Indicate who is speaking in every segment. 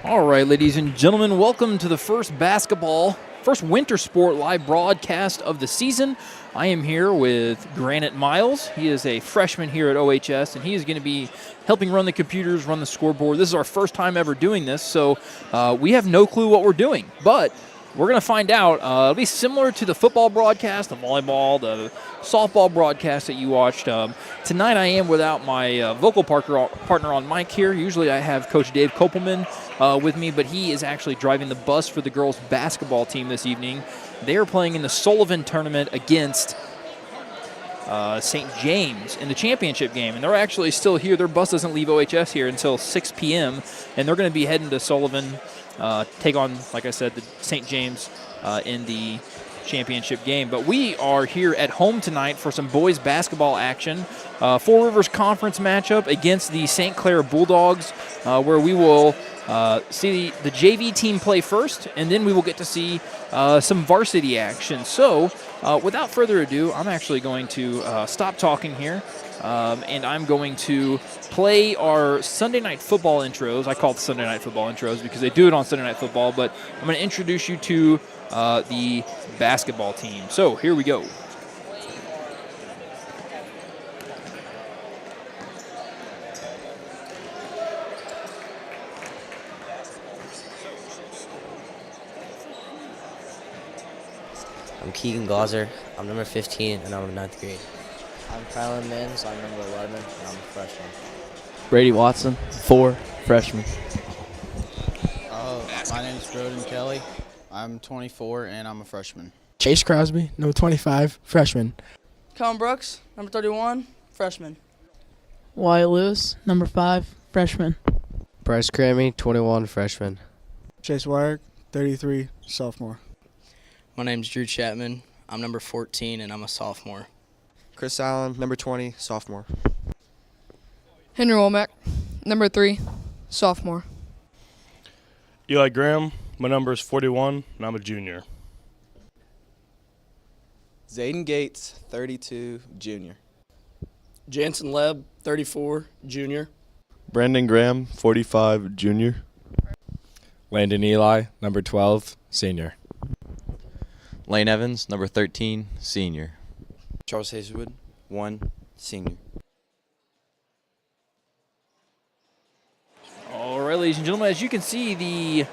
Speaker 1: All right, ladies and gentlemen, welcome to the first winter sport live broadcast of the season. I am here with Granite Miles. He is a freshman here at OHS, and he is going to be helping run the computers, run the scoreboard. This is our first time ever doing this, so we have no clue what we're doing, but we're going to find out. It'll be similar to the football broadcast, the volleyball, the softball broadcast that you watched. Tonight I am without my vocal partner on mic here. Usually I have Coach Dave Kopelman with me, but he is actually driving the bus for the girls' basketball team this evening. They are playing in the Sullivan tournament against St. James in the championship game, and they're actually still here. Their bus doesn't leave OHS here until 6 p.m., and they're going to be heading to Sullivan, take on, like I said, the St. James in the championship game. But we are here at home tonight for some boys basketball action. Four Rivers Conference matchup against the St. Clair Bulldogs, where we will see the JV team play first, and then we will get to see some varsity action. So without further ado, I'm actually going to stop talking here, and I'm going to play our Sunday Night Football intros. I call it Sunday Night Football intros because they do it on Sunday Night Football, but I'm going to introduce you to the basketball team. So here we go.
Speaker 2: I'm Keegan Gauzer. I'm number 15, and I'm in 9th grade.
Speaker 3: I'm Kylan Mins. I'm number 11, and I'm a freshman.
Speaker 4: Brady Watson, 4, freshman.
Speaker 5: My name is Broden Kelly. I'm 24, and I'm a freshman.
Speaker 6: Chase Crosby, number 25, freshman.
Speaker 7: Colin Brooks, number 31, freshman.
Speaker 8: Wyatt Lewis, number 5, freshman.
Speaker 9: Bryce Crammy, 21, freshman.
Speaker 10: Chase Wyrick, 33, sophomore.
Speaker 11: My name's Drew Chapman. I'm number 14, and I'm a sophomore.
Speaker 12: Chris Allen, number 20, sophomore.
Speaker 13: Henry Womack, number 3, sophomore.
Speaker 14: Eli Graham, my number is 41, and I'm a junior.
Speaker 15: Zayden Gates, 32, junior.
Speaker 16: Jansen Leb, 34, junior.
Speaker 17: Brandon Graham, 45, junior.
Speaker 18: Landon Eli, number 12, senior.
Speaker 19: Lane Evans, number 13, senior.
Speaker 20: Charles Hazelwood, 1, senior.
Speaker 1: All right, ladies and gentlemen, as you can see, the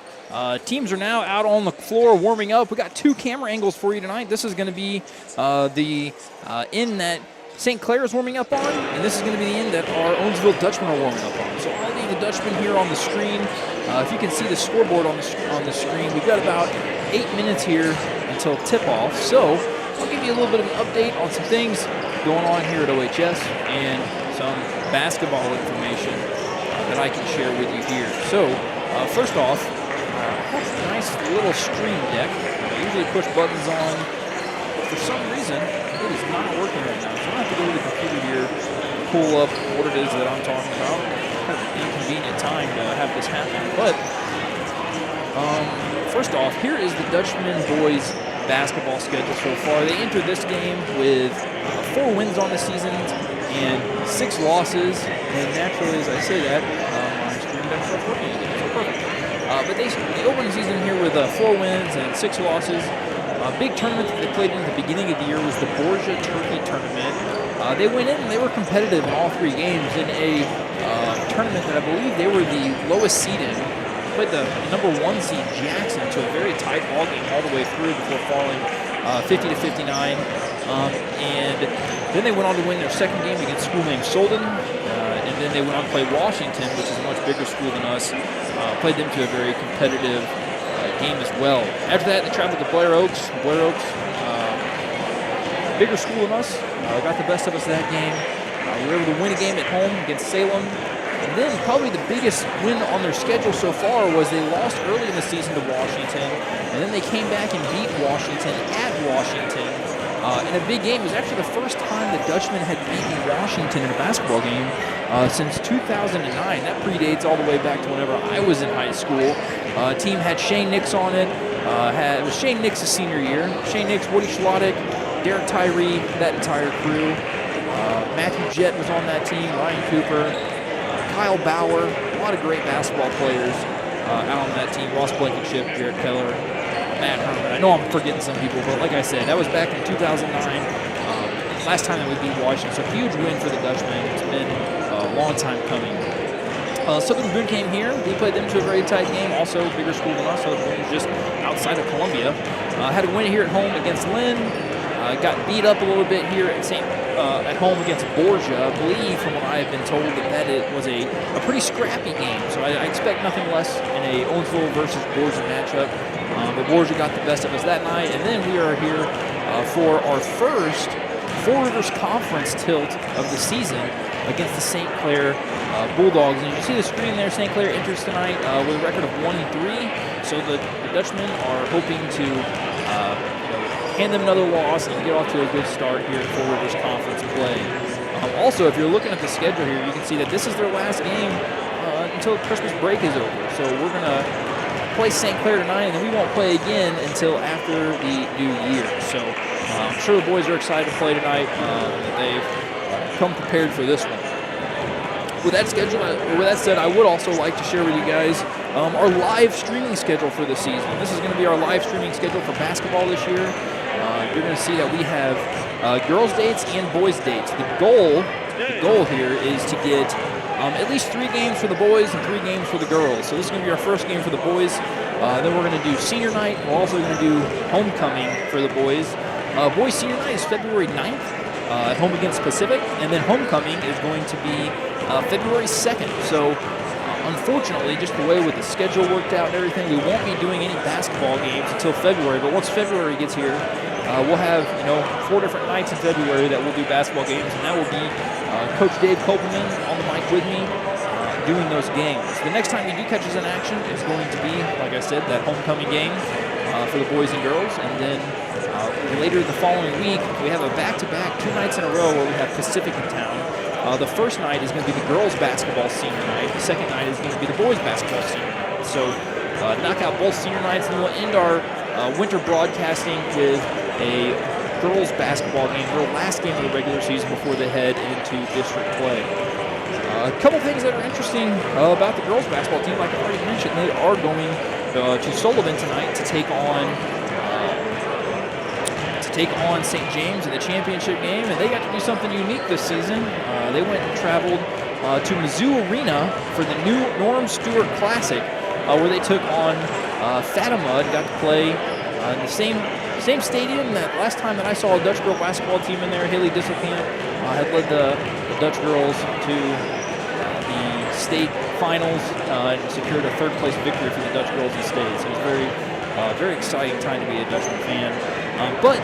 Speaker 1: teams are now out on the floor warming up. We got 2 camera angles for you tonight. This is going to be the end that St. Clair is warming up on, and this is going to be the end that our Owensville Dutchmen are warming up on. So all the Dutchmen here on the screen. If you can see the scoreboard on the screen, we've got about 8 minutes here until tip-off. So I'll give you a little bit of an update on some things going on here at OHS and some basketball information that I can share with you here. So first off, a nice little stream deck. I usually push buttons on, but for some reason it is not working right now. So I have to go to the computer here, pull up what it is that I'm talking about. Kind of an inconvenient time to have this happen. But first off, here is the Dutchman boys basketball schedule so far. They entered this game with 4 wins on the season and 6 losses. And naturally, as I say that, my stream deck starts working again. So perfect. But they opened the season here with 4 wins and 6 losses. A big tournament that they played in at the beginning of the year was the Borgia Turkey Tournament. They went in and they were competitive in all 3 games in a tournament that I believe they were the lowest seed in. Played the number 1 seed Jackson to a very tight ball game all the way through before falling 50-59. And then they went on to win their second game against a school named Solden. And then they went on to play Washington, which is a much bigger school than us. Played them to a very competitive game as well. After that, they traveled to Blair Oaks. Blair Oaks, bigger school than us, got the best of us that game. We were able to win a game at home against Salem. And then probably the biggest win on their schedule so far was they lost early in the season to Washington, and then they came back and beat Washington at Washington in a big game. It was actually the first time the Dutchmen had beaten Washington in a basketball game since 2009. That predates all the way back to whenever I was in high school. Team had Shane Nix on it. It was Shane Nix's senior year. Shane Nix, Woody Schlottick, Derek Tyree, that entire crew. Matthew Jett was on that team, Ryan Cooper, Kyle Bauer, a lot of great basketball players. out on that team. Ross Blankenship, Jared Keller, Matt Herman. I know I'm forgetting some people, but like I said, that was back in 2009. Last time that we beat Washington, so huge win for the Dutchmen. It's been a long time coming. Southern Boone came here. We played them to a very tight game. Also, bigger school than us. Southern Boone is just outside of Columbia. Had a win here at home against Lynn. Got beat up a little bit here at home against Borgia. I believe, from what I have been told, that it was a pretty scrappy game. So I expect nothing less in a Owensville versus Borgia matchup. But Borgia got the best of us that night. And then we are here for our first Four Rivers Conference tilt of the season against the St. Clair Bulldogs. And you see the screen there, St. Clair enters tonight with a record of 1-3. So the Dutchmen are hoping to hand them another loss and get off to a good start here at Four Rivers Conference play. Also, if you're looking at the schedule here, you can see that this is their last game until Christmas break is over. So we're going to play St. Clair tonight, and then we won't play again until after the new year. So I'm sure the boys are excited to play tonight. They've come prepared for this one. With that said, I would also like to share with you guys our live streaming schedule for the season. This is going to be our live streaming schedule for basketball this year. You're going to see that we have girls' dates and boys' dates. The goal here is to get at least 3 games for the boys and 3 games for the girls. So this is going to be our first game for the boys. Then we're going to do senior night. We're also going to do homecoming for the boys. Boys senior night is February 9th at home against Pacific. And then homecoming is going to be February 2nd. So unfortunately, just the way with the schedule worked out and everything, we won't be doing any basketball games until February. But once February gets here, we'll have 4 different nights in February that we'll do basketball games, and that will be Coach Dave Kopelman on the mic with me doing those games. The next time you do catch us in action is going to be, like I said, that homecoming game for the boys and girls, and then later the following week we have a back-to-back 2 nights in a row where we have Pacific in town. The first night is going to be the girls' basketball senior night. The second night is going to be the boys' basketball senior night. So knock out both senior nights, and we'll end our winter broadcasting with a girls' basketball game, their last game of the regular season before they head into district play. A couple things that are interesting about the girls' basketball team, like I already mentioned, they are going to Sullivan tonight to take on St. James in the championship game, and they got to do something unique this season. They went and traveled to Mizzou Arena for the new Norm Stewart Classic, where they took on Fatima and got to play in the same stadium that last time that I saw a Dutch girl basketball team in there. Haley Disselkamp had led the Dutch girls to the state finals and secured a 3rd place victory for the Dutch girls in state. So it was very exciting time to be a Dutchman fan. But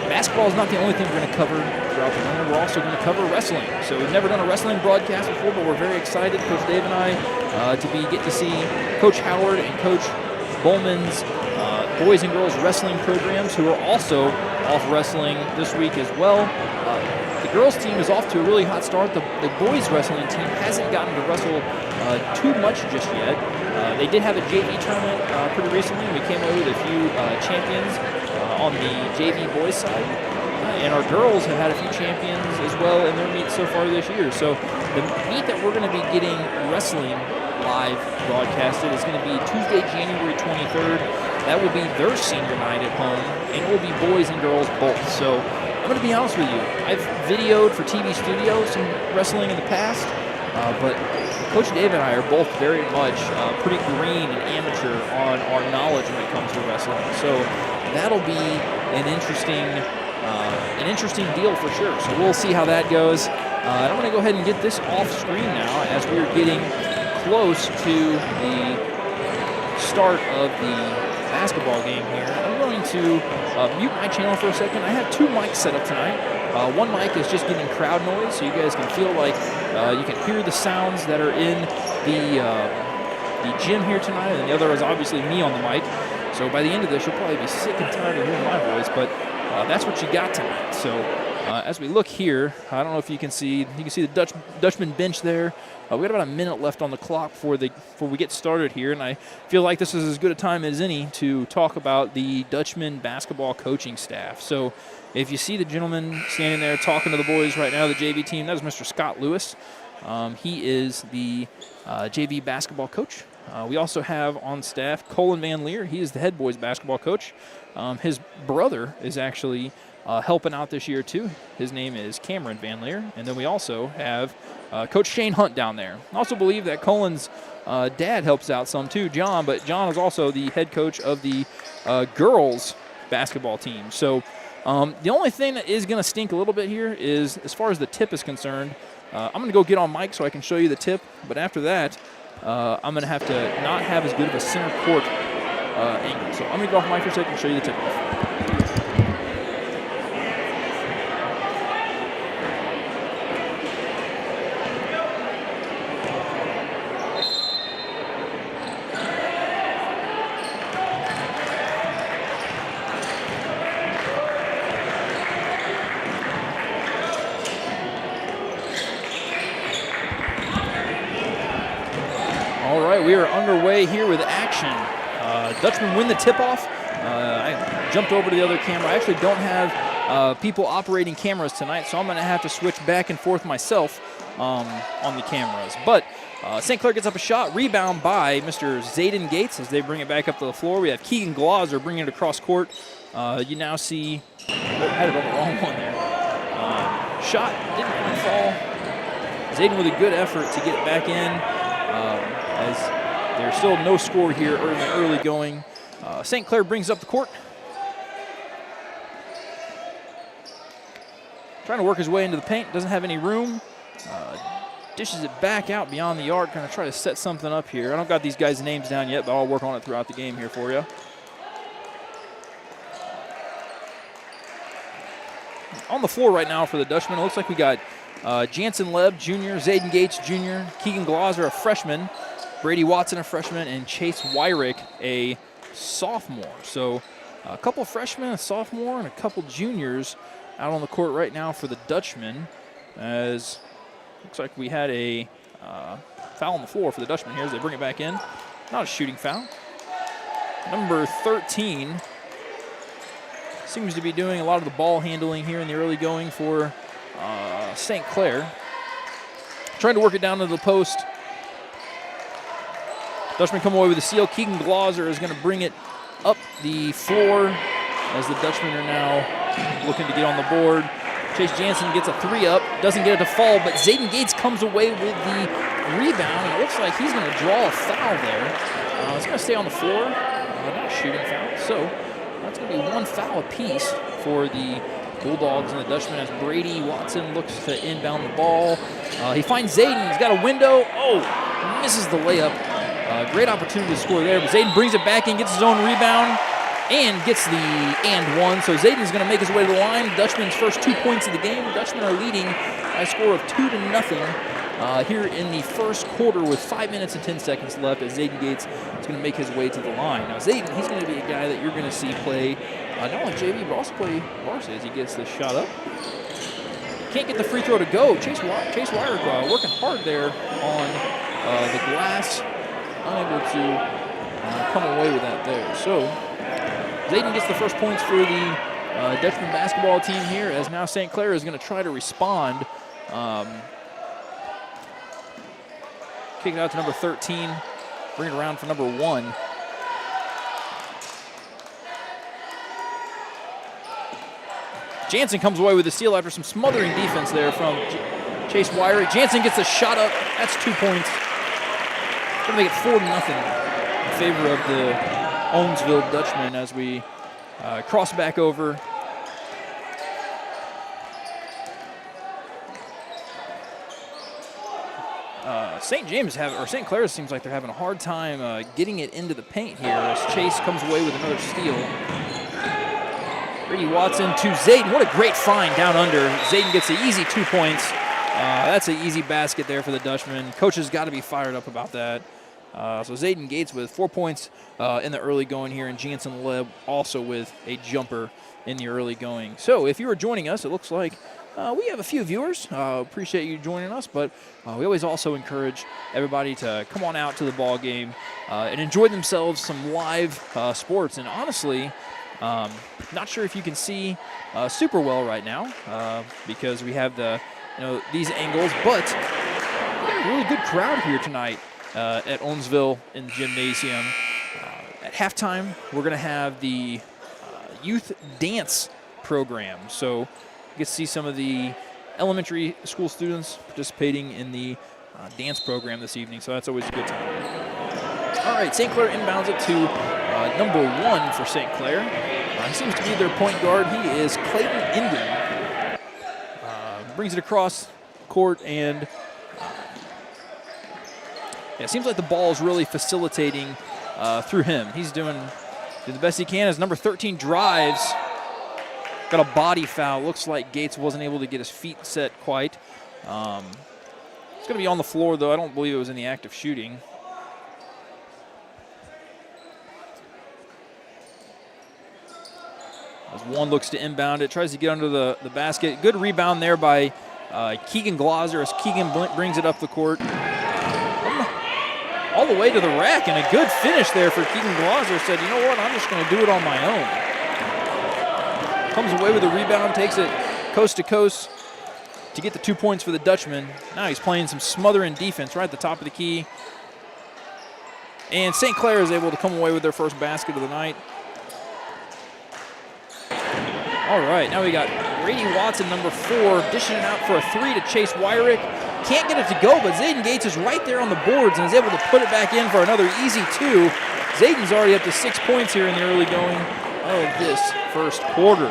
Speaker 1: basketball is not the only thing we're going to cover throughout the winter. We're also going to cover wrestling. So we've never done a wrestling broadcast before, but we're very excited, Coach Dave and I, to get to see Coach Howard and Coach Bowman's boys and girls wrestling programs, who are also off wrestling this week as well. The girls team is off to a really hot start. The boys wrestling team hasn't gotten to wrestle too much just yet. They did have a JV tournament pretty recently. We came away with a few champions on the JV boys side. And our girls have had a few champions as well in their meets so far this year. So the meet that we're going to be getting wrestling live broadcasted is going to be Tuesday, January 23rd. That will be their senior night at home, and it will be boys and girls both. So I'm going to be honest with you. I've videoed for TV Studios some wrestling in the past, but Coach Dave and I are both very much pretty green and amateur on our knowledge when it comes to wrestling. So that'll be an interesting deal for sure. So we'll see how that goes. And I'm going to go ahead and get this off screen now as we are getting close to the start of the basketball game here. I'm going to mute my channel for a second. I have 2 mics set up tonight. One mic is just getting crowd noise, so you guys can feel like you can hear the sounds that are in the gym here tonight, and the other is obviously me on the mic. So by the end of this, you'll probably be sick and tired of hearing my voice, but that's what you got tonight. So as we look here, I don't know if you can see the Dutchman bench there. We got about a minute left on the clock before we get started here, and I feel like this is as good a time as any to talk about the Dutchman basketball coaching staff. So if you see the gentleman standing there talking to the boys right now, the JV team, that is Mr. Scott Lewis. He is the JV basketball coach We also have on staff Colin Van Leer. He is the head boys basketball coach. His brother is actually helping out this year too. His name is Cameron Van Leer. And then we also have Coach Shane Hunt down there. I also believe that Colin's dad helps out some too, John, but John is also the head coach of the girls basketball team. So the only thing that is going to stink a little bit here is, as far as the tip is concerned, I'm going to go get on mic so I can show you the tip, but after that, I'm going to have to not have as good of a center court angle. So I'm going to go off mic for a second and show you the tip off. We are underway here with action. Dutchmen win the tip-off. I jumped over to the other camera. I actually don't have people operating cameras tonight, so I'm going to have to switch back and forth myself on the cameras. But St. Clair gets up a shot. Rebound by Mr. Zayden Gates as they bring it back up to the floor. We have Keegan Glauser bringing it across court. You now see, I had it on the wrong one there. Shot didn't quite fall. Zayden with a good effort to get it back in. As there's still no score here early going. St. Clair brings up the court. Trying to work his way into the paint, doesn't have any room. Dishes it back out beyond the arc, going to try to set something up here. I don't got these guys' names down yet, but I'll work on it throughout the game here for you. On the floor right now for the Dutchmen, it looks like we got Jansen Leb, Jr., Zayden Gates, Jr., Keegan Glauser, a freshman, Brady Watson, a freshman, and Chase Wyrick, a sophomore. So a couple freshmen, a sophomore, and a couple juniors out on the court right now for the Dutchmen, as looks like we had a foul on the floor for the Dutchmen here as they bring it back in. Not a shooting foul. Number 13 seems to be doing a lot of the ball handling here in the early going for St. Clair. Trying to work it down to the post. Dutchmen come away with a steal. Keegan Glauser is going to bring it up the floor as the Dutchmen are now looking to get on the board. Chase Jansen gets a three up, doesn't get it to fall, but Zayden Gates comes away with the rebound, and it looks like he's going to draw a foul there. It's going to stay on the floor, not a shooting foul. So that's going to be one foul apiece for the Bulldogs and the Dutchmen as Brady Watson looks to inbound the ball. He finds Zayden. He's got a window. Oh, misses the layup. Great opportunity to score there, but Zayden brings it back in, gets his own rebound, and gets the and one. So Zayden's going to make his way to the line. Dutchman's first 2 points of the game. Dutchmen are leading by a score of 2-0 here in the first quarter with 5 minutes and 10 seconds left as Zayden Gates is going to make his way to the line. Now Zayden, he's going to be a guy that you're going to see play not only JV, but also play varsity as he gets this shot up. Can't get the free throw to go. Chase Wyrick working hard there on the glass. Unable to come away with that there. So Zayden gets the first points for the Dutchman basketball team here as now St. Clair is going to try to respond. Kick it out to number 13. Bring it around for number 1. Jansen comes away with the steal after some smothering defense there from Chase Wyrick. Jansen gets a shot up. That's 2 points. Going to make it 4-0 in favor of the Owensville Dutchmen as we cross back over. St. Clair seems like they're having a hard time getting it into the paint here as Chase comes away with another steal. Brady Watson to Zayden. What a great find down under. Zayden gets an easy 2 points. That's an easy basket there for the Dutchmen. Coach has got to be fired up about that. So Zayden Gates with 4 points in the early going here, and Jansen Leb also with a jumper in the early going. So if you are joining us, it looks like we have a few viewers. Appreciate you joining us, but we always also encourage everybody to come on out to the ball game and enjoy themselves some live sports. And honestly, not sure if you can see super well right now because we have these angles, but we got a really good crowd here tonight. at Owensville in the gymnasium. At halftime, we're going to have the youth dance program. So you get to see some of the elementary school students participating in the dance program this evening, so that's always a good time. All right, St. Clair inbounds it to number 1 for St. Clair. He seems to be their point guard. He is Clayton Inden. Brings it across court, and it seems like the ball is really facilitating through him. He's doing the best he can as number 13 drives. Got a body foul. Looks like Gates wasn't able to get his feet set quite. It's going to be on the floor, though. I don't believe it was in the act of shooting. As one looks to inbound it, tries to get under the basket. Good rebound there by Keegan Glauser as Keegan brings it up the court. All the way to the rack, and a good finish there for Keegan Glauser. Said, you know what, I'm just going to do it on my own. Comes away with a rebound, takes it coast to coast to get the 2 points for the Dutchmen. Now he's playing some smothering defense right at the top of the key. And St. Clair is able to come away with their first basket of the night. All right, now we got Brady Watson, number 4, dishing it out for a 3 to Chase Wyrick. Can't get it to go, but Zayden Gates is right there on the boards and is able to put it back in for another easy 2. Zayden's already up to 6 points here in the early going of this first quarter.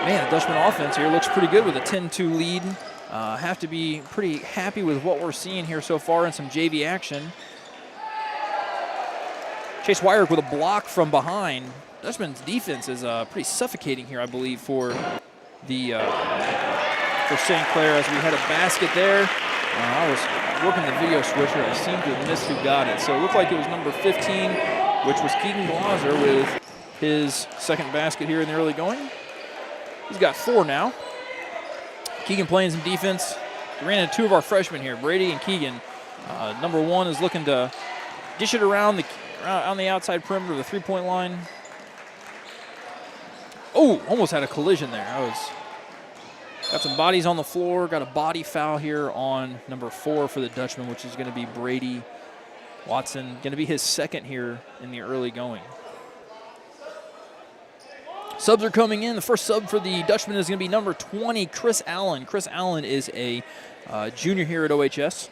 Speaker 1: Man, the Dutchman offense here looks pretty good with a 10-2 lead. Have to be pretty happy with what we're seeing here so far in some JV action. Chase Wyrick with a block from behind. Dutchman's defense is pretty suffocating here, I believe, for the for St. Clair as we had a basket there. I was working the video switcher. I seemed to have missed who got it. So it looked like it was number 15, which was Keegan Glauser with his second basket here in the early going. He's got 4 now. Keegan playing some defense. We ran into 2 of our freshmen here, Brady and Keegan. Number 1 is looking to dish it around on the outside perimeter of the three-point line. Oh, almost had a collision there. Got some bodies on the floor. Got a body foul here on number 4 for the Dutchman, which is going to be Brady Watson. Going to be his second here in the early going. Subs are coming in. The first sub for the Dutchman is going to be number 20, Chris Allen. Chris Allen is a junior here at OHS.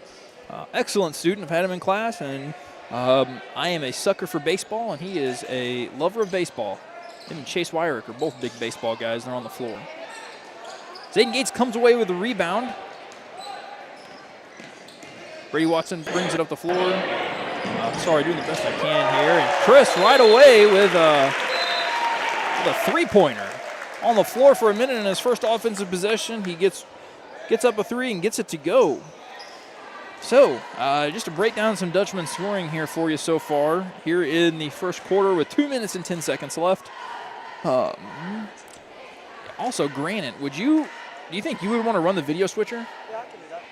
Speaker 1: Excellent student. I've had him in class, and I am a sucker for baseball, and he is a lover of baseball. Him and Chase Wyrick are both big baseball guys. They're on the floor. Zayden Gates comes away with the rebound. Brady Watson brings it up the floor. Doing the best I can here. And Chris right away with a three-pointer. On the floor for a minute in his first offensive possession. He gets up a 3 and gets it to go. So, just to break down some Dutchman scoring here for you so far, here in the first quarter with 2 minutes and 10 seconds left. Also, Granite, do you think you would want to run the video switcher?
Speaker 7: Yeah, I can do that.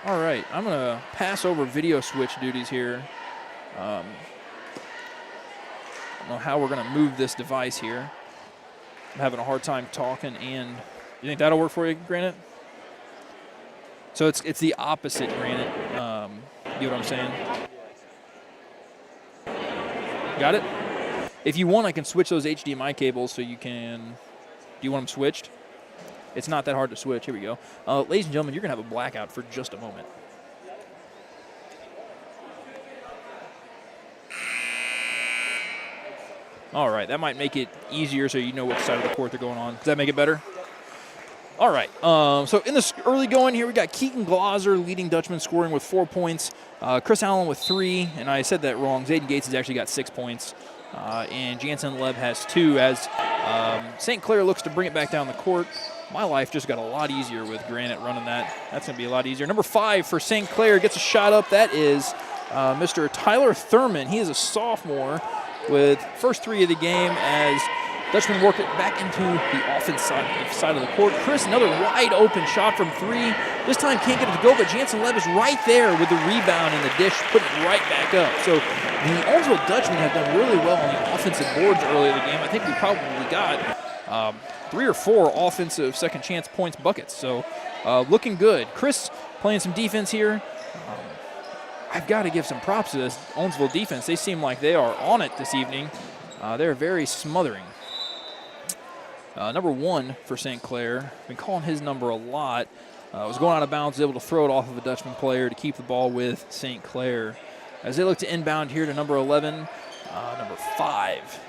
Speaker 1: All right, I'm going to pass over video switch duties here. I don't know how we're going to move this device here. I'm having a hard time talking, and you think that'll work for you, Granite? So it's the opposite, Granite. You know what I'm saying? Got it? If you want, I can switch those HDMI cables so you can. Do you want them switched? It's not that hard to switch. Here we go. Ladies and gentlemen, you're going to have a blackout for just a moment. All right, that might make it easier so you know which side of the court they're going on. Does that make it better? All right, so in this early going here, we got Keegan Glauser leading Dutchman, scoring with 4 points. Chris Allen with 3, and I said that wrong. Zayden Gates has actually got 6 points. And Jansen Leb has 2 as St. Clair looks to bring it back down the court. My life just got a lot easier with Granite running that. That's going to be a lot easier. Number 5 for St. Clair gets a shot up. That is Mr. Tyler Thurman. He is a sophomore with first 3 of the game as Dutchman work it back into the offense side of the court. Chris, another wide open shot from 3. This time can't get it to go, but Jansen Leb is right there with the rebound and the dish, putting it right back up. So the Owensville Dutchmen have done really well on the offensive boards early in the game. I think we probably got 3 or 4 offensive second chance points buckets. So looking good. Chris playing some defense here. I've got to give some props to this Owensville defense. They seem like they are on it this evening. They're very smothering. Number 1 for St. Clair. Been calling his number a lot. Was going out of bounds, able to throw it off of a Dutchman player to keep the ball with St. Clair. As they look to inbound here to number 11, number 5.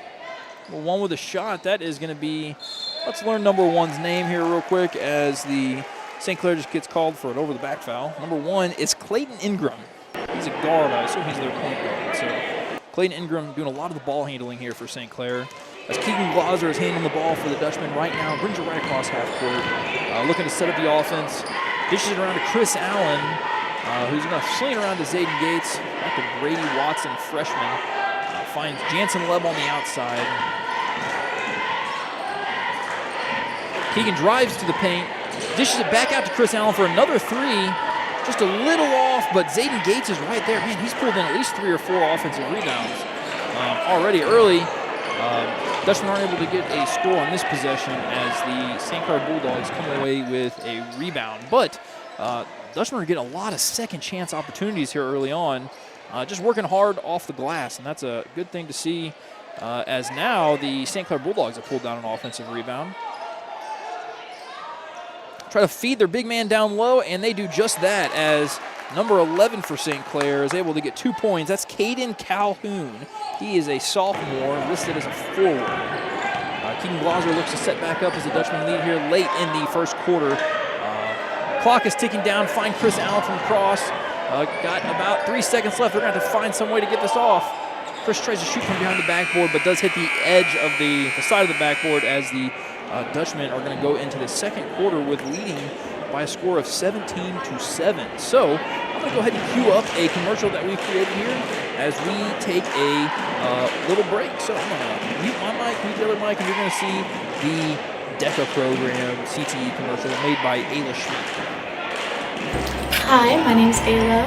Speaker 1: Well, 1 with a shot. That is going to be, let's learn number 1's name here real quick as the St. Clair just gets called for an over-the-back foul. Number 1 is Clayton Ingram. He's a guard. I assume he's their point guard. So Clayton Ingram doing a lot of the ball handling here for St. Clair. As Keegan Glauser is handling the ball for the Dutchmen right now, brings it right across half court, looking to set up the offense. Dishes it around to Chris Allen, who's going to sling it around to Zayden Gates. Back to Brady Watson, freshman. Finds Jansen Leb on the outside. Keegan drives to the paint, dishes it back out to Chris Allen for another 3. Just a little off, but Zayden Gates is right there. Man, he's pulled in at least 3 or 4 offensive rebounds already early. Dutchmen aren't able to get a score on this possession as the St. Clair Bulldogs come away with a rebound. But Dutchmen are getting a lot of second chance opportunities here early on, just working hard off the glass, and that's a good thing to see as now the St. Clair Bulldogs have pulled down an offensive rebound. Try to feed their big man down low, and they do just that as number 11 for St. Clair is able to get 2 points. That's Caden Calhoun. He is a sophomore, listed as a forward. Keegan Glauser looks to set back up as the Dutchman lead here late in the first quarter. Clock is ticking down. Find Chris Allen from cross. Got about 3 seconds left. They're going to have to find some way to get this off. Chris tries to shoot from behind the backboard, but does hit the edge of the side of the backboard as the Dutchmen are going to go into the second quarter with leading by a score of 17-7. So I'm going to go ahead and cue up a commercial that we've created here as we take a little break. So I'm going to mute my mic, mute the other mic, and you're going to see the DECA program CTE commercial made by Ayla Schmidt.
Speaker 21: Hi, my name's Ayla,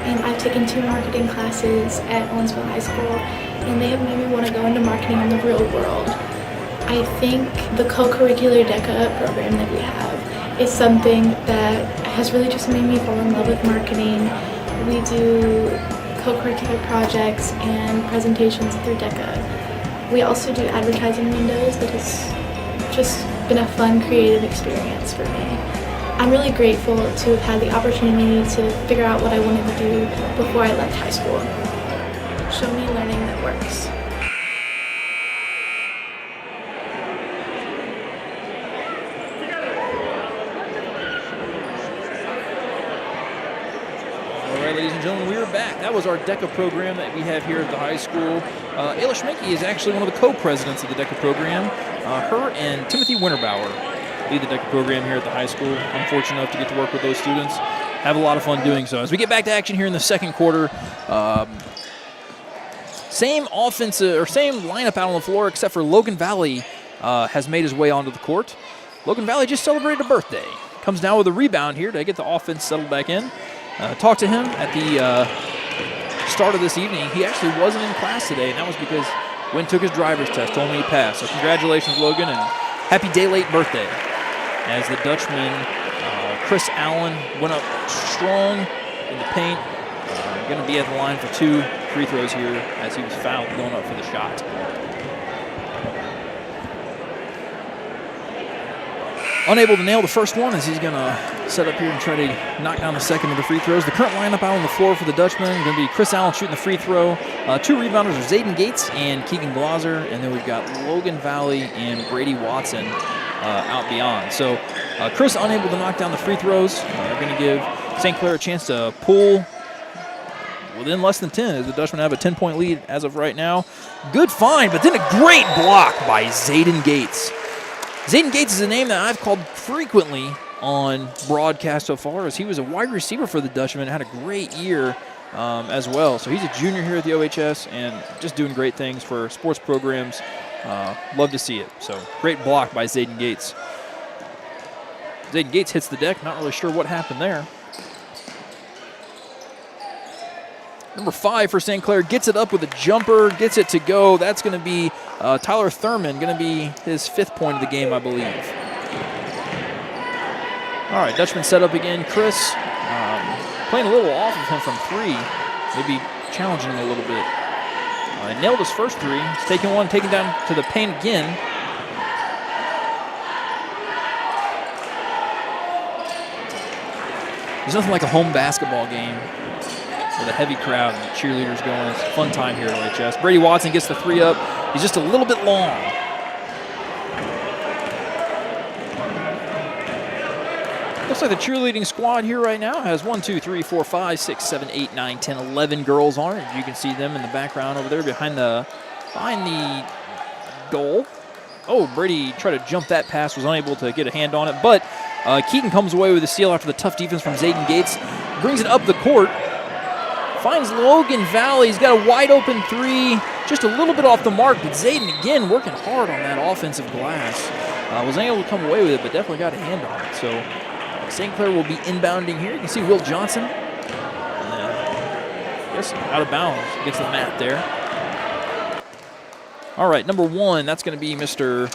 Speaker 21: and I've taken 2 marketing classes at Owensville High School, and they have made me want to go into marketing in the real world. I think the co-curricular DECA program that we have is something that has really just made me fall in love with marketing. We do co-curricular projects and presentations through DECA. We also do advertising windows that has just been a fun, creative experience for me. I'm really grateful to have had the opportunity to figure out what I wanted to do before I left high school. Show me learning that works.
Speaker 1: Ladies and gentlemen, we are back. That was our DECA program that we have here at the high school. Ayla Schminke is actually one of the co-presidents of the DECA program. Her and Timothy Winterbauer lead the DECA program here at the high school. I'm fortunate enough to get to work with those students. Have a lot of fun doing so. As we get back to action here in the second quarter, same offensive or same lineup out on the floor except for Logan Valley has made his way onto the court. Logan Valley just celebrated a birthday. Comes down with a rebound here to get the offense settled back in. Talked to him at the start of this evening. He actually wasn't in class today, and that was because Wynn took his driver's test, told me he passed. So congratulations, Logan, and happy day late birthday. As the Dutchman, Chris Allen, went up strong in the paint. Going to be at the line for 2 free throws here as he was fouled going up for the shot. Unable to nail the first one as he's going to set up here and try to knock down the second of the free throws. The current lineup out on the floor for the Dutchmen going to be Chris Allen shooting the free throw. 2 rebounders are Zayden Gates and Keegan Glauser. And then we've got Logan Valley and Brady Watson out beyond. So Chris unable to knock down the free throws. They're going to give St. Clair a chance to pull within less than 10 as the Dutchmen have a 10-point lead as of right now. Good find, but then a great block by Zayden Gates. Zayden Gates is a name that I've called frequently on broadcast so far as he was a wide receiver for the Dutchmen and had a great year as well. So he's a junior here at the OHS and just doing great things for sports programs. Love to see it. So great block by Zayden Gates. Zayden Gates hits the deck. Not really sure what happened there. Number 5 for St. Clair gets it up with a jumper, gets it to go. That's going to be Tyler Thurman, going to be his 5th point of the game, I believe. All right, Dutchman set up again. Chris playing a little off of him from 3. maybe challenging him a little bit. Nailed his first three. He's taking one, taking down to the paint again. There's nothing like a home basketball game with a heavy crowd and the cheerleaders going. It's a fun time here at OHS. Brady Watson gets the three up. He's just a little bit long. Looks like the cheerleading squad here right now has 1, 2, 3, 4, 5, 6, 7, 8, 9, 10, 11 girls on it. You can see them in the background over there behind the goal. Oh, Brady tried to jump that pass, was unable to get a hand on it, but Keegan comes away with a steal after the tough defense from Zayden Gates. Brings it up the court. Finds Logan Valley. He's got a wide open three. Just a little bit off the mark, but Zayden again working hard on that offensive glass. Was unable to come away with it, but definitely got a hand on it. So St. Clair will be inbounding here. You can see Will Johnson. I guess out of bounds against the mat there. All right, number one, that's going to be Mr.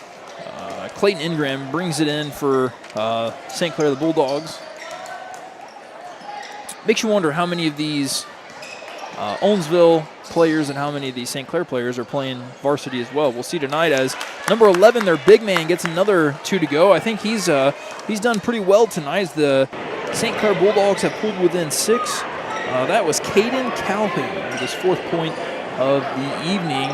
Speaker 1: Clayton Ingram. Brings it in for St. Clair, the Bulldogs. Makes you wonder how many of these Owensville players and how many of these St. Clair players are playing varsity as well. We'll see tonight as number 11, their big man, gets another 2 to go. I think he's done pretty well tonight as the St. Clair Bulldogs have pulled within 6. That was Caden Calhoun with his 4th point of the evening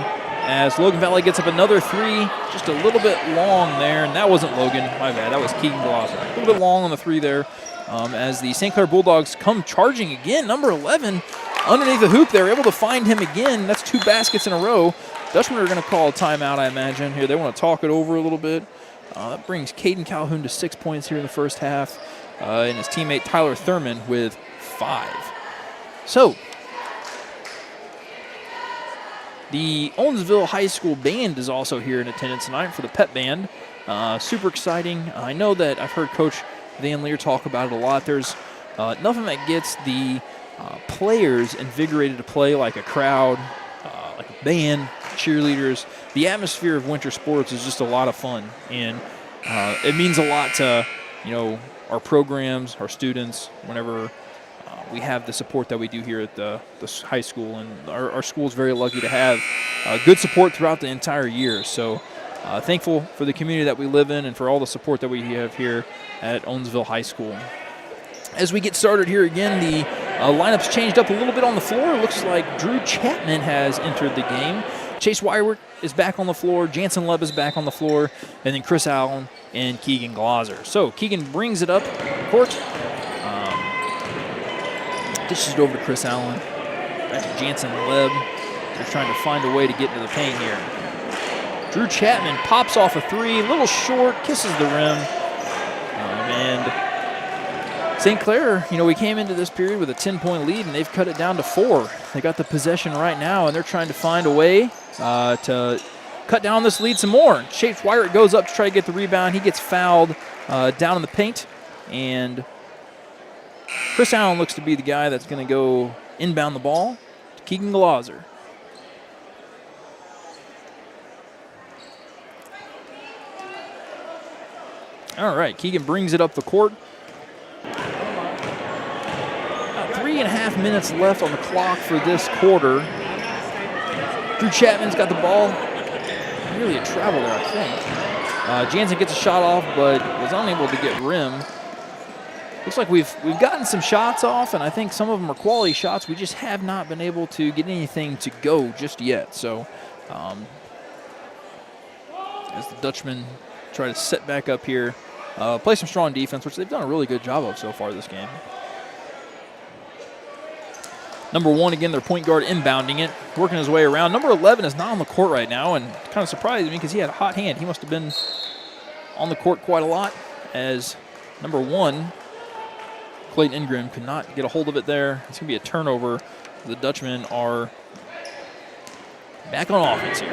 Speaker 1: as Logan Valley gets up another 3, just a little bit long there, and that wasn't Logan, my bad, that was Keegan Glosser. A little bit long on the 3 there as the St. Clair Bulldogs come charging again. Number 11 underneath the hoop, they're able to find him again. That's 2 baskets in a row. Dutchmen are going to call a timeout, I imagine. Here, they want to talk it over a little bit. That brings Caden Calhoun to 6 points here in the first half, and his teammate Tyler Thurman with 5. So, the Owensville High School Band is also here in attendance tonight for the pep band. Super exciting. I know that I've heard Coach Van Leer talk about it a lot. There's nothing that gets the players invigorated to play like a crowd, like a band, cheerleaders. The atmosphere of winter sports is just a lot of fun, and it means a lot to our programs, our students, whenever we have the support that we do here at the high school, and our school is very lucky to have good support throughout the entire year. So thankful for the community that we live in and for all the support that we have here at Owensville High School. As we get started here again, the lineup's changed up a little bit on the floor. It looks like Drew Chapman has entered the game. Chase Wyrick is back on the floor. Jansen Leb is back on the floor. And then Chris Allen and Keegan Glosser. So Keegan brings it up court. Dishes it over to Chris Allen. Back to Jansen Leb. They're trying to find a way to get into the paint here. Drew Chapman pops off a 3. A little short. Kisses the rim. And St. Clair, we came into this period with a 10-point lead, and they've cut it down to 4. They got the possession right now, and they're trying to find a way to cut down this lead some more. Chase Wyrick goes up to try to get the rebound. He gets fouled down in the paint, and Chris Allen looks to be the guy that's going to go inbound the ball to Keegan Glosser. All right, Keegan brings it up the court. About 3.5 minutes left on the clock for this quarter. Drew Chapman's got the ball. Nearly a travel there, I think. Jansen gets a shot off, but was unable to get rim. Looks like we've gotten some shots off, and I think some of them are quality shots. We just have not been able to get anything to go just yet. So as the Dutchmen try to set back up here, play some strong defense, which they've done a really good job of so far this game. Number 1, again, their point guard inbounding it, working his way around. Number 11 is not on the court right now, and kind of surprised me because he had a hot hand. He must have been on the court quite a lot, as number 1, Clayton Ingram, could not get a hold of it there. It's going to be a turnover. The Dutchmen are back on offense here.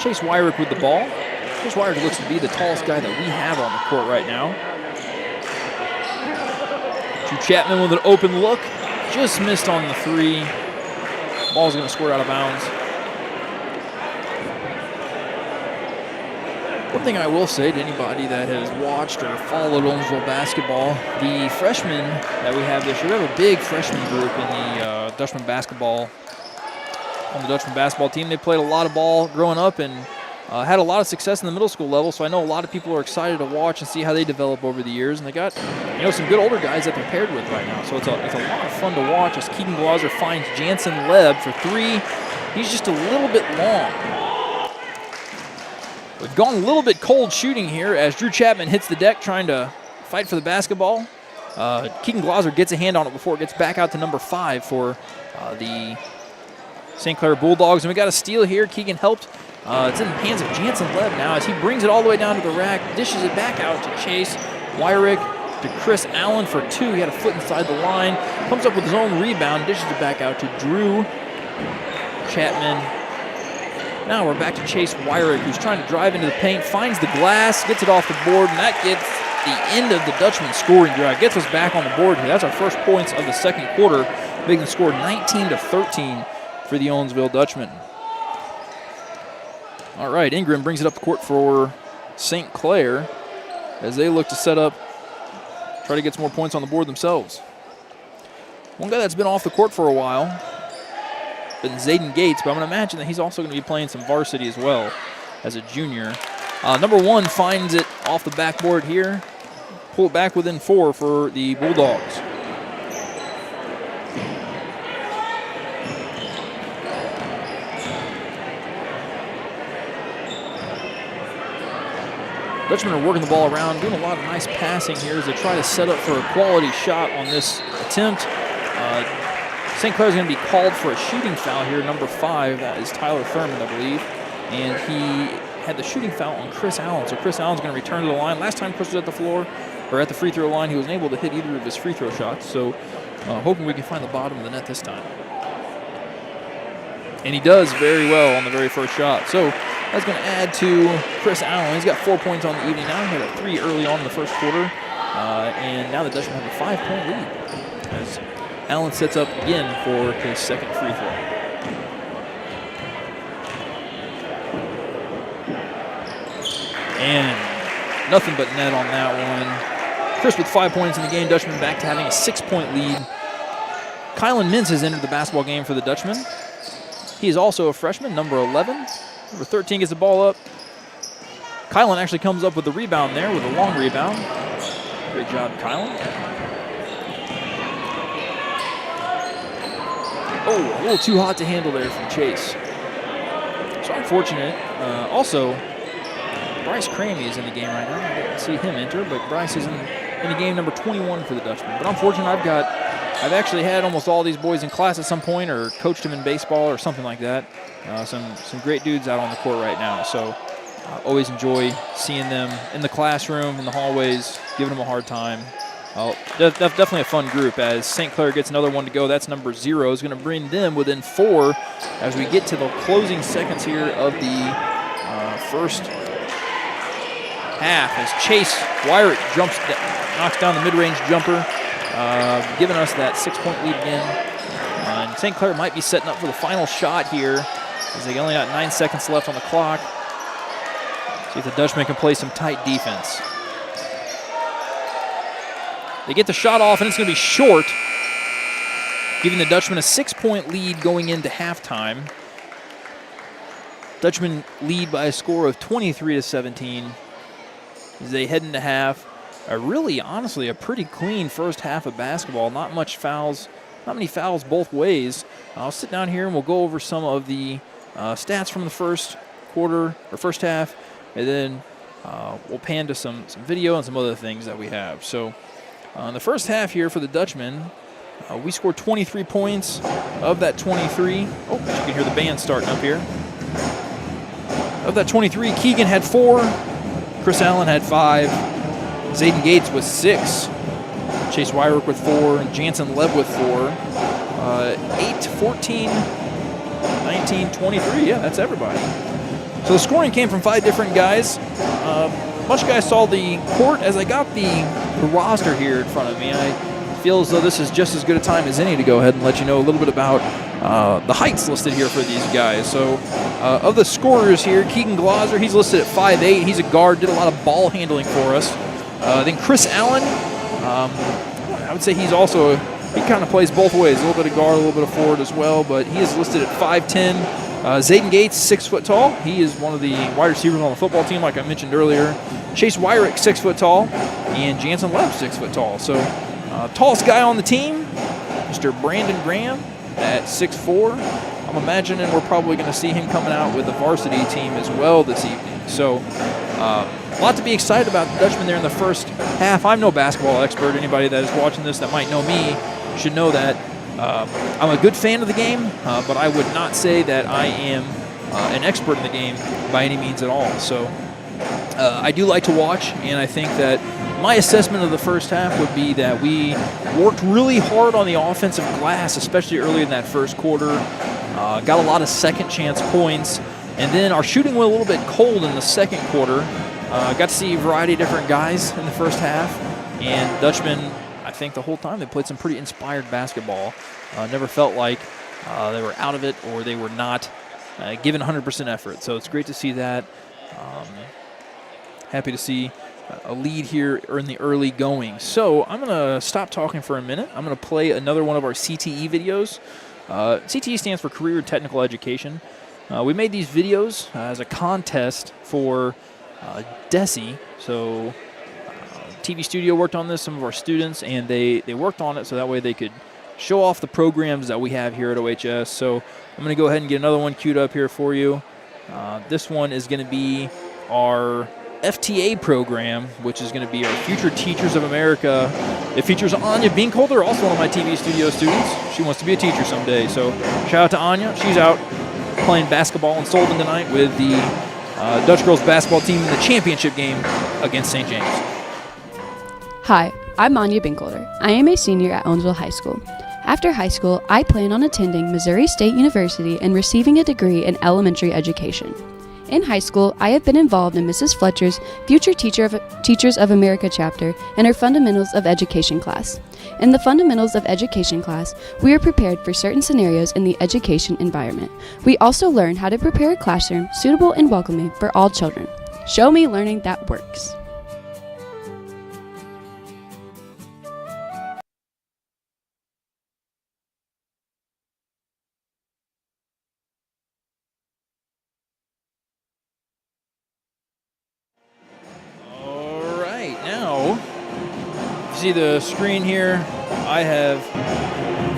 Speaker 1: Chase Wyrick with the ball. Chase Wyrick looks to be the tallest guy that we have on the court right now. Drew Chapman with an open look. Just missed on the 3. Ball's going to squirt out of bounds. One thing I will say to anybody that has watched or followed Owensville basketball, the freshmen that we have this year, we have a big freshman group in the Dutchmen basketball. On the Dutchmen basketball team, they played a lot of ball growing up and had a lot of success in the middle school level. So I know a lot of people are excited to watch and see how they develop over the years. And they got, some good older guys that they're paired with right now. So it's a lot of fun to watch as Keegan Glauser finds Jansen Leb for three. He's just a little bit long. We've gone a little bit cold shooting here as Drew Chapman hits the deck trying to fight for the basketball. Keegan Glauser gets a hand on it before it gets back out to number 5 for the St. Clair Bulldogs. And we got a steal here. Keegan helped. It's in the hands of Jansen Leb now as he brings it all the way down to the rack, dishes it back out to Chase Wyrick, to Chris Allen for 2. He had a foot inside the line. Comes up with his own rebound, dishes it back out to Drew Chapman. Now we're back to Chase Wyrick, who's trying to drive into the paint, finds the glass, gets it off the board, and that gets the end of the Dutchman scoring drive. Gets us back on the board here. That's our first points of the second quarter, making the score 19-13 for the Owensville Dutchmen. All right, Ingram brings it up the court for St. Clair as they look to set up, try to get some more points on the board themselves. One guy that's been off the court for a while, been Zayden Gates, but I'm going to imagine that he's also going to be playing some varsity as well as a junior. Number 1 finds it off the backboard here. Pull it back within 4 for the Bulldogs. Dutchmen are working the ball around, doing a lot of nice passing here as they try to set up for a quality shot on this attempt. St. Clair's going to be called for a shooting foul here, number 5. That is Tyler Thurman, I believe. And he had the shooting foul on Chris Allen. So Chris Allen's going to return to the line. Last time Chris was at the floor, or at the free throw line, he wasn't able to hit either of his free throw shots. So hoping we can find the bottom of the net this time. And he does very well on the very first shot. So that's going to add to Chris Allen. He's got 4 points on the evening now. He had a 3 early on in the first quarter. And now the Dutchmen have a 5-point lead as Allen sets up again for his second free throw. And nothing but net on that one. Chris with 5 points in the game. Dutchmen back to having a 6-point lead. Kylan Mintz has entered the basketball game for the Dutchmen. He is also a freshman, number 11. Number 13 gets the ball up. Kylan actually comes up with the rebound there with a long rebound. Great job, Kylan. Oh, a little too hot to handle there from Chase. So unfortunate. Also, Bryce Cramey is in the game right now. I didn't see him enter, but Bryce is in the game, number 21 for the Dutchmen. But unfortunate, I've actually had almost all these boys in class at some point or coached them in baseball or something like that. Some great dudes out on the court right now. So always enjoy seeing them in the classroom, in the hallways, giving them a hard time. Definitely a fun group as St. Clair gets another one to go. That's number 0. Is going to bring them within 4 as we get to the closing seconds here of the first half as Chase Wyrick knocks down the mid-range jumper, giving us that 6-point lead again. And St. Clair might be setting up for the final shot here as they only got 9 seconds left on the clock. See if the Dutchmen can play some tight defense. They get the shot off, and it's going to be short, giving the Dutchmen a 6-point lead going into halftime. Dutchmen lead by a score of 23-17 as they head into half. Honestly, a pretty clean first half of basketball. Not many fouls both ways. I'll sit down here and we'll go over some of the stats from the first quarter or first half, and then we'll pan to some video and some other things that we have. So in the first half here for the Dutchmen, we scored 23 points. Of that 23, you can hear the band starting up here. Of that 23, Keegan had 4, Chris Allen had 5, Zayden Gates with 6, Chase Wyrick with 4, and Jansen Leb with 4. 8, 14, 19, 23, yeah, that's everybody. So the scoring came from 5 different guys. A bunch of guys saw the court. As I got the roster here in front of me, I feel as though this is just as good a time as any to go ahead and let you know a little bit about the heights listed here for these guys. So of the scorers here, Keegan Glauser, he's listed at 5'8". He's a guard, did a lot of ball handling for us. Then Chris Allen, I would say he's also, he kind of plays both ways, a little bit of guard, a little bit of forward as well, but he is listed at 5'10". Zayden Gates, 6 foot tall. He is one of the wide receivers on the football team, like I mentioned earlier. Chase Wyrick, 6 foot tall, and Jansen Webb, 6 foot tall. So tallest guy on the team, Mr. Brandon Graham at 6'4". I'm imagining we're probably going to see him coming out with the varsity team as well this evening. So a lot to be excited about the Dutchmen there in the first half. I'm no basketball expert. Anybody that is watching this that might know me should know that I'm a good fan of the game, but I would not say that I am an expert in the game by any means at all. So I do like to watch, and I think that my assessment of the first half would be that we worked really hard on the offensive glass, especially early in that first quarter. Got a lot of second chance points, and then our shooting went a little bit cold in the second quarter. Got to see a variety of different guys in the first half, and Dutchmen, I think the whole time they played some pretty inspired basketball. Never felt like they were out of it or they were not giving 100% effort. So it's great to see that. Happy to see a lead here in the early going. So I'm going to stop talking for a minute. I'm going to play another one of our CTE videos. CTE stands for Career Technical Education. We made these videos as a contest for DESE. So TV Studio worked on this, some of our students, and they worked on it so that way they could show off the programs that we have here at OHS. So I'm going to go ahead and get another one queued up here for you. This one is going to be our FTA program, which is going to be our Future Teachers of America. It features Anya Binkholder, also one of my TV Studio students. She wants to be a teacher someday. So shout out to Anya. She's out playing basketball in Solden tonight with the Dutch girls basketball team in the championship game against St. James.
Speaker 2: Hi, I'm Anya Binkholder. I am a senior at Owensville High School. After high school, I plan on attending Missouri State University and receiving a degree in elementary education. In high school, I have been involved in Mrs. Fletcher's Future Teachers of America chapter and her Fundamentals of Education class. In the Fundamentals of Education class, we are prepared for certain scenarios in the education environment. We also learn how to prepare a classroom suitable and welcoming for all children. Show me learning that works.
Speaker 1: See the screen here, I have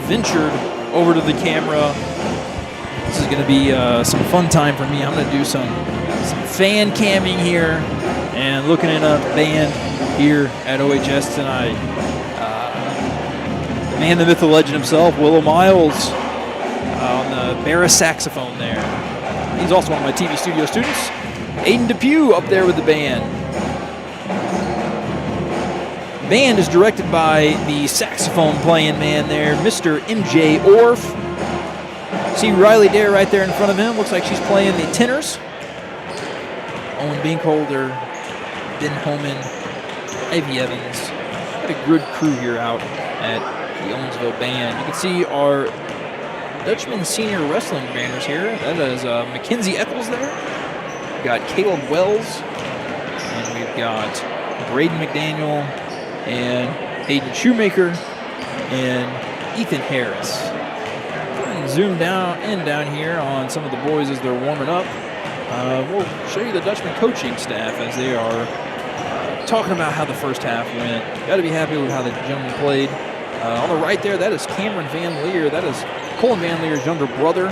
Speaker 1: ventured over to the camera. This is going to be some fun time for me. I'm going to do some fan camming here and looking at a band here at OHS tonight. The man, the myth, the legend himself, Willow Miles, on the bass saxophone there. He's also one of my TV Studio students. Aiden Depew up there with the band. Band is directed by the saxophone playing man there, Mr. MJ Orff. See Riley Dare right there in front of him. Looks like she's playing the tenors. Owen Binkholder, Ben Holman, Ivy Evans. Got a good crew here out at the Owensville Band. You can see our Dutchmen senior wrestling banners here. That is Mackenzie Eccles there. We've got Caleb Wells. And we've got Braden McDaniel and Hayden Shoemaker and Ethan Harris. Go ahead and zoom down here on some of the boys as they're warming up. We'll show you the Dutchmen coaching staff as they are talking about how the first half went. Got to be happy with how the gentlemen played. On the right there, that is Cameron Van Leer. That is Colin Van Leer's younger brother.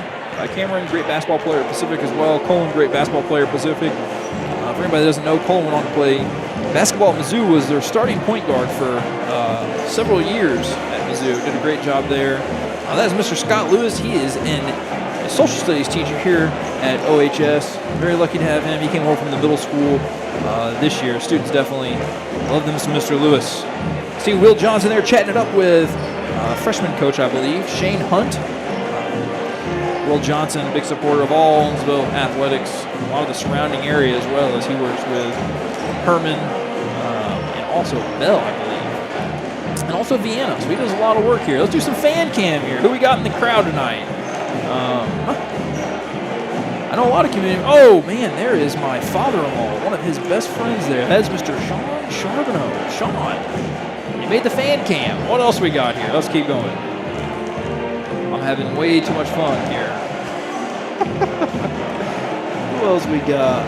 Speaker 1: Cameron, great basketball player at Pacific as well. Colin, great basketball player at Pacific. For anybody that doesn't know, Colin went on to play basketball at Mizzou, was their starting point guard for several years at Mizzou. Did a great job there. That is Mr. Scott Lewis. He is a social studies teacher here at OHS. Very lucky to have him. He came over from the middle school this year. Students definitely love them, Mr. Lewis. See Will Johnson there chatting it up with freshman coach, I believe, Shane Hunt. Will Johnson, big supporter of all Owensville athletics, a lot of the surrounding area as well, as he works with Herman and also Bell, I believe, and also Vienna. So he does a lot of work here. Let's do some fan cam here. Who we got in the crowd tonight? I know a lot of community. Oh, man, there is my father-in-law, one of his best friends there. That's Mr. Sean Charbonneau. Sean, you made the fan cam. What else we got here? Let's keep going. I'm having way too much fun here. Who else we got?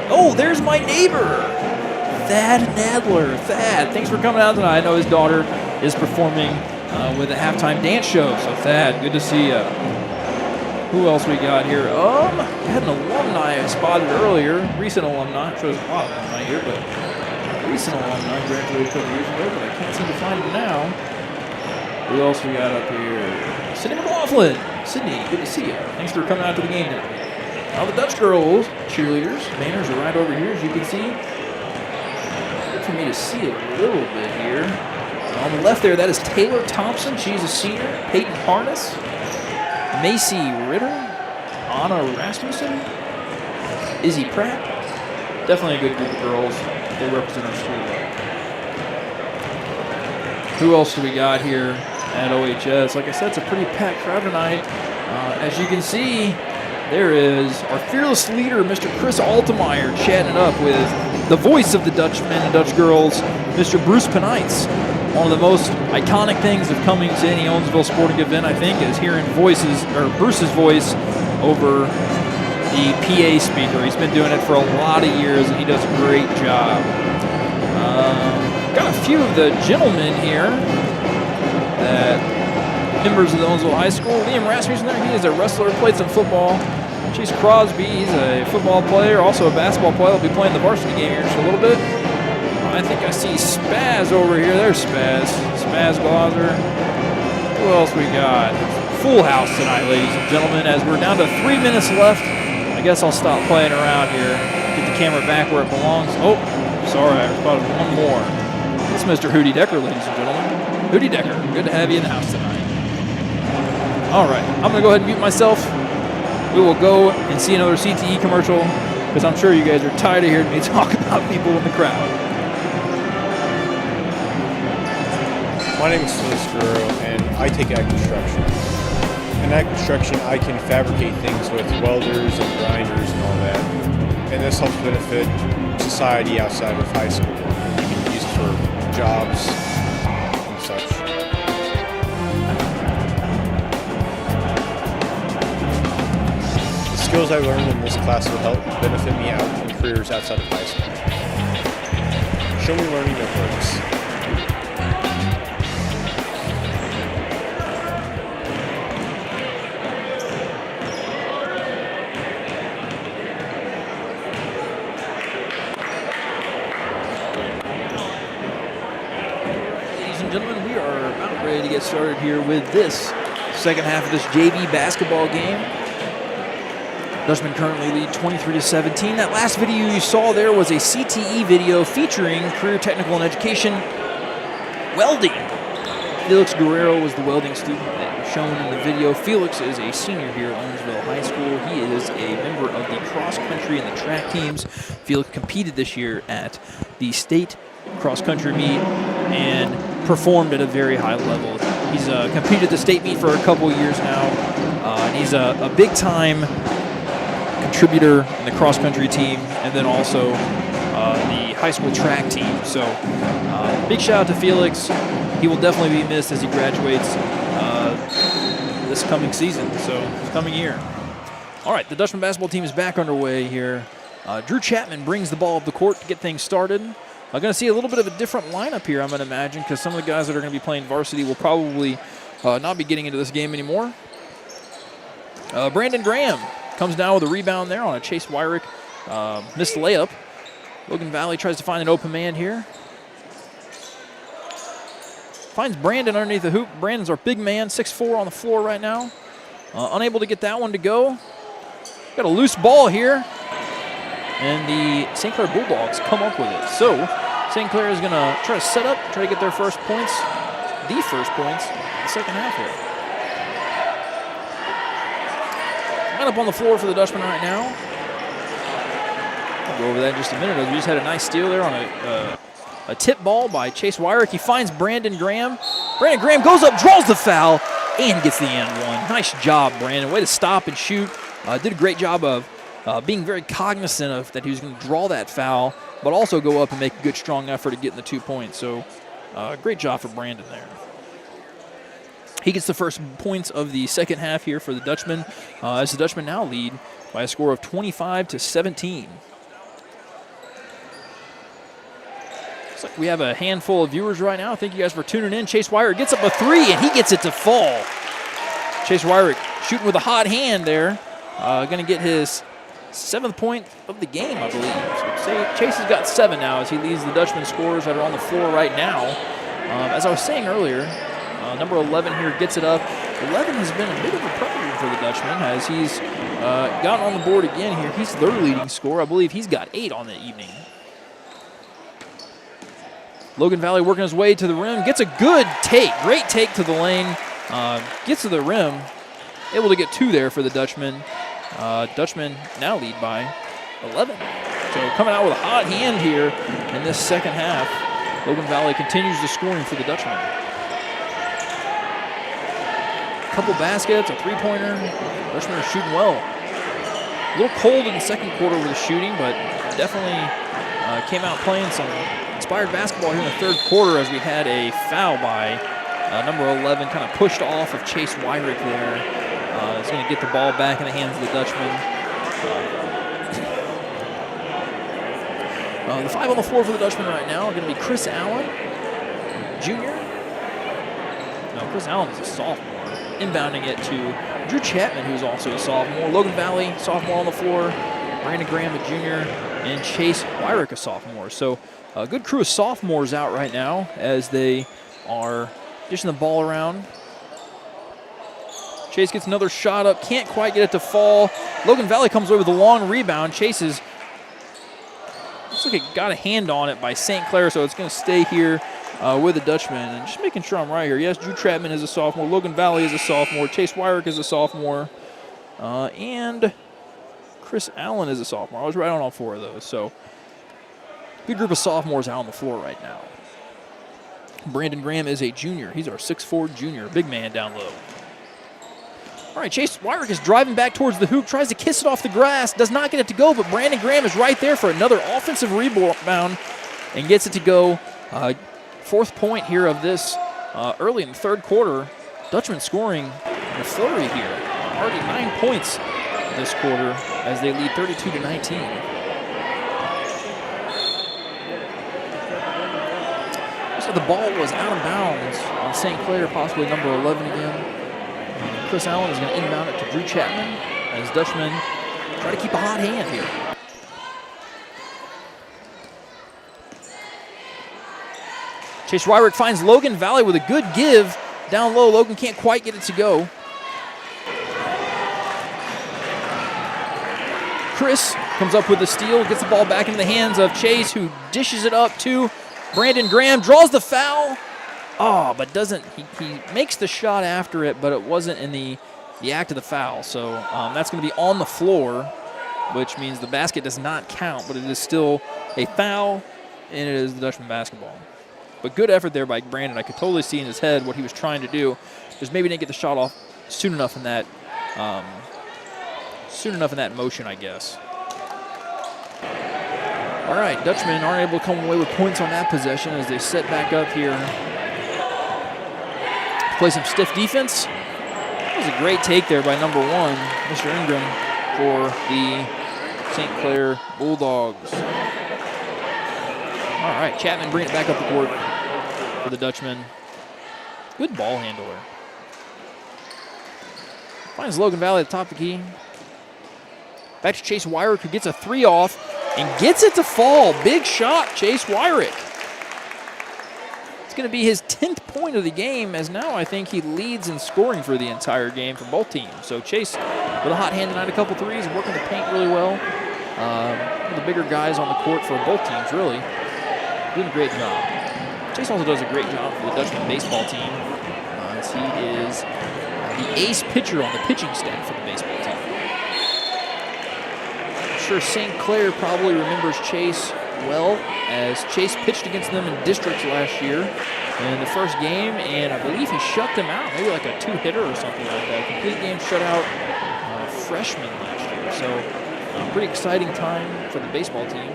Speaker 1: Oh, there's my neighbor, Thad Nadler. Thad, thanks for coming out tonight. I know his daughter is performing with a halftime dance show. So Thad, good to see you. Who else we got here? I had an alumni I spotted earlier. Recent alumni. I'm sure there's a lot of alumni here, but recent alumni graduated a couple years ago, but I can't seem to find him now. Who else we got up here? Sydney McLaughlin. Sydney, good to see you. Thanks for coming out to the game tonight. Now the Dutch girls, cheerleaders, banners are right over here, as you can see. Good for me to see a little bit here. On the left there, that is Taylor Thompson. She's a senior. Peyton Harness. Macy Ritter. Anna Rasmussen. Izzy Pratt. Definitely a good group of girls. They represent our school. Who else do we got here at OHS? Like I said, it's a pretty packed crowd tonight. As you can see, there is our fearless leader, Mr. Chris Altemeyer, chatting it up with the voice of the Dutchmen and Dutch girls, Mr. Bruce Penites. One of the most iconic things of coming to any Owensville sporting event, I think, is hearing Bruce's voice over the PA speaker. He's been doing it for a lot of years, and he does a great job. Got a few of the gentlemen here that members of the Owensville High School. Liam Rasmussen there, he is a wrestler, played some football. Chase Crosby, he's a football player, also a basketball player. He'll be playing the varsity game here in just a little bit. I think I see Spaz over here. There's Spaz. Spaz Glauser. Who else we got? Full house tonight, ladies and gentlemen. As we're down to 3 minutes left, I guess I'll stop playing around here. Get the camera back where it belongs. Oh, sorry, I spotted one more. It's Mr. Hootie Decker, ladies and gentlemen. Hootie Decker, good to have you in the house tonight. All right, I'm going to go ahead and mute myself. We will go and see another CTE commercial because I'm sure you guys are tired of hearing me talk about people in the crowd.
Speaker 3: My name is Phyllis Guerrero, and I take ag construction. In ag construction, I can fabricate things with welders and grinders and all that, and this helps benefit society outside of high school. You can use it for jobs and such. The skills I learned in this class will help benefit me out in careers outside of high school. Show me learning that works.
Speaker 1: Gentlemen, we are about ready to get started here with this second half of this JV basketball game. Dutchmen currently lead 23-17. That last video you saw there was a CTE video featuring Career Technical and Education welding. Felix Guerrero was the welding student that was shown in the video. Felix is a senior here at Owensville High School. He is a member of the cross country and the track teams. Felix competed this year at the state cross country meet and performed at a very high level. He's competed at the state meet for a couple years now, and he's a big-time contributor in the cross-country team, and then also the high school track team. So big shout-out to Felix. He will definitely be missed as he graduates this coming season, so this coming year. All right, the Dutchman basketball team is back underway here. Drew Chapman brings the ball up the court to get things started. I'm going to see a little bit of a different lineup here, I'm going to imagine, because some of the guys that are going to be playing varsity will probably not be getting into this game anymore. Brandon Graham comes down with a rebound there on a Chase Wyrick missed layup. Logan Valley tries to find an open man here. Finds Brandon underneath the hoop. Brandon's our big man, 6'4" on the floor right now. Unable to get that one to go. Got a loose ball here. And the St. Clair Bulldogs come up with it. So St. Clair is going to try to set up, try to get their first points, the first points, the second half here. Line up on the floor for the Dutchmen right now. I'll go over that in just a minute. We just had a nice steal there on a tip ball by Chase Wyrick. He finds Brandon Graham. Brandon Graham goes up, draws the foul, and gets the and one. Nice job, Brandon. Way to stop and shoot. Did a great job of being very cognizant of that he was going to draw that foul, but also go up and make a good, strong effort at getting the 2 points. So great job for Brandon there. He gets the first points of the second half here for the Dutchmen, as the Dutchmen now lead by a score of 25-17. Looks like we have a handful of viewers right now. Thank you guys for tuning in. Chase Wyrick gets up a three, and he gets it to fall. Chase Wyrick shooting with a hot hand there. Going to get his 7th point of the game, I believe. So Chase has got 7 now as he leads the Dutchman scorers that are on the floor right now. As I was saying earlier, number 11 here gets it up. 11 has been a bit of a problem for the Dutchman as he's gotten on the board again here. He's their leading scorer. I believe he's got 8 on the evening. Logan Valley working his way to the rim. Gets a good take. Great take to the lane. Gets to the rim. Able to get 2 there for the Dutchman. Dutchmen now lead by 11. So coming out with a hot hand here in this second half. Logan Valley continues the scoring for the Dutchmen. Couple baskets, a three-pointer. Dutchmen are shooting well. A little cold in the second quarter with the shooting, but definitely came out playing some inspired basketball here in the third quarter as we had a foul by number 11, kind of pushed off of Chase Wyrick there. He's going to get the ball back in the hands of the Dutchman. The 5 on the floor for the Dutchman right now are going to be Chris Allen, Jr. No, Chris Allen is a sophomore. Inbounding it to Drew Chapman, who's also a sophomore. Logan Valley, sophomore on the floor. Brandon Graham, a junior. And Chase Wyrick, a sophomore. So a good crew of sophomores out right now as they are dishing the ball around. Chase gets another shot up, can't quite get it to fall. Logan Valley comes away with a long rebound. Chase is, looks like it got a hand on it by St. Clair, so it's going to stay here with the Dutchman. And just making sure I'm right here. Yes, Drew Chapman is a sophomore. Logan Valley is a sophomore. Chase Wyrick is a sophomore. And Chris Allen is a sophomore. I was right on all 4 of those. So good group of sophomores out on the floor right now. Brandon Graham is a junior. He's our 6'4" junior. Big man down low. All right, Chase Wyrick is driving back towards the hoop, tries to kiss it off the grass, does not get it to go, but Brandon Graham is right there for another offensive rebound and gets it to go. 4th point here of this early in the third quarter. Dutchman scoring in a flurry here. Already 9 points this quarter as they lead 32-19. So the ball was out of bounds on St. Clair, possibly number 11 again. Chris Allen is going to inbound it to Drew Chapman as Dutchmen try to keep a hot hand here. Chase Wyrick finds Logan Valley with a good give. Down low, Logan can't quite get it to go. Chris comes up with the steal, gets the ball back into the hands of Chase, who dishes it up to Brandon Graham, draws the foul. Oh, but doesn't, he makes the shot after it, but it wasn't in the act of the foul. So that's going to be on the floor, which means the basket does not count, but it is still a foul, and it is the Dutchman basketball. But good effort there by Brandon. I could totally see in his head what he was trying to do. Just maybe didn't get the shot off soon enough in that motion, I guess. All right, Dutchmen aren't able to come away with points on that possession as they set back up here. Play some stiff defense. That was a great take there by number 1, Mr. Ingram, for the St. Clair Bulldogs. All right, Chapman bringing it back up the court for the Dutchman. Good ball handler. Finds Logan Valley at the top of the key. Back to Chase Wyrick, who gets a 3 off and gets it to fall. Big shot, Chase Wyrick. It's going to be his 10th point of the game, as now I think he leads in scoring for the entire game for both teams. So Chase with a hot hand tonight, a couple threes, working the paint really well. One of the bigger guys on the court for both teams, really. Doing a great job. Chase also does a great job for the Dutchman baseball team, as he is the ace pitcher on the pitching staff for the baseball team. I'm sure St. Clair probably remembers Chase well, as Chase pitched against them in districts last year. in the first game, and I believe he shut them out, maybe like a two-hitter or something like that. Complete game shutout freshman last year. So pretty exciting time for the baseball team,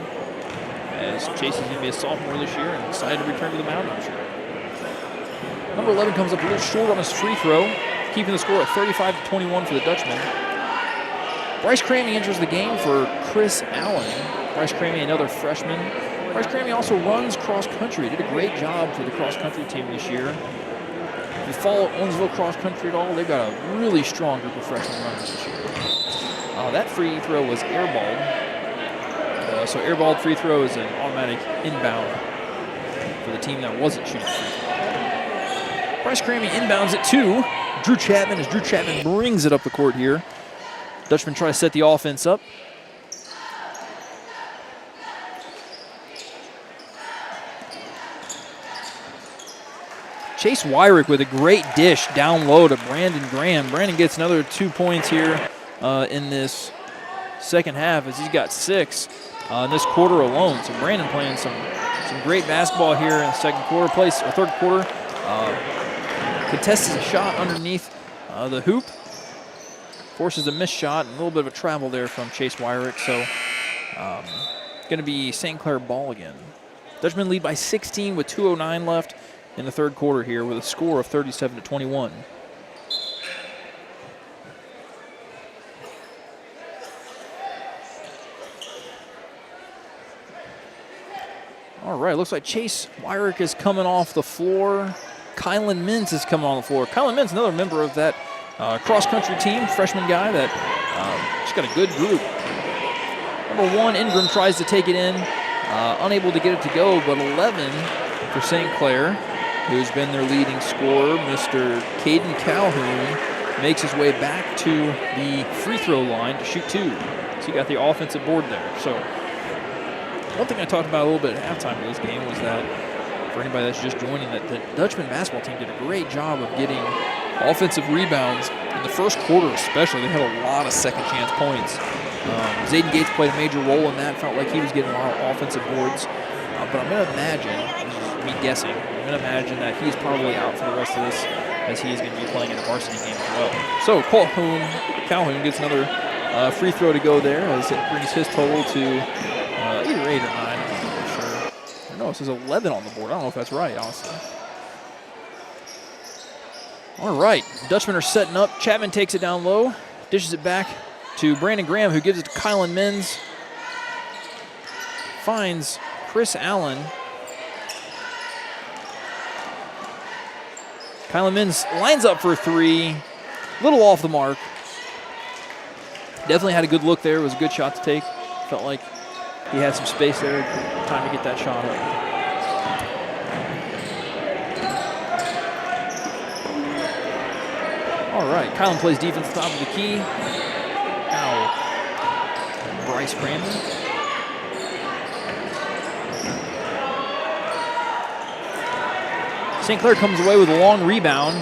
Speaker 1: as Chase is going to be a sophomore this year and excited to return to the mound, I'm sure. Number 11 comes up a little short on his free throw, keeping the score at 35-21 for the Dutchmen. Bryce Crammy enters the game for Chris Allen. Bryce Crammy, another freshman. Bryce Crammy also runs cross-country. Did a great job for the cross-country team this year. If you follow Owensville cross-country at all, they've got a really strong group of freshman runners this year. That free throw was airballed. So airballed free throw is an automatic inbound for the team that wasn't shooting free throw. Bryce Crammy inbounds it to Drew Chapman, as Drew Chapman brings it up the court here. Dutchmen try to set the offense up. Chase Wyrick with a great dish down low to Brandon Graham. Brandon gets another 2 points here in this second half, as he's got 6 in this quarter alone. So Brandon playing some great basketball here in the second quarter. Third quarter. Contests a shot underneath the hoop. Forces a missed shot and a little bit of a travel there from Chase Wyrick. So going to be St. Clair ball again. Dutchmen lead by 16 with 2:09 left in the third quarter here with a score of 37-21. All right, looks like Chase Wyrick is coming off the floor. Kylan Mintz is coming on the floor. Kylan Mintz, another member of that cross-country team, freshman guy that just got a good group. Number 1, Ingram tries to take it in, unable to get it to go, but 11 for St. Clair, who's been their leading scorer, Mr. Caden Calhoun, makes his way back to the free throw line to shoot 2. So he got the offensive board there. So one thing I talked about a little bit at halftime of this game was that, for anybody that's just joining, that the Dutchman basketball team did a great job of getting offensive rebounds in the first quarter especially. They had a lot of second chance points. Zayden Gates played a major role in that. Felt like he was getting a lot of offensive boards. But I'm going to imagine, this is me guessing, I'm going to imagine that he's probably out for the rest of this, as he is going to be playing in a varsity game as well. So Calhoun gets another free throw to go there, as it brings his total to either 8 or 9. I'm not really sure. No, it says 11 on the board. I don't know if that's right, honestly. All right, Dutchmen are setting up. Chapman takes it down low, dishes it back to Brandon Graham, who gives it to Kylan Mintz. Finds Chris Allen. Kylan Mintz lines up for 3. Little off the mark. Definitely had a good look there. It was a good shot to take. Felt like he had some space there. Time to get that shot up. All right, Kylan plays defense top of the key. Now, Bryce Crammy. St. Clair comes away with a long rebound.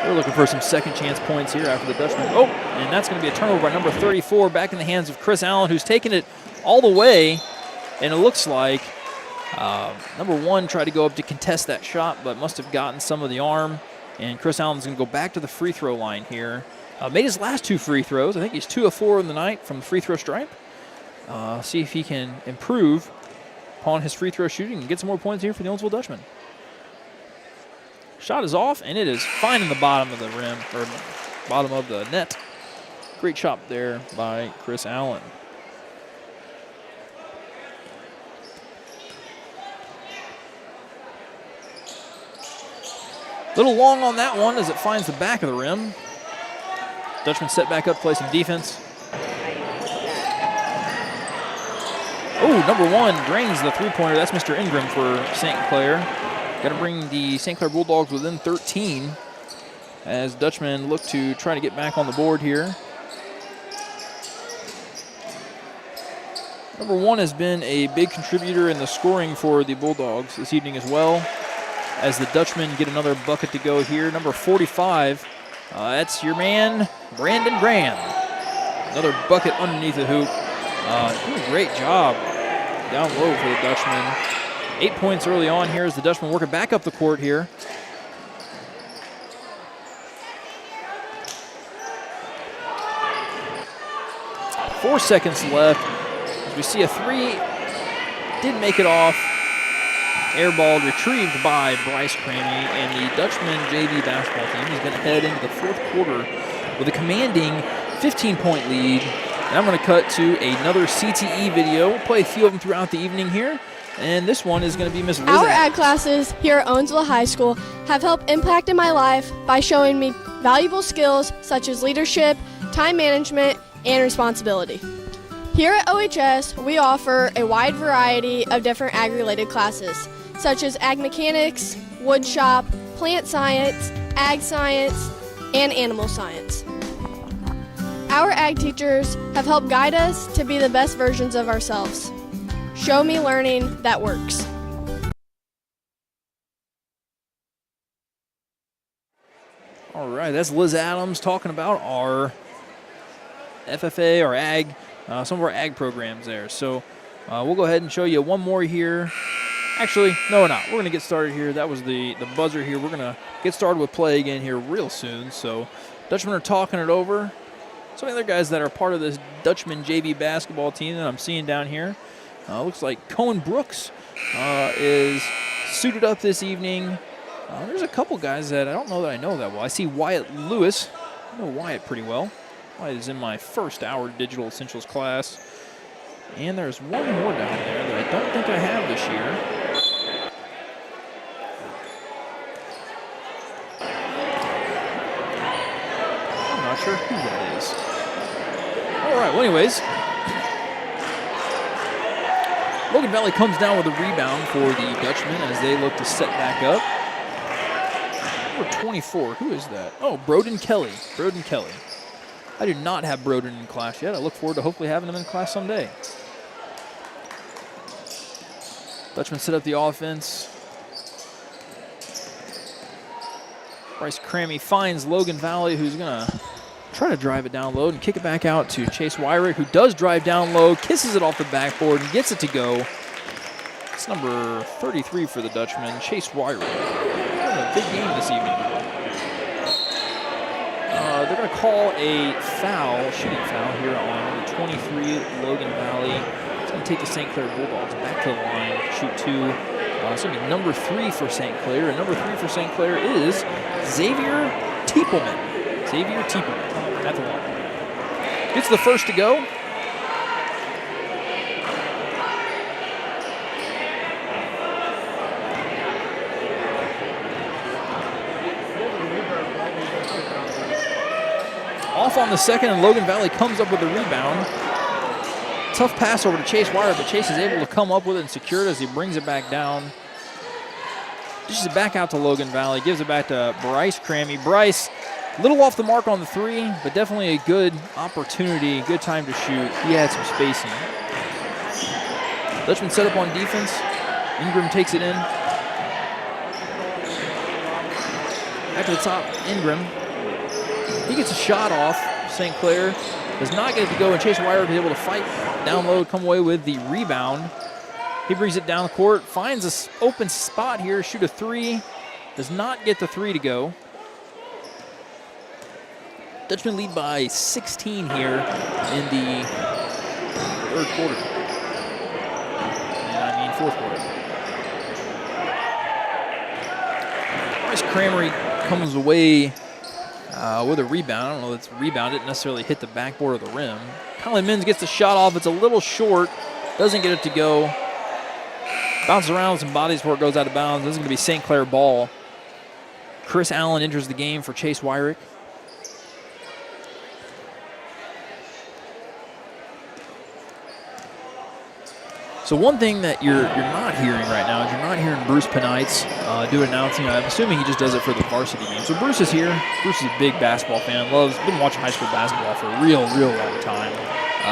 Speaker 1: They're looking for some second chance points here after the Dutchmen. Oh, and that's going to be a turnover by number 34, back in the hands of Chris Allen, who's taken it all the way. And it looks like number 1 tried to go up to contest that shot, but must have gotten some of the arm. And Chris Allen's going to go back to the free throw line here. Made his last 2 free throws. I think he's 2 of 4 in the night from the free throw stripe. See if he can improve upon his free throw shooting and get some more points here for the Owensville Dutchmen. Shot is off, and it is fine in the bottom of the rim, or bottom of the net. Great shot there by Chris Allen. Little long on that one as it finds the back of the rim. Dutchmen set back up, play some defense. Oh, number 1 drains the three-pointer. That's Mr. Ingram for St. Clair. Got to bring the St. Clair Bulldogs within 13 as Dutchmen look to try to get back on the board here. Number 1 has been a big contributor in the scoring for the Bulldogs this evening as well, as the Dutchmen get another bucket to go here. Number 45, that's your man, Brandon Graham. Another bucket underneath the hoop. Doing a great job down low for the Dutchmen. 8 points early on here as the Dutchmen work it back up the court here. Four seconds left. As we see a three, didn't make it off. Airball retrieved by Bryce Cramey, and the Dutchman JV basketball team is going to head into the fourth quarter with a commanding 15-point lead. And I'm going to cut to another CTE video. We'll play a few of them throughout the evening here. And this one is going to be Miss Liz.
Speaker 4: Our ag classes here at Owensville High School have helped impact in my life by showing me valuable skills such as leadership, time management, and responsibility. Here at OHS, we offer a wide variety of different ag-related classes, such as ag mechanics, wood shop, plant science, ag science, and animal science. Our ag teachers have helped guide us to be the best versions of ourselves. Show me learning that works.
Speaker 1: All right, that's Liz Adams talking about our FFA, our ag, some of our ag programs there. So we'll go ahead and show you one more here. Actually, no, we're not. We're going to get started here. That was the buzzer here. We're going to get started with play again here real soon. So Dutchmen are talking it over. Some of the other guys that are part of this Dutchman JV basketball team that I'm seeing down here. Looks like Cohen Brooks is suited up this evening. There's a couple guys that I don't know that I know that well. I see Wyatt Lewis. I know Wyatt pretty well. Wyatt is in my first hour digital essentials class. And there's one more down there that I don't think I have this year. I'm not sure who that is. All right, well, anyways. Logan Valley comes down with a rebound for the Dutchmen as they look to set back up. Number 24, who is that? Oh, Broden Kelly. Broden Kelly. I do not have Broden in class yet. I look forward to hopefully having him in class someday. Dutchmen set up the offense. Bryce Cramey finds Logan Valley, who's going to try to drive it down low and kick it back out to Chase Wyrick, who does drive down low, kisses it off the backboard, and gets it to go. It's number 33 for the Dutchman, Chase Wyrick. Having a big game this evening. They're going to call a foul, shooting foul here on number 23, Logan Valley. It's going to take the St. Clair Bulldogs back to the line, shoot two. It's going to be number 3 for St. Clair, and number 3 for St. Clair is Xavier Tiepelman. Xavier Tiepelman at the line. Gets the first to go. Off on the second, and Logan Valley comes up with the rebound. Tough pass over to Chase Wire, but Chase is able to come up with it and secure it as he brings it back down. Dishes it back out to Logan Valley, gives it back to Bryce Cramey. Bryce, a little off the mark on the three, but definitely a good opportunity, good time to shoot. He had some spacing. Dutchman set up on defense. Ingram takes it in. Back to the top, Ingram. He gets a shot off. St. Clair does not get it to go, and Chase Wyrick is able to fight down low, come away with the rebound. He brings it down the court, finds an open spot here, shoot a three. Does not get the three to go. Dutchmen lead by 16 here in the third quarter. And I mean fourth quarter. Bryce Cramey comes away with a rebound. I don't know if it's a rebound. It didn't necessarily hit the backboard of the rim. Colin Mins gets the shot off. It's a little short. Doesn't get it to go. Bounces around with some bodies before it goes out of bounds. This is going to be St. Clair ball. Chris Allen enters the game for Chase Wyrick. So one thing that you're not hearing right now is you're not hearing Bruce Penites do announcing. I'm assuming he just does it for the varsity game. So Bruce is here. Bruce is a big basketball fan. Been watching high school basketball for a real long time.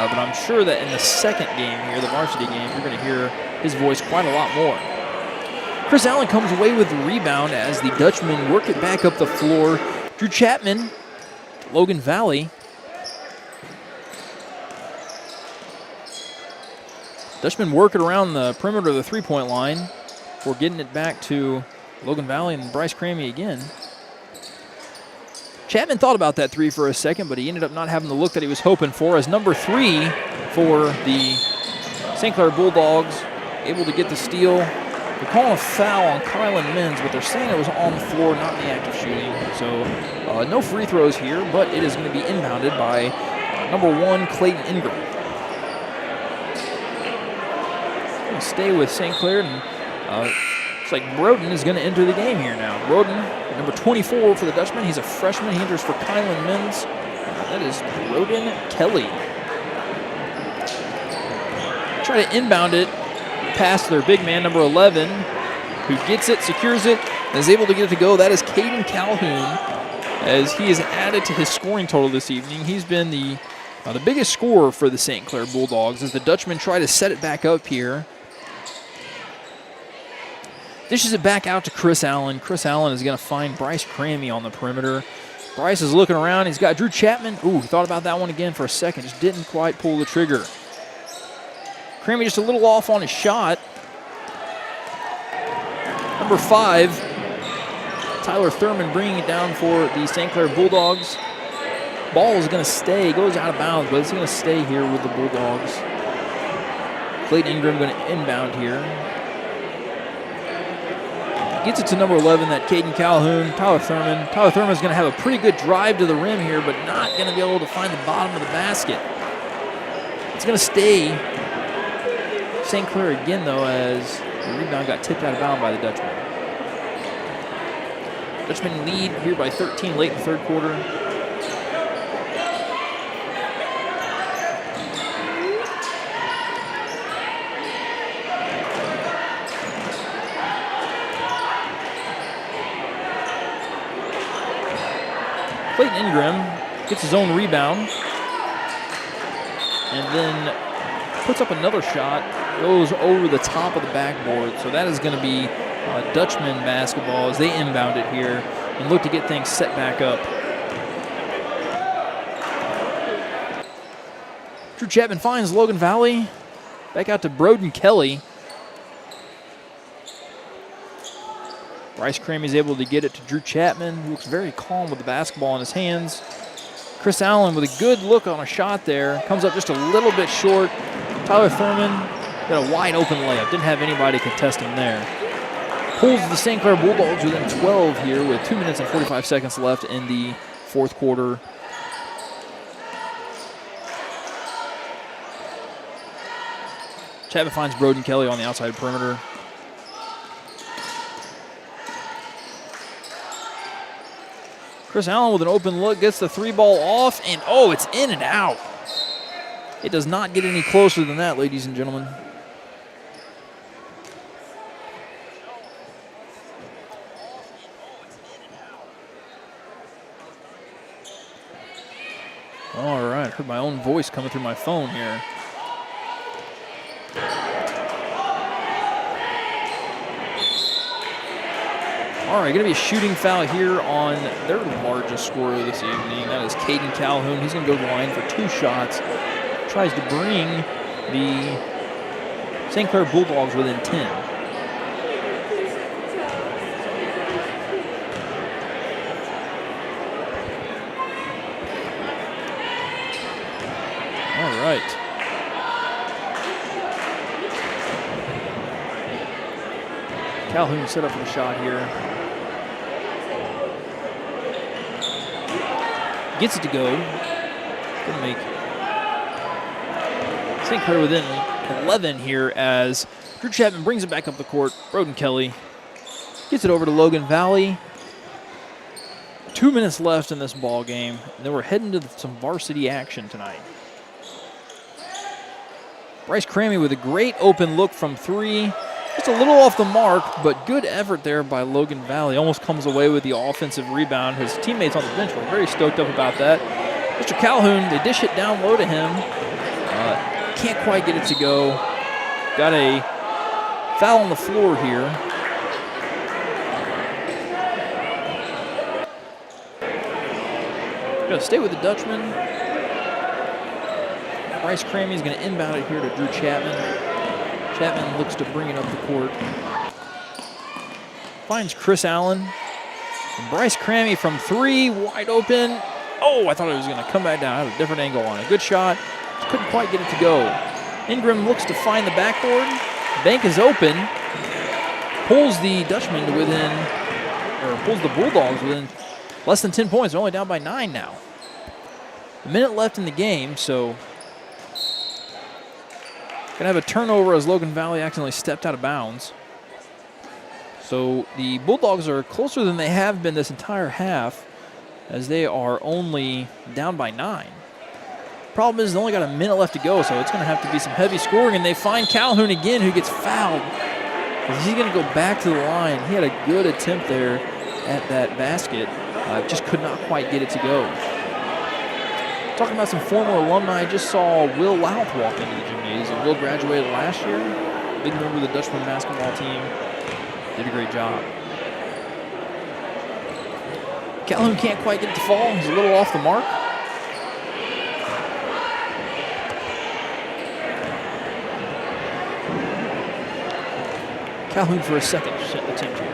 Speaker 1: But I'm sure that in the second game here, the varsity game, you're going to hear his voice quite a lot more. Chris Allen comes away with the rebound as the Dutchmen work it back up the floor. Drew Chapman, Logan Valley. Dutchmen work it around the perimeter of the three-point line. before getting it back to Logan Valley and Bryce Crammy again. Chapman thought about that three for a second, but he ended up not having the look that he was hoping for, as number 3 for the St. Clair Bulldogs able to get the steal. They're calling a foul on Kylan Menz, but they're saying it was on the floor, not in the act of shooting. So no free throws here, but it is going to be inbounded by number 1, Clayton Ingram. Going to stay with St. Clair, and looks like Broden is going to enter the game here now. Broden, number 24 for the Dutchmen. He's a freshman. He enters for Kylan Menz. That is Broden Kelly. Try to inbound it past their big man, number 11, who gets it, secures it, and is able to get it to go. That is Caden Calhoun, as he is added to his scoring total this evening. He's been the biggest scorer for the St. Clair Bulldogs as the Dutchmen try to set it back up here. Dishes it back out to Chris Allen. Chris Allen is going to find Bryce Crammy on the perimeter. Bryce is looking around. He's got Drew Chapman. Ooh, he thought about that one again for a second. Just didn't quite pull the trigger. Crammy just a little off on his shot. Number 5, Tyler Thurman bringing it down for the St. Clair Bulldogs. Ball is going to stay. Goes out of bounds, but it's going to stay here with the Bulldogs. Clayton Ingram going to inbound here. Gets it to number 11, that Caden Calhoun, Tyler Thurman. Tyler Thurman is going to have a pretty good drive to the rim here, but not going to be able to find the bottom of the basket. It's going to stay St. Clair again, though, as the rebound got tipped out of bounds by the Dutchmen. Dutchmen lead here by 13 late in the third quarter. Clayton Ingram gets his own rebound and then puts up another shot, goes over the top of the backboard. So that is going to be Dutchman basketball as they inbound it here and look to get things set back up. Drew Chapman finds Logan Valley. Back out to Broden Kelly. Bryce Crammy is able to get it to Drew Chapman, who looks very calm with the basketball in his hands. Chris Allen with a good look on a shot there. Comes up just a little bit short. Tyler Thurman got a wide open layup. Didn't have anybody contest him there. Pulls the St. Clair Bulldogs within 12 here with 2 minutes and 45 seconds left in the fourth quarter. Chapman finds Broden Kelly on the outside perimeter. Chris Allen with an open look, gets the 3-ball off, and oh, it's in and out. It does not get any closer than that, ladies and gentlemen. All right, heard my own voice coming through my phone here. All right, going to be a shooting foul here on their largest scorer this evening. That is Caden Calhoun. He's going to go to the line for 2 shots. Tries to bring the St. Clair Bulldogs within 10. All right. Calhoun set up for the shot here. Gets it to go. Gonna make St. Clair within 11 here as Drew Chapman brings it back up the court. Broden Kelly gets it over to Logan Valley. 2 minutes left in this ball game. And then we're heading to some varsity action tonight. Bryce Crammy with a great open look from 3. Just a little off the mark, but good effort there by Logan Valley. Almost comes away with the offensive rebound. His teammates on the bench were very stoked up about that. Mr. Calhoun, they dish it down low to him. Can't quite get it to go. Got a foul on the floor here. Gonna stay with the Dutchman. Bryce Crammy is gonna inbound it here to Drew Chapman. Chapman looks to bring it up the court. finds Chris Allen. And Bryce Crammy from 3, wide open. Oh, I thought it was going to come back down. I had a different angle on it. Good shot. Just couldn't quite get it to go. Ingram looks to find the backboard. Bank is open. Pulls the Dutchmen to within, or pulls the Bulldogs within less than 10 points. They're only down by 9 now. A minute left in the game, so gonna have a turnover as Logan Valley accidentally stepped out of bounds. So the Bulldogs are closer than they have been this entire half, as they are only down by 9. Problem is, they only got a minute left to go, so it's going to have to be some heavy scoring, and they find Calhoun again, who gets fouled. He's going to go back to the line. He had a good attempt there at that basket, just could not quite get it to go. Talking about some former alumni, I just saw Will Louth walk into the gymnasium. Will graduated last year, big member of the Dutchmen basketball team. Did a great job. Calhoun can't quite get it to fall. He's a little off the mark. Calhoun for a second attempt here.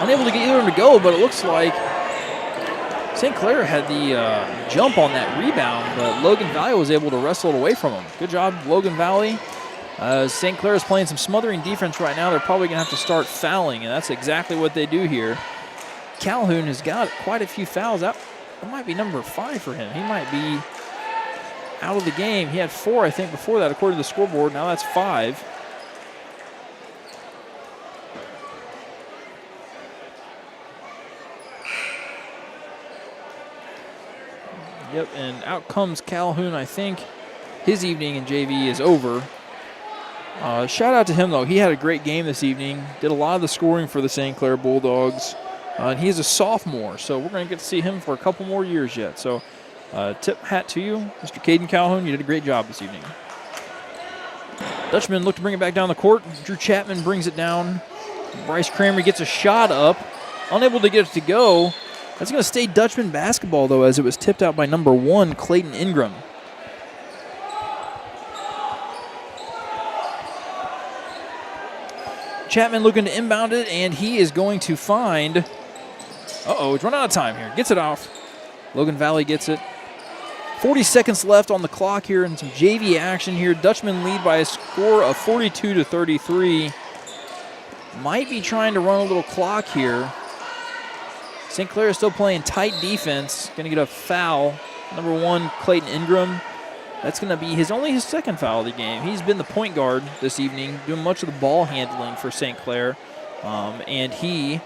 Speaker 1: Unable to get either of them to go, but it looks like St. Clair had the jump on that rebound, but Logan Valley was able to wrestle it away from him. Good job, Logan Valley. St. Clair is playing some smothering defense right now. They're probably going to have to start fouling, and that's exactly what they do here. Calhoun has got quite a few fouls. That might be number 5 for him. He might be out of the game. He had 4, I think, before that, according to the scoreboard. Now that's 5. Yep, and out comes Calhoun. I think his evening in JV is over. Shout out to him, though. He had a great game this evening. Did a lot of the scoring for the St. Clair Bulldogs. And he's a sophomore, so we're going to get to see him for a couple more years yet. So tip hat to you, Mr. Caden Calhoun. You did a great job this evening. Dutchmen look to bring it back down the court. Drew Chapman brings it down. Bryce Kramer gets a shot up. Unable to get it to go. That's going to stay Dutchman basketball, though, as it was tipped out by number 1, Clayton Ingram. Chapman looking to inbound it, and he is going to find... he's run out of time here. Gets it off. Logan Valley gets it. 40 seconds left on the clock here and some JV action here. Dutchmen lead by a score of 42-33. Might be trying to run a little clock here. St. Clair is still playing tight defense. Going to get a foul. Number 1, Clayton Ingram. That's going to be only his second foul of the game. He's been the point guard this evening, doing much of the ball handling for St. Clair. And he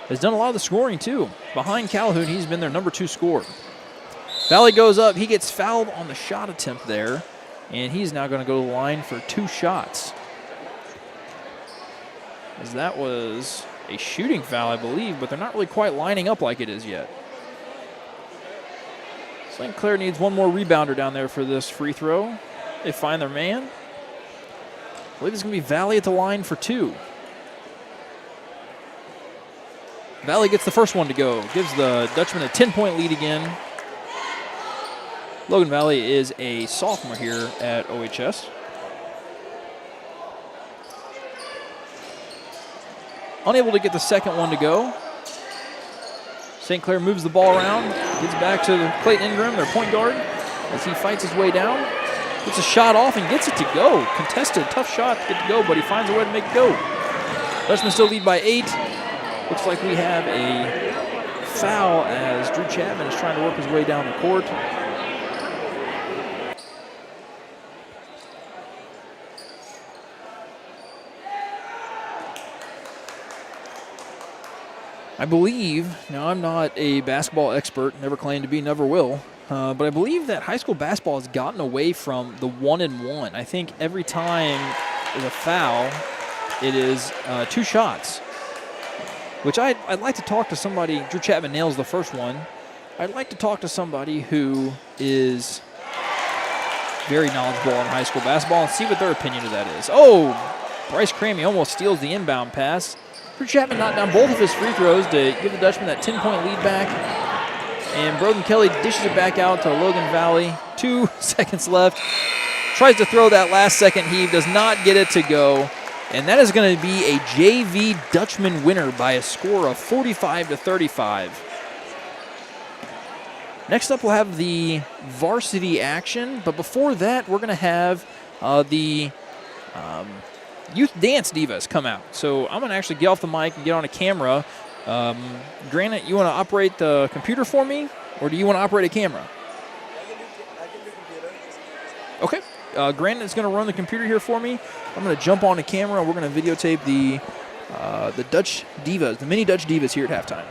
Speaker 1: has done a lot of the scoring, too. Behind Calhoun, he's been their number 2 scorer. Valley goes up. He gets fouled on the shot attempt there. And he's now going to go to the line for 2 shots. As that was a shooting foul, I believe, but they're not really quite lining up like it is yet. St. Clair needs one more rebounder down there for this free throw. They find their man. I believe it's going to be Valley at the line for 2. Valley gets the first one to go. Gives the Dutchman a 10-point lead again. Logan Valley is a sophomore here at OHS. Unable to get the second one to go. St. Clair moves the ball around, gets back to Clayton Ingram, their point guard, as he fights his way down. Gets a shot off and gets it to go. Contested, tough shot to get to go, but he finds a way to make it go. Dutchmen still lead by 8. Looks like we have a foul as Drew Chapman is trying to work his way down the court. I believe, now I'm not a basketball expert, never claimed to be, never will, but I believe that high school basketball has gotten away from the 1-and-1. I think every time there's a foul, it is 2 shots, which I'd like to talk to somebody. Drew Chapman nails the first one. I'd like to talk to somebody who is very knowledgeable on high school basketball and see what their opinion of that is. Oh, Bryce Cramey almost steals the inbound pass. Drew Chapman knocked down both of his free throws to give the Dutchman that 10-point lead back. And Broden Kelly dishes it back out to Logan Valley. 2 seconds left. tries to throw that last-second heave, does not get it to go. And that is going to be a JV Dutchman winner by a score of 45-35. Next up, we'll have the varsity action. But before that, we're going to have the youth dance divas come out. So I'm going to actually get off the mic and get on a camera. Granite, you want to operate the computer for me? Or do you want to operate a camera? Okay. Granite is going to run the computer here for me. I'm going to jump on the camera, and we're going to videotape the Dutch divas, the mini Dutch divas here at halftime.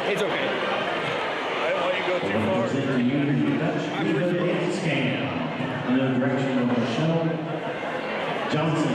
Speaker 5: It's okay. I don't want you to go too far. Dance cam under the direction of Michelle Johnson.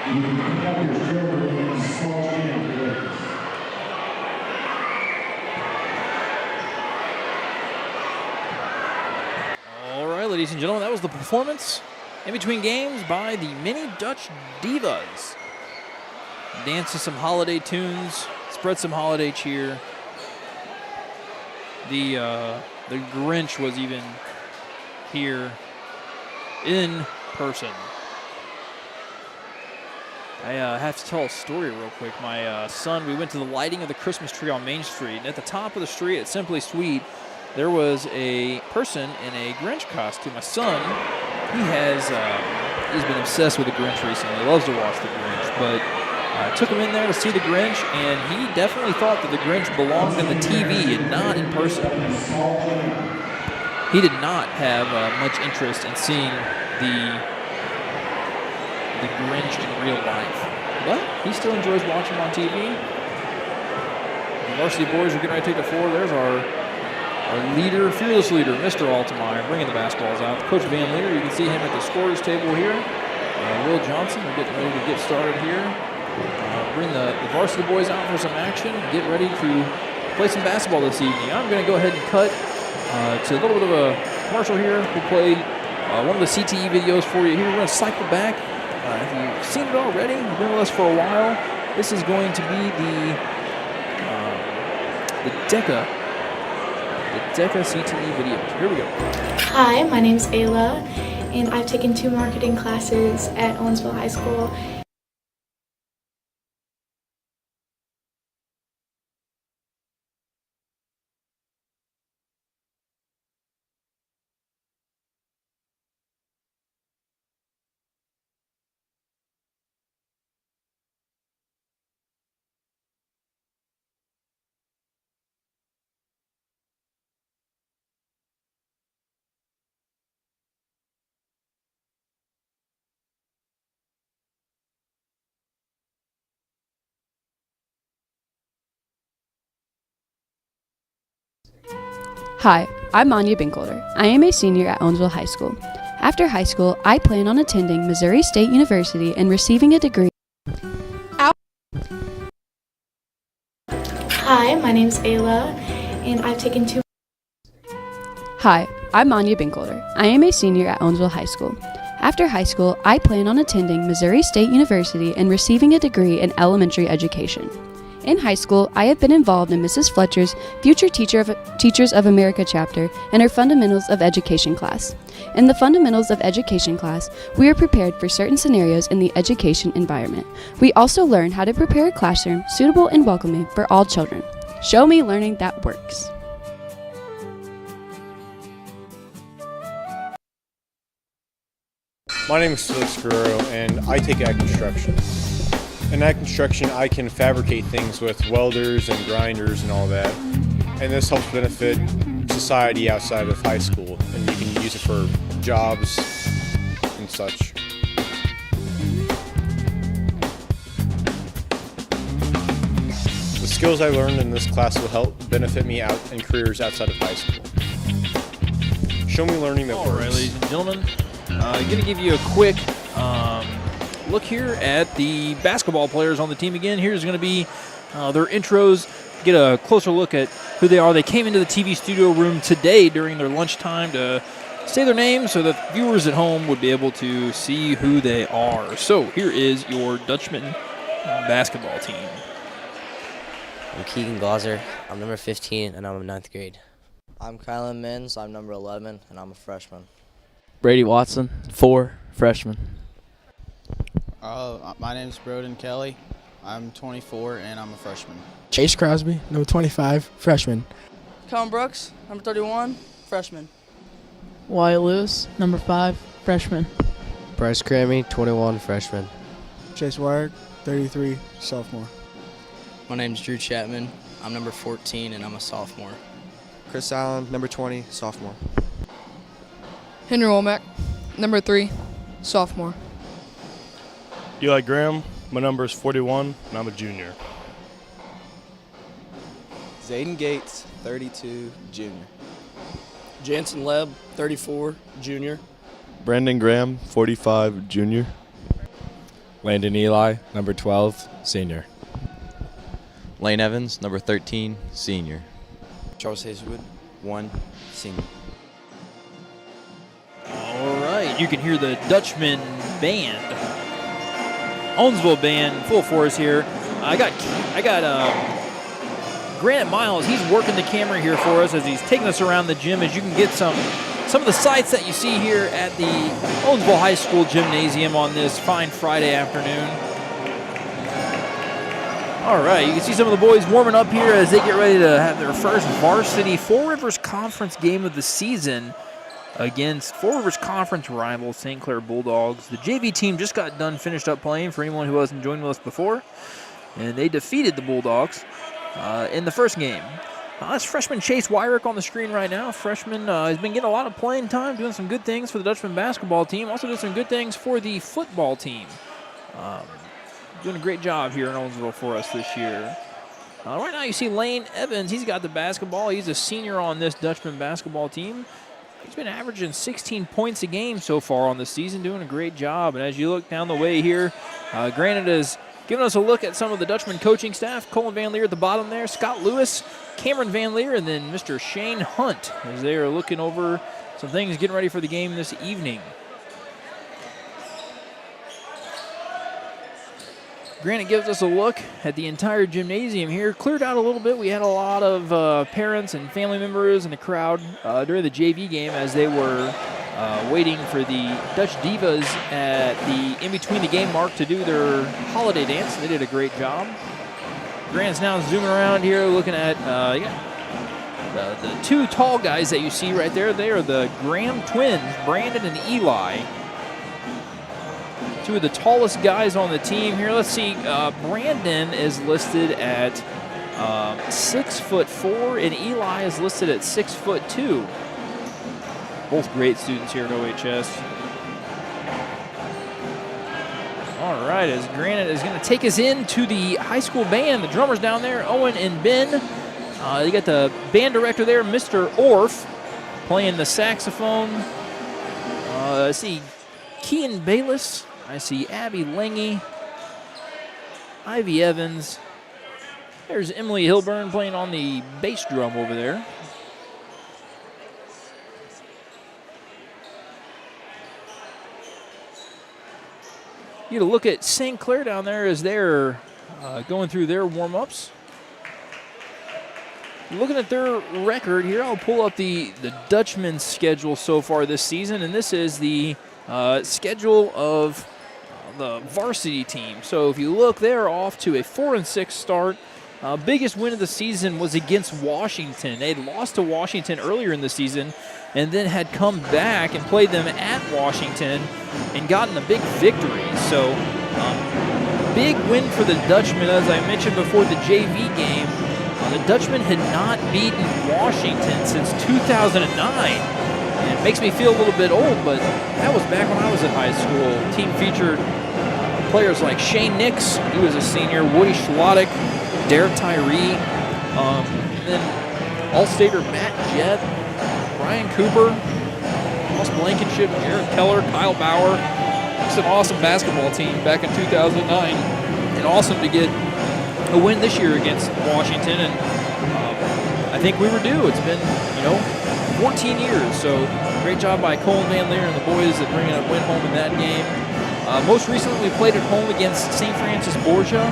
Speaker 5: You can pick up your silver in the small jam race.
Speaker 1: All right, ladies and gentlemen, that was the performance in between games by the Mini Dutch Divas. Dance to some holiday tunes, spread some holiday cheer. The Grinch was even here in person. I have to tell a story real quick. My son, we went to the lighting of the Christmas tree on Main Street, and at the top of the street at Simply Sweet, there was a person in a Grinch costume. My son, he's been obsessed with the Grinch recently. He loves to watch the Grinch, but I took him in there to see the Grinch, and he definitely thought that the Grinch belonged in the TV and not in person. He did not have much interest in seeing the Grinch in real life, but he still enjoys watching him on TV. The varsity boys are getting ready to take the floor. There's our leader, fearless leader, Mr. Altemeyer, bringing the basketballs out. Coach Van Leer, you can see him at the scorer's table here. Will Johnson, we're getting ready to get started here. Bring the varsity boys out for some action. Get ready to play some basketball this evening. I'm going to go ahead and cut to a little bit of a commercial here. We'll play one of the CTE videos for you here. We're going to cycle back. If you've seen it already, you've been with us for a while, this is going to be the DECA CTE videos. Here we go.
Speaker 21: Hi, my name's Ayla, and I've taken 2 marketing classes at Owensville High School.
Speaker 2: Hi, I'm Anya Binkolder. I am a senior at Owensville High School. After high school, I plan on attending Missouri State University and receiving a degree.
Speaker 21: Hi, my name's Ayla, and I've taken 2.
Speaker 2: Hi, I'm Anya Binkolder. I am a senior at Owensville High School. After high school, I plan on attending Missouri State University and receiving a degree in elementary education. In high school, I have been involved in Mrs. Fletcher's Future Teachers of America chapter and her Fundamentals of Education class. In the Fundamentals of Education class, we are prepared for certain scenarios in the education environment. We also learn how to prepare a classroom suitable and welcoming for all children. Show me learning that works.
Speaker 3: My name is Felix Guerrero, and I take ag construction. In ag construction, I can fabricate things with welders and grinders and all that, and this helps benefit society outside of high school, and you can use it for jobs and such. The skills I learned in this class will help benefit me out in careers outside of high school. Show me learning that works.
Speaker 1: All right, ladies and gentlemen, I'm going to give you a quick look here at the basketball players on the team again. Here's going to be their intros. Get a closer look at who they are. They came into the TV studio room today during their lunchtime to say their names so that viewers at home would be able to see who they are. So here is your Dutchmen basketball team.
Speaker 6: I'm Keegan Glauser. I'm number 15, and I'm in 9th grade.
Speaker 11: I'm Kylan Mins. I'm number 11, and I'm a freshman.
Speaker 22: Brady Watson, 4, freshman.
Speaker 23: My name's Broden Kelly. I'm 24 and I'm a freshman.
Speaker 24: Chase Crosby, number 25, freshman.
Speaker 7: Colin Brooks, number 31, freshman.
Speaker 8: Wyatt Lewis, number 5, freshman.
Speaker 9: Bryce Crammy, 21, freshman.
Speaker 10: Chase Wire, 33, sophomore.
Speaker 11: My name's Drew Chapman. I'm number 14 and I'm a sophomore.
Speaker 12: Chris Allen, number 20, sophomore.
Speaker 13: Henry Womack, number 3, sophomore.
Speaker 14: Eli Graham, my number is 41, and I'm a junior.
Speaker 15: Zayden Gates, 32, junior.
Speaker 16: Jansen Leb, 34, junior.
Speaker 17: Brandon Graham, 45, junior. Landon Eli, number 12, senior.
Speaker 4: Lane Evans, number 13, senior.
Speaker 12: Charles Hazelwood, 1, senior.
Speaker 1: All right, you can hear the Dutchmen band, Owensville band, full force here. I got Granite Miles. He's working the camera here for us as he's taking us around the gym. As you can get some of the sights that you see here at the Owensville High School Gymnasium on this fine Friday afternoon. All right, you can see some of the boys warming up here as they get ready to have their first varsity Four Rivers Conference game of the season against Four Rivers Conference rival St. Clair Bulldogs. The JV team just got done, finished up playing for anyone who hasn't joined with us before, and they defeated the Bulldogs in the first game. That's freshman Chase Wyrick on the screen right now. Freshman has been getting a lot of playing time, doing some good things for the Dutchman basketball team, also doing some good things for the football team. Doing a great job here in Owensville for us this year. Right now you see Lane Evans. He's got the basketball. He's a senior on this Dutchman basketball team. He's been averaging 16 points a game so far on the season, doing a great job. And as you look down the way here, Granite is giving us a look at some of the Dutchman coaching staff. Colin Van Leer at the bottom there, Scott Lewis, Cameron Van Leer, and then Mr. Shane Hunt as they are looking over some things, getting ready for the game this evening. Granite gives us a look at the entire gymnasium here. Cleared out a little bit. We had a lot of parents and family members in the crowd during the JV game as they were waiting for the Dutch Divas at the in-between the game mark to do their holiday dance. They did a great job. Grant's now zooming around here looking at the two tall guys that you see right there. They are the Graham twins, Brandon and Eli. Two of the tallest guys on the team here. Let's see, Brandon is listed at 6'4", and Eli is listed at 6'2". Both great students here at OHS. All right, as Granite is going to take us into the high school band. The drummers down there, Owen and Ben. You got the band director there, Mr. Orff, playing the saxophone. I see Kean Bayless. I see Abby Lange, Ivy Evans. There's Emily Hilburn playing on the bass drum over there. You get a look at St. Clair down there as they're going through their warm-ups. Looking at their record here, I'll pull up the Dutchman schedule so far this season, and this is the schedule of the varsity team. So if you look, they're off to a 4-6 start. Biggest win of the season was against Washington. They had lost to Washington earlier in the season and then had come back and played them at Washington and gotten a big victory. So big win for the Dutchmen. As I mentioned before the JV game, the Dutchmen had not beaten Washington since 2009. And it makes me feel a little bit old, but that was back when I was in high school. The team featured players like Shane Nix, he was a senior, Woody Schlottick, Derek Tyree, and then All-Stater Matt Jett, Brian Cooper, Ross Blankenship, Jared Keller, Kyle Bauer. It's an awesome basketball team back in 2009, and awesome to get a win this year against Washington, and I think we were due. It's been, 14 years, so great job by Colin Van Leer and the boys that bring a win home in that game. Most recently, we played at home against St. Francis Borgia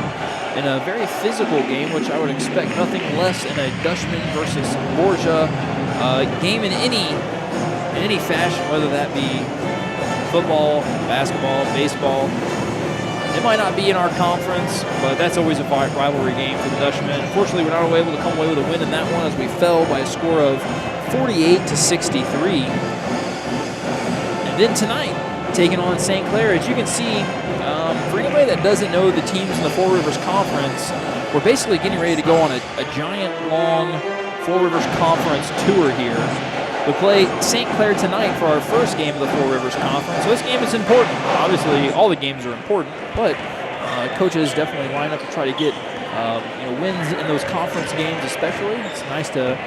Speaker 1: in a very physical game, which I would expect nothing less in a Dutchman versus Borgia game in any fashion, whether that be football, basketball, baseball. It might not be in our conference, but that's always a rivalry game for the Dutchmen. Unfortunately, we're not able to come away with a win in that one as we fell by a score of 48-63. And then tonight, taking on St. Clair. As you can see, for anybody that doesn't know the teams in the Four Rivers Conference, we're basically getting ready to go on a giant, long Four Rivers Conference tour here. We play St. Clair tonight for our first game of the Four Rivers Conference. So this game is important. Obviously, all the games are important, but coaches definitely line up to try to get wins in those conference games especially. It's nice to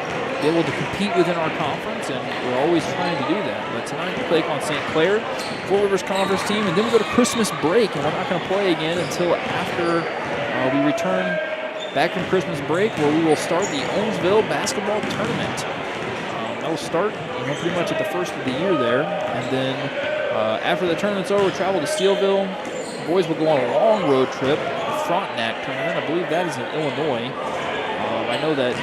Speaker 1: be able to compete within our conference, and we're always trying to do that. But tonight we take on St. Clair, Four Rivers Conference team, and then we go to Christmas break, and we're not going to play again until after we return back from Christmas break, where we will start the Owensville basketball tournament. That will start pretty much at the first of the year there, and then after the tournament's over, travel to Steelville. The boys will go on a long road trip, the Frontenac tournament. I believe that is in Illinois. I know that,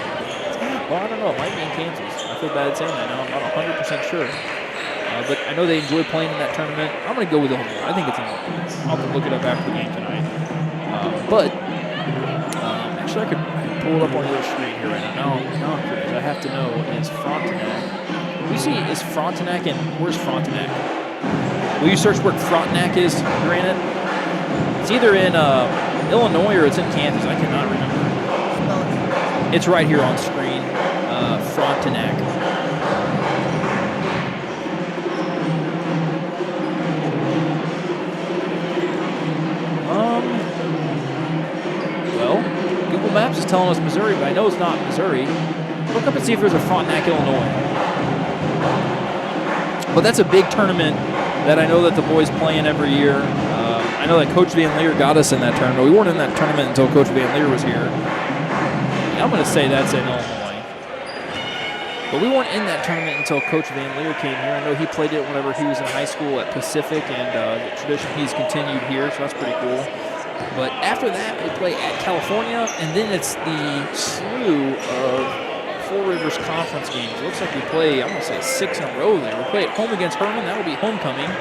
Speaker 1: well, I don't know, it might be in Kansas. I feel bad saying that now. I'm not 100% sure. But I know they enjoy playing in that tournament. I'm going to go with Illinois. I think it's Illinois. I'll have to look it up after the game tonight. Actually, I could pull it up on the other screen here right now. Now I'm curious. I have to know, is Frontenac. We see, is Frontenac and where's Frontenac? Will you search where Frontenac is, Granite? It's either in Illinois or it's in Kansas. I cannot remember. It's right here on screen. Frontenac. Well, Google Maps is telling us Missouri, but I know it's not Missouri. Look up and see if there's a Frontenac, Illinois. But that's a big tournament that I know that the boys play in every year. I know that Coach Van Leer got us in that tournament. We weren't in that tournament until Coach Van Leer was here. I'm going to say that's in Illinois. But we weren't in that tournament until Coach Van Leer came here. I know he played it whenever he was in high school at Pacific, and the tradition he's continued here, so that's pretty cool. But after that, we play at California, and then it's the slew of Four Rivers Conference games. It looks like we play, I'm going to say 6 in a row there. We play at home against Herman. That will be homecoming.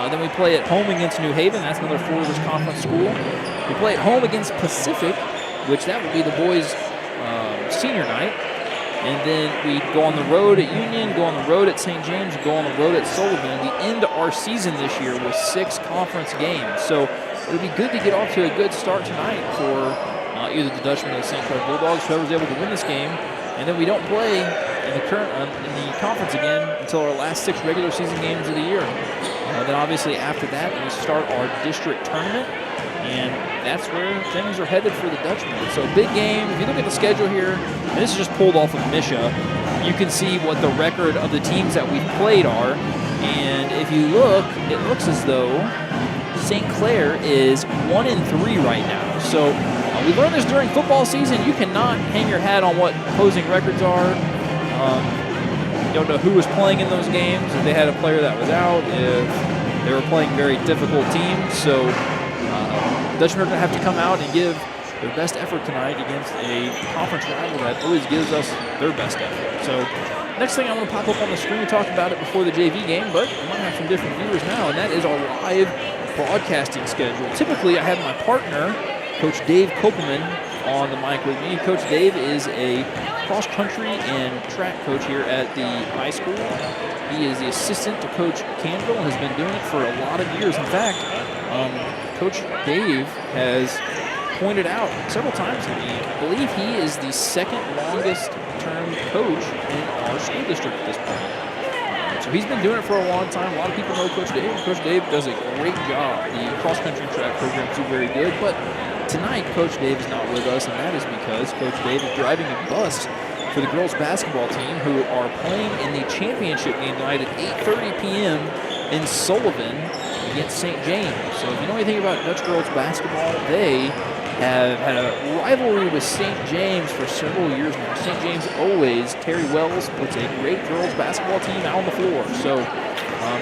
Speaker 1: Then we play at home against New Haven. That's another Four Rivers Conference school. We play at home against Pacific, which that would be the boys' senior night. And then we go on the road at Union, go on the road at St. James, go on the road at Sullivan. We end our season this year with 6 conference games. So it would be good to get off to a good start tonight for either the Dutchmen or the St. Clair Bulldogs, whoever's able to win this game. And then we don't play in the conference again until our last 6 regular season games of the year. Then obviously after that, we start our district tournament, and that's where things are headed for the Dutchmen. So big game. If you look at the schedule here, and this is just pulled off of Misha, you can see what the record of the teams that we've played are. And if you look, it looks as though St. Clair is 1-3 right now. So we learned this during football season. You cannot hang your hat on what opposing records are. You don't know who was playing in those games, if they had a player that was out, if they were playing very difficult teams. So Dutchmen are going to have to come out and give their best effort tonight against a conference rival that always gives us their best effort. So next thing I'm going to pop up on the screen, we talked about it before the JV game, but we might have some different viewers now, and that is our live broadcasting schedule. Typically, I have my partner, Coach Dave Kopelman, on the mic with me. Coach Dave is a cross-country and track coach here at the high school. He is the assistant to Coach Canville and has been doing it for a lot of years. In fact, Coach Dave has pointed out several times to me, I believe he is the second longest term coach in our school district at this point. So he's been doing it for a long time. A lot of people know Coach Dave. Coach Dave does a great job. The cross-country track programs do very good, but tonight, Coach Dave is not with us, and that is because Coach Dave is driving a bus for the girls basketball team, who are playing in the championship game tonight at 8:30 p.m. in Sullivan against St. James. So if you know anything about Dutch girls basketball, they have had a rivalry with St. James for several years now. St. James always, Terry Wells puts a great girls basketball team out on the floor. So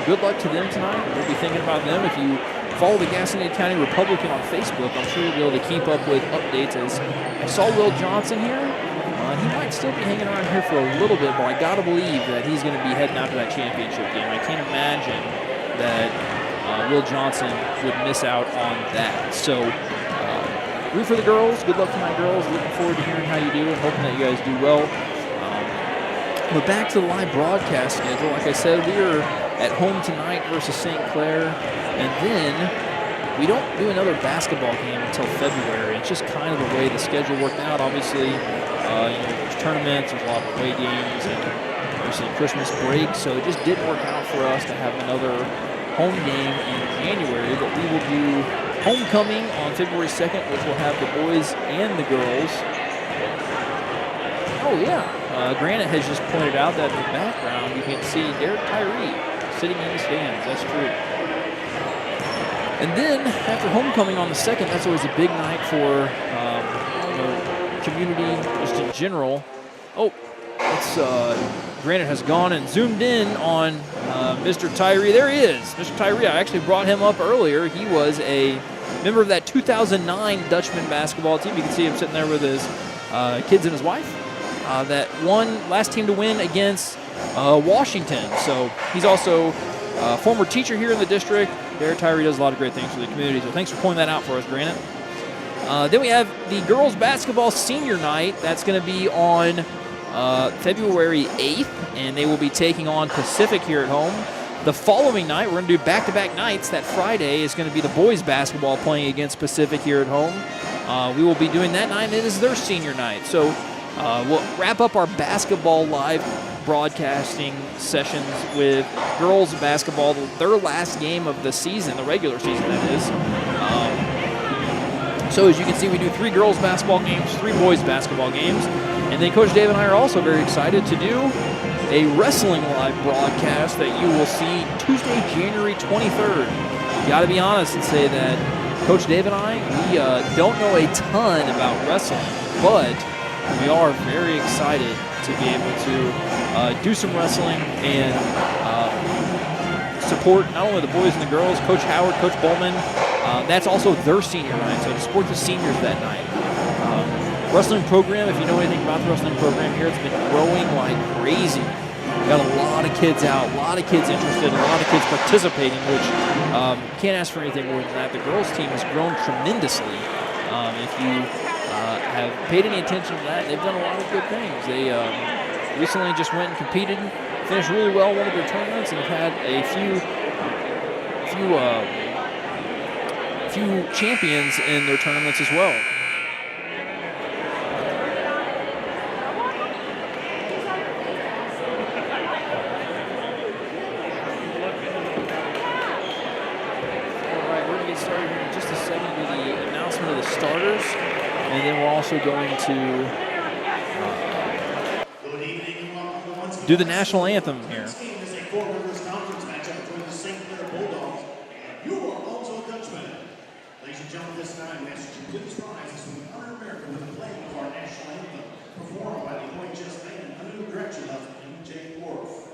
Speaker 1: good luck to them tonight. We'll be thinking about them. If you follow the Gaston County Republican on Facebook, I'm sure you'll be able to keep up with updates. As I saw Will Johnson here, he might still be hanging around here for a little bit, but I gotta believe that he's going to be heading out to that championship game. I can't imagine that Will Johnson would miss out on that. So root for the girls. Good luck tonight, girls. Looking forward to hearing how you do and hoping that you guys do well. But back to the live broadcast schedule. Like I said, we are at home tonight versus St. Clair, and then we don't do another basketball game until February. It's just kind of the way the schedule worked out. Obviously, there's tournaments, there's a lot of away games, and obviously Christmas break, so it just didn't work out for us to have another home game in January, but we will do homecoming on February 2nd, which will have the boys and the girls. Oh, yeah. Granite has just pointed out that in the background you can see Derek Tyree sitting in the stands. That's true. And then after homecoming on the 2nd, that's always a big night for the community just in general. Oh, it's Granite has gone and zoomed in on Mr. Tyree. There he is, Mr. Tyree. I actually brought him up earlier. He was a member of that 2009 Dutchmen basketball team. You can see him sitting there with his kids and his wife. That last team to win against Washington. So he's also a former teacher here in the district. Derek Tyree does a lot of great things for the community. So thanks for pointing that out for us, Granite. Then we have the girls basketball senior night. That's going to be on February 8th, and they will be taking on Pacific here at home. The following night, we're going to do back-to-back nights. That Friday is going to be the boys basketball playing against Pacific here at home. We will be doing that night, and it is their senior night. So we'll wrap up our basketball live broadcasting sessions with girls basketball, their last game of the season, the regular season, that is. So as you can see, we do 3 girls basketball games, 3 boys basketball games. And then Coach Dave and I are also very excited to do a wrestling live broadcast that you will see Tuesday, January 23rd. Got to be honest and say that Coach Dave and I, we don't know a ton about wrestling, but we are very excited to be able to do some wrestling and support not only the boys and the girls, Coach Howard, Coach Bowman. That's also their senior night, so to support the seniors that night. Wrestling program, if you know anything about the wrestling program here, it's been growing like crazy. We've got a lot of kids out, a lot of kids interested, a lot of kids participating, which can't ask for anything more than that. The girls team has grown tremendously. If you have paid any attention to that, they've done a lot of good things. They recently just went and competed, finished really well in one of their tournaments, and have had a few champions in their tournaments as well. And then we're also going to do the national anthem here.
Speaker 5: This game is a four-members conference matchup between the St. Clair Bulldogs and your Alto Dutchmen. Ladies and gentlemen, this time we ask you to please rise as we honor America with the playing of our national anthem, performed by the OHS band under the direction of M.J. Worf.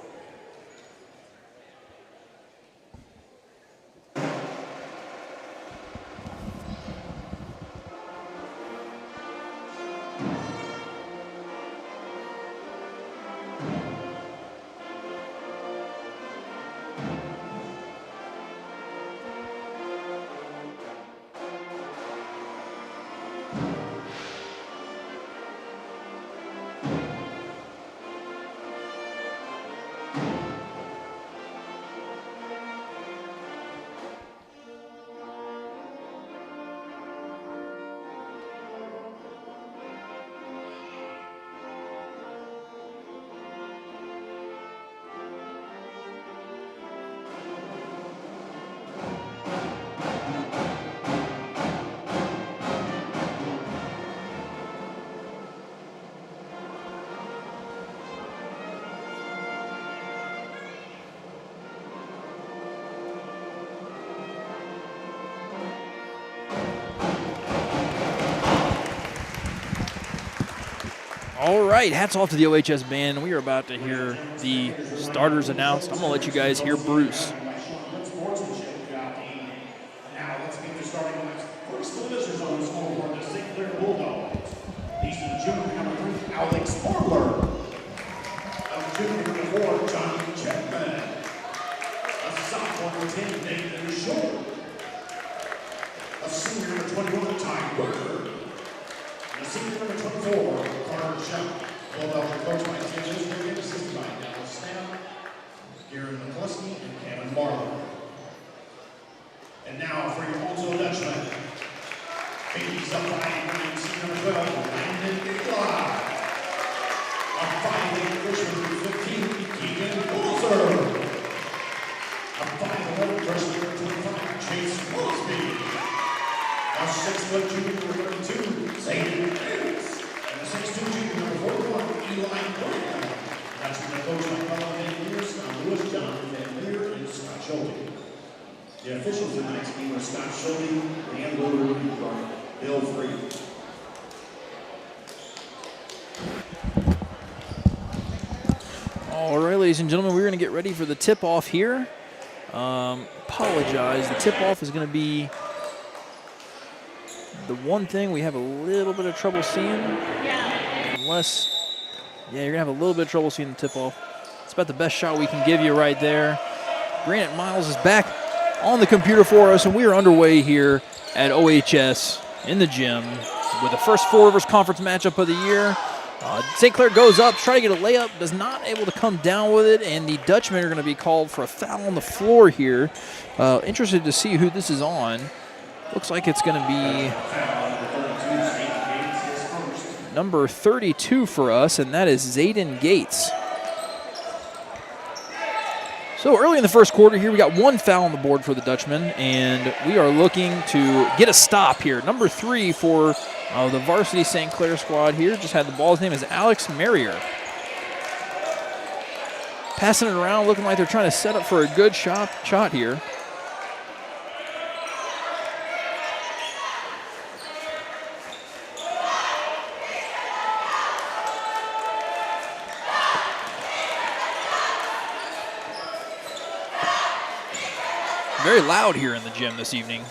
Speaker 1: All right, hats off to the OHS band. We are about to hear the starters announced. I'm going to let you guys hear Bruce.
Speaker 5: Now let's get the starting lineups. First, the visitors on the scoreboard, the St. Clair Bulldogs. He's the junior number 3, Alex Orler. Of junior number 4, Johnny Chapman. A sophomore number 10, Nathan Short. A senior number 21, Ty Worker. And a senior number 24, Carter Shutt. Bulldogs are coached by Tim Lisbon and assisted by Dallas Snap, Garen McCluskey, and Kevin Marlowe. And now for your Alto Dutchman. He's up by senior number 12, Landon Nikolai. A 5'8" freshman number 15, Keegan Bolzer. A 5'11" freshman number 25, Chase Mosby. A Now 6-foot junior number 32, Zayden Gates. And the 6'2" junior number 41, Eli Graham. That's been coached by Colin Van Leer, Scott Lewis, Jonathan Van Leer, and Scott Schulte. The officials tonight's team are Scott Schulte, Dan Loder, and Bill Free.
Speaker 1: All right, ladies and gentlemen, we're going to get ready for the tip-off here. Apologize. The tip-off is going to be the one thing we have a little bit of trouble seeing. Unless, yeah, you're going to have a little bit of trouble seeing the tip-off. It's about the best shot we can give you right there. Granite Miles is back on the computer for us, and we are underway here at OHS in the gym with the first Four Rivers Conference matchup of the year. St. Clair goes up, try to get a layup, does not able to come down with it, and the Dutchmen are going to be called for a foul on the floor here. Interested to see who this is on. Looks like it's going to be number 32 for us, and that is Zayden Gates. So early in the first quarter here, we got one foul on the board for the Dutchmen, and we are looking to get a stop here. Number 3 for the varsity St. Clair squad here just had the ball. His name is Alex Merrier. Passing it around, looking like they're trying to set up for a good shot here. Very loud here in the gym this evening.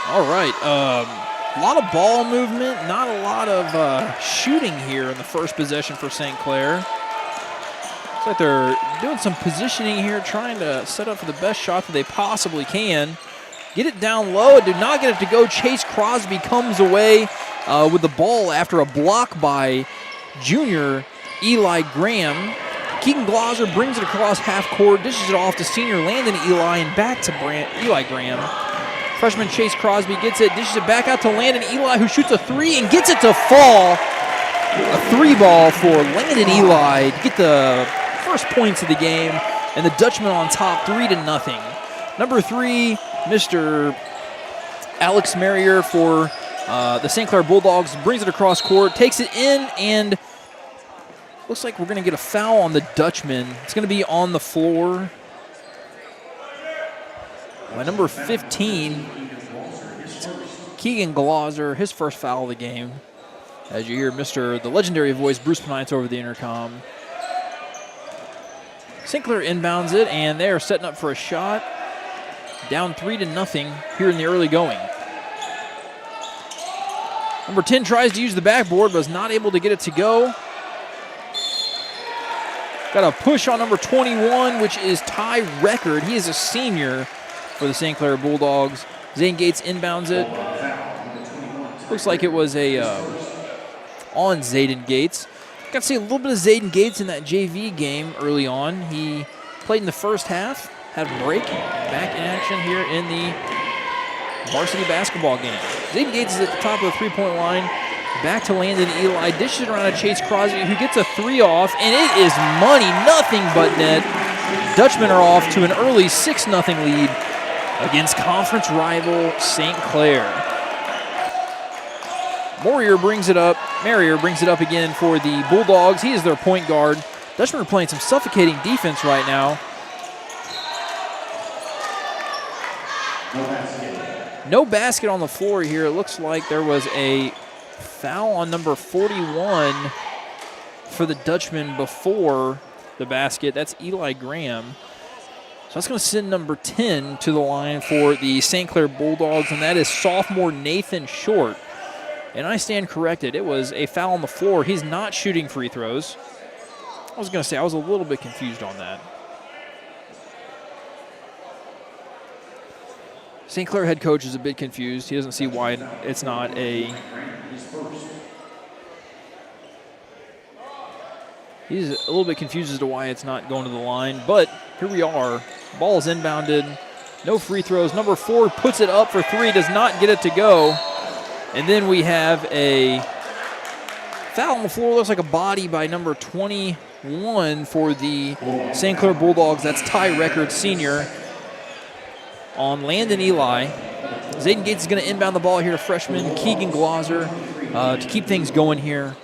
Speaker 1: All right, a lot of ball movement, not a lot of shooting here in the first possession for St. Clair. Looks like they're doing some positioning here, trying to set up for the best shot that they possibly can. Get it down low, and do not get it to go. Chase Crosby comes away with the ball after a block by junior Eli Graham. Keegan Glauser brings it across half court, dishes it off to senior Landon Eli, and back to Eli Graham. Freshman Chase Crosby gets it, dishes it back out to Landon Eli, who shoots a 3 and gets it to fall. A 3-ball for Landon Eli to get the first points of the game, and the Dutchmen on top 3-0. Number 3, Mr. Alex Merrier for the St. Clair Bulldogs brings it across court, takes it in, and looks like we're going to get a foul on the Dutchmen. It's going to be on the floor by number 15, Keegan Glauser, his first foul of the game. As you hear the legendary voice, Bruce Penites over the intercom. St. Clair inbounds it, and they are setting up for a shot. Down 3-0 here in the early going. Number 10 tries to use the backboard, but is not able to get it to go. Got a push on number 21, which is tie record. He is a senior for the St. Clair Bulldogs. Zayden Gates inbounds it. Looks like it was on Zayden Gates. Got to see a little bit of Zayden Gates in that JV game early on. He played in the first half, had a break, back in action here in the varsity basketball game. Zayden Gates is at the top of the three-point line. Back to Landon Eli, dishes it around to Chase Crosby, who gets a 3 off, and it is money, nothing but net. Dutchmen are off to an early 6-0 lead against conference rival St. Clair. Merrier brings it up again for the Bulldogs. He is their point guard. Dutchmen are playing some suffocating defense right now. No basket on the floor here. It looks like there was a foul on number 41 for the Dutchmen before the basket. That's Eli Graham. So that's going to send number 10 to the line for the St. Clair Bulldogs, and that is sophomore Nathan Short. And I stand corrected. It was a foul on the floor. He's not shooting free throws. I was going to say, I was a little bit confused on that. St. Clair head coach is a bit confused. He doesn't see why it's not a... He's a little bit confused as to why it's not going to the line, but here we are. Ball is inbounded. No free throws. Number 4 puts it up for 3, does not get it to go. And then we have a foul on the floor. Looks like a body by number 21 for the St. Clair Bulldogs. That's tie record senior. on Landon Eli. Zayden Gates is going to inbound the ball here to freshman Keegan Glauser to keep things going here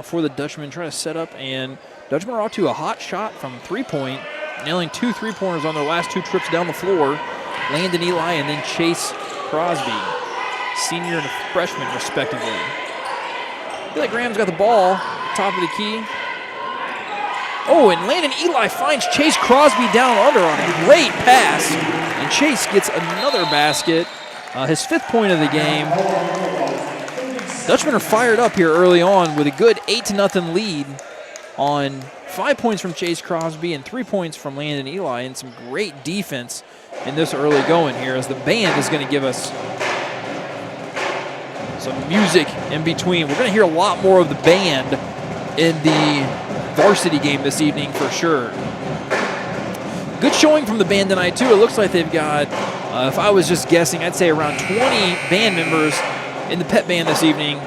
Speaker 1: for the Dutchmen. Try to set up, and Dutchmen are off to a hot shot from three-point, nailing 2 3-pointers on their last 2 trips down the floor. Landon Eli and then Chase Crosby, senior and freshman respectively. Billy Graham's got the ball, top of the key. Oh, and Landon Eli finds Chase Crosby down under on a great pass. And Chase gets another basket, his 5th point of the game. Dutchmen are fired up here early on with a good 8-0 lead on 5 points from Chase Crosby and 3 points from Landon Eli, and some great defense in this early going here as the band is going to give us some music in between. We're going to hear a lot more of the band in the varsity game this evening for sure. Good showing from the band tonight too. It looks like they've got, if I was just guessing, I'd say around 20 band members in the pep band this evening.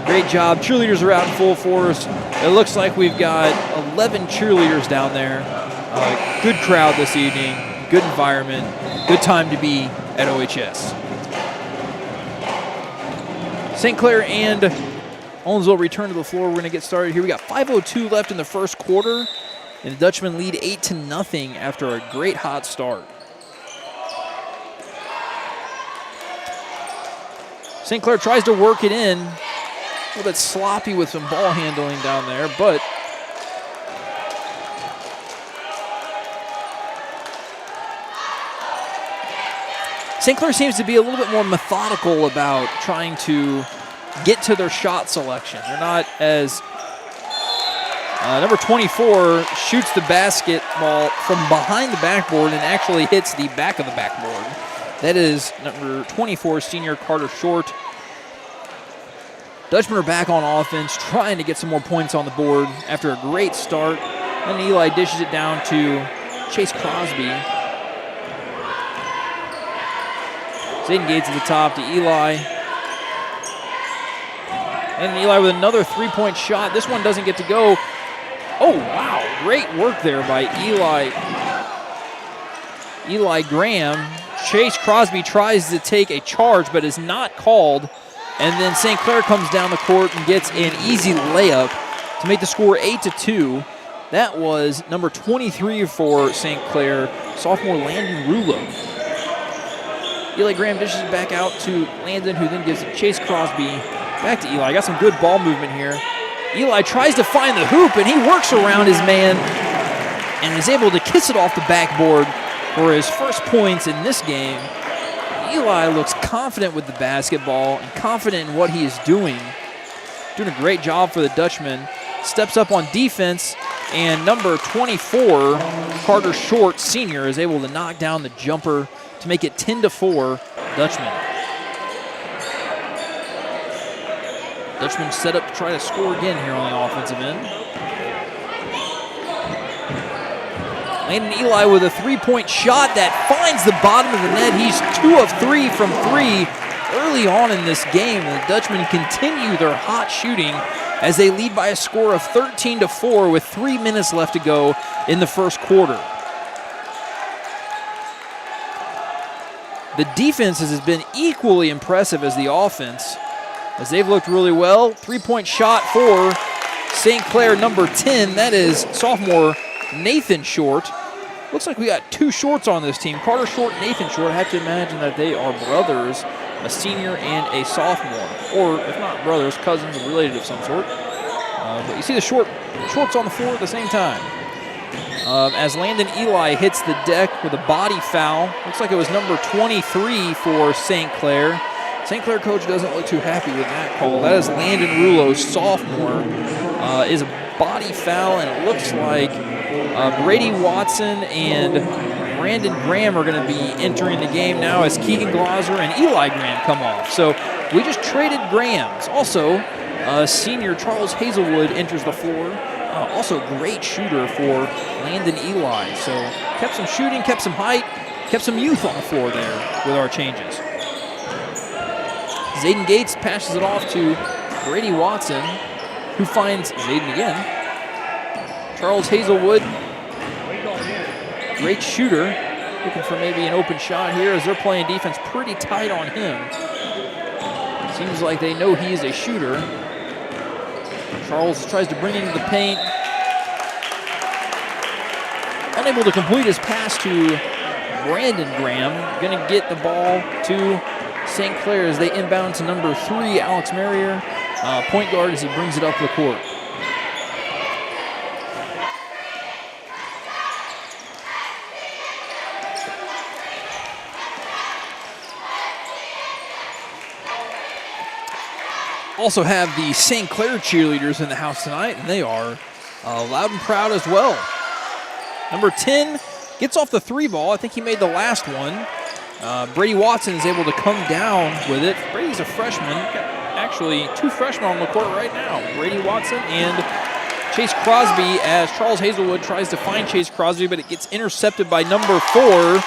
Speaker 1: Great job. Cheerleaders are out in full force. It looks like we've got 11 cheerleaders down there. Good crowd this evening. Good environment. Good time to be at OHS. St. Clair and Owensville return to the floor. We're going to get started here. We got 5:02 left in the first quarter, and the Dutchmen lead 8-0 after a great hot start. St. Clair tries to work it in. A little bit sloppy with some ball handling down there, but St. Clair seems to be a little bit more methodical about trying to get to their shot selection. They're not as... number 24 shoots the basketball from behind the backboard and actually hits the back of the backboard. That is number 24, senior Carter Short. Dutchmen are back on offense, trying to get some more points on the board after a great start. And Eli dishes it down to Chase Crosby. Zayden Gates at the top to Eli. And Eli with another 3-point shot. This one doesn't get to go. Oh, wow. Great work there by Eli Graham. Chase Crosby tries to take a charge, but is not called. And then St. Clair comes down the court and gets an easy layup to make the score 8-2. That was number 23 for St. Clair, sophomore Landon Rulo. Eli Graham dishes it back out to Landon, who then gives Chase Crosby back to Eli. Got some good ball movement here. Eli tries to find the hoop, and he works around his man and is able to kiss it off the backboard for his first points in this game. Eli looks confident with the basketball and confident in what he is doing. Doing a great job for the Dutchman. Steps up on defense, and number 24, Carter Short, senior, is able to knock down the jumper to make it 10-4 Dutchman. Dutchman set up to try to score again here on the offensive end. Landon Eli with a 3-point shot that finds the bottom of the net. He's 2 of 3 from 3 early on in this game. The Dutchmen continue their hot shooting as they lead by a score of 13-4 with 3 minutes left to go in the first quarter. The defense has been equally impressive as the offense, as they've looked really well. 3-point shot for St. Clair, number 10. That is sophomore Nathan Short. Looks like we got 2 Shorts on this team. Carter Short and Nathan Short. I have to imagine that they are brothers, a senior and a sophomore. Or, if not brothers, cousins or related of some sort. But you see the Shorts on the floor at the same time. As Landon Eli hits the deck with a body foul. Looks like it was number 23 for St. Clair. St. Clair coach doesn't look too happy with that call. That is Landon Rulo, sophomore. Is a body foul, and it looks like Brady Watson and Brandon Graham are going to be entering the game now as Keegan Glauser and Eli Graham come off. So we just traded Grahams. Also, senior Charles Hazelwood enters the floor. Also great shooter for Landon Eli. So kept some shooting, kept some height, kept some youth on the floor there with our changes. Zayden Gates passes it off to Brady Watson, who finds Zayden again. Charles Hazelwood, great shooter. looking for maybe an open shot here as they're playing defense pretty tight on him. Seems like they know he is a shooter. Charles tries to bring it into the paint. Unable to complete his pass to Brandon Graham. Going to get the ball to St. Clair as they inbound to number 3, Alex Merrier, point guard, as he brings it up the court. Also have the St. Clair cheerleaders in the house tonight, and they are loud and proud as well. Number 10 gets off the 3 ball. I think he made the last one. Brady Watson is able to come down with it. Brady's a freshman. Actually, 2 freshmen on the court right now. Brady Watson and Chase Crosby, as Charles Hazelwood tries to find Chase Crosby, but it gets intercepted by number 4,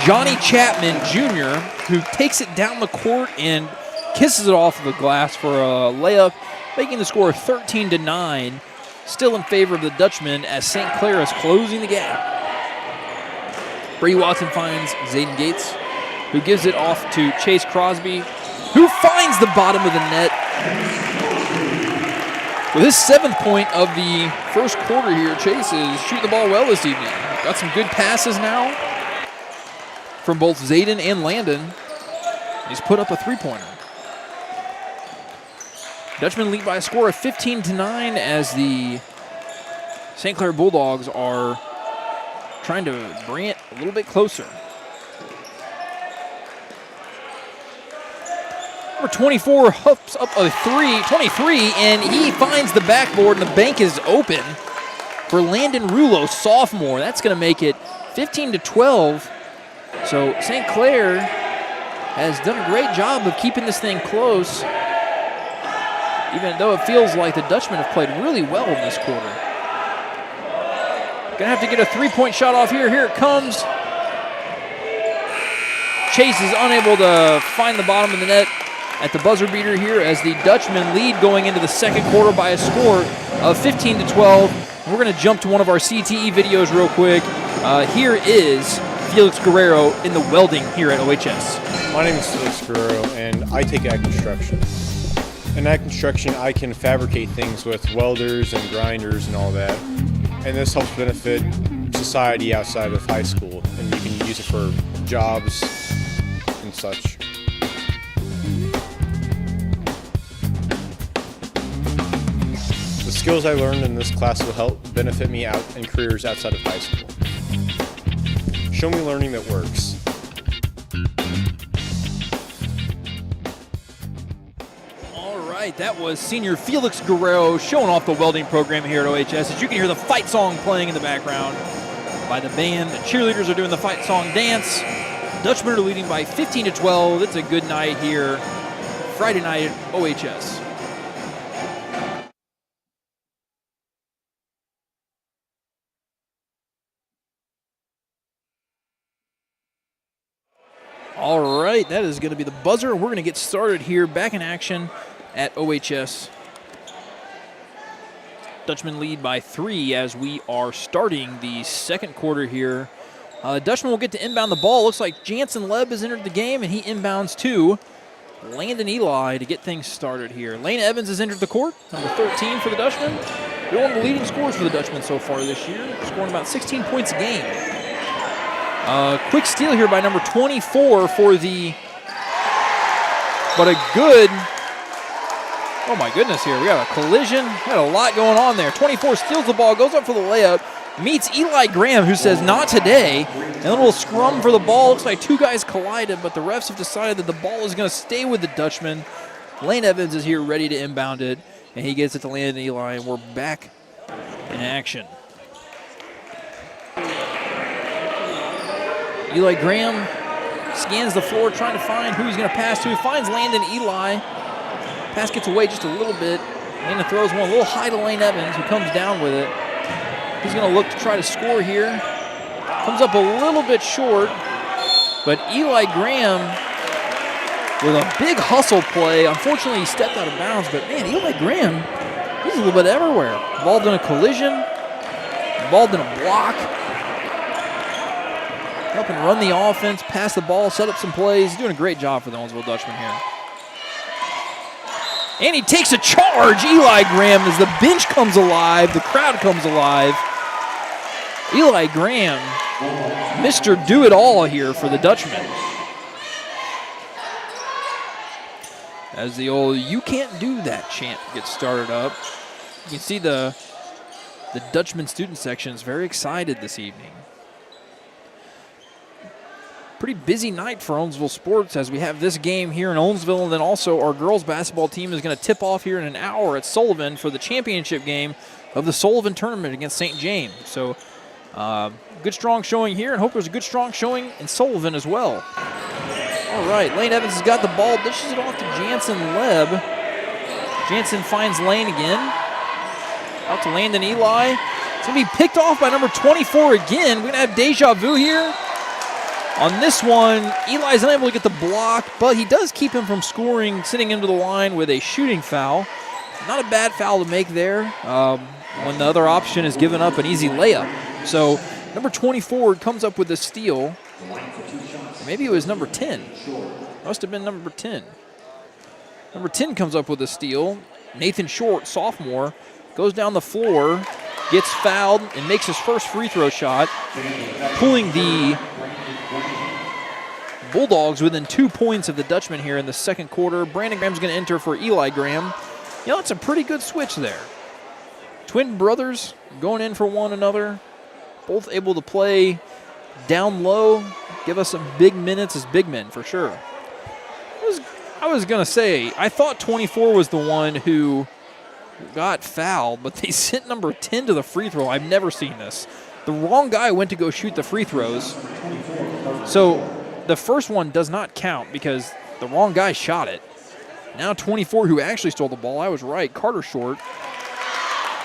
Speaker 1: Johnny Chapman Jr., who takes it down the court and kisses it off of the glass for a layup, making the score 13-9. Still in favor of the Dutchmen as St. Clair is closing the gap. Brady Watson finds Zayden Gates, who gives it off to Chase Crosby, who finds the bottom of the net. With his 7th point of the first quarter here, Chase is shooting the ball well this evening. Got some good passes now from both Zayden and Landon. He's put up a 3-pointer. Dutchmen lead by a score of 15-9 as the St. Clair Bulldogs are trying to bring it a little bit closer. Number 24 hops up a 23, and he finds the backboard, and the bank is open for Landon Rulo, sophomore. That's going to make it 15-12. So St. Clair has done a great job of keeping this thing close, even though it feels like the Dutchmen have played really well in this quarter. Gonna have to get a 3-point shot off here. Here it comes. Chase is unable to find the bottom of the net at the buzzer beater here as the Dutchmen lead going into the second quarter by a score of 15-12. We're gonna jump to one of our CTE videos real quick. Here is Felix Guerrero in the welding here at OHS.
Speaker 3: My name is Felix Guerrero, and I take ag construction. In ag construction, I can fabricate things with welders and grinders and all that. And this helps benefit society outside of high school. And you can use it for jobs and such. The skills I learned in this class will help benefit me out in careers outside of high school. Show me learning that works.
Speaker 1: That was senior Felix Guerrero showing off the welding program here at OHS. As you can hear the fight song playing in the background by the band. The cheerleaders are doing the fight song dance. Dutchmen are leading by 15-12. It's a good night here, Friday night at OHS. All right, that is going to be the buzzer. We're going to get started here, back in action at OHS. Dutchmen lead by 3 as we are starting the second quarter here. Dutchmen will get to inbound the ball. Looks like Jansen Leb has entered the game, and he inbounds to Landon Eli to get things started here. Lane Evans has entered the court, number 13 for the Dutchmen. They're one of the leading scorers for the Dutchmen so far this year, scoring about 16 points a game. Quick steal here by number 24 for the, but a good, oh my goodness here. We got a collision. We got a lot going on there. 24 steals the ball, goes up for the layup, meets Eli Graham, who says, not today. And a little scrum for the ball. Looks like 2 guys collided, but the refs have decided that the ball is going to stay with the Dutchmen. Lane Evans is here ready to inbound it, and he gets it to Landon Eli, and we're back in action. Eli Graham scans the floor trying to find who he's going to pass to. Finds Landon Eli. Pass gets away just a little bit. Landon throws one a little high to Lane Evans, who comes down with it. He's going to look to try to score here. Comes up a little bit short, but Eli Graham with a big hustle play. Unfortunately, he stepped out of bounds, but man, Eli Graham, he's a little bit everywhere. Involved in a collision, involved in a block. Helping run the offense, pass the ball, set up some plays. He's doing a great job for the Owensville Dutchmen here. And he takes a charge. Eli Graham, as the bench comes alive, the crowd comes alive. Eli Graham, Mr. Do-It-All here for the Dutchmen. As the old "you can't do that" chant gets started up. You can see the Dutchman student section is very excited this evening. Pretty busy night for Owensville sports as we have this game here in Owensville, and then also our girls basketball team is going to tip off here in an hour at Sullivan for the championship game of the Sullivan tournament against St. James. So good strong showing here, and hope there's a good strong showing in Sullivan as well. All right, Lane Evans has got the ball, dishes it off to Jansen Leb. Jansen finds Lane again. Out to Landon Eli. It's going to be picked off by number 24 again. We're going to have deja vu here. On this one, Eli's unable to get the block, but he does keep him from scoring, sitting into the line with a shooting foul. Not a bad foul to make there when the other option is giving up an easy layup. So number 24 comes up with a steal. Maybe it was number 10. Must have been number 10. Number 10 comes up with a steal. Nathan Short, sophomore, goes down the floor, gets fouled, and makes his first free throw shot, pulling the Bulldogs within 2 points of the Dutchmen here in the second quarter. Brandon Graham's going to enter for Eli Graham. You know, it's a pretty good switch there. Twin brothers going in for one another, both able to play down low, give us some big minutes as big men for sure. I was going to say, I thought 24 was the one who got fouled, but they sent number 10 to the free throw. I've never seen this. The wrong guy went to go shoot the free throws. So the first one does not count because the wrong guy shot it. Now 24, who actually stole the ball, I was right, Carter Short.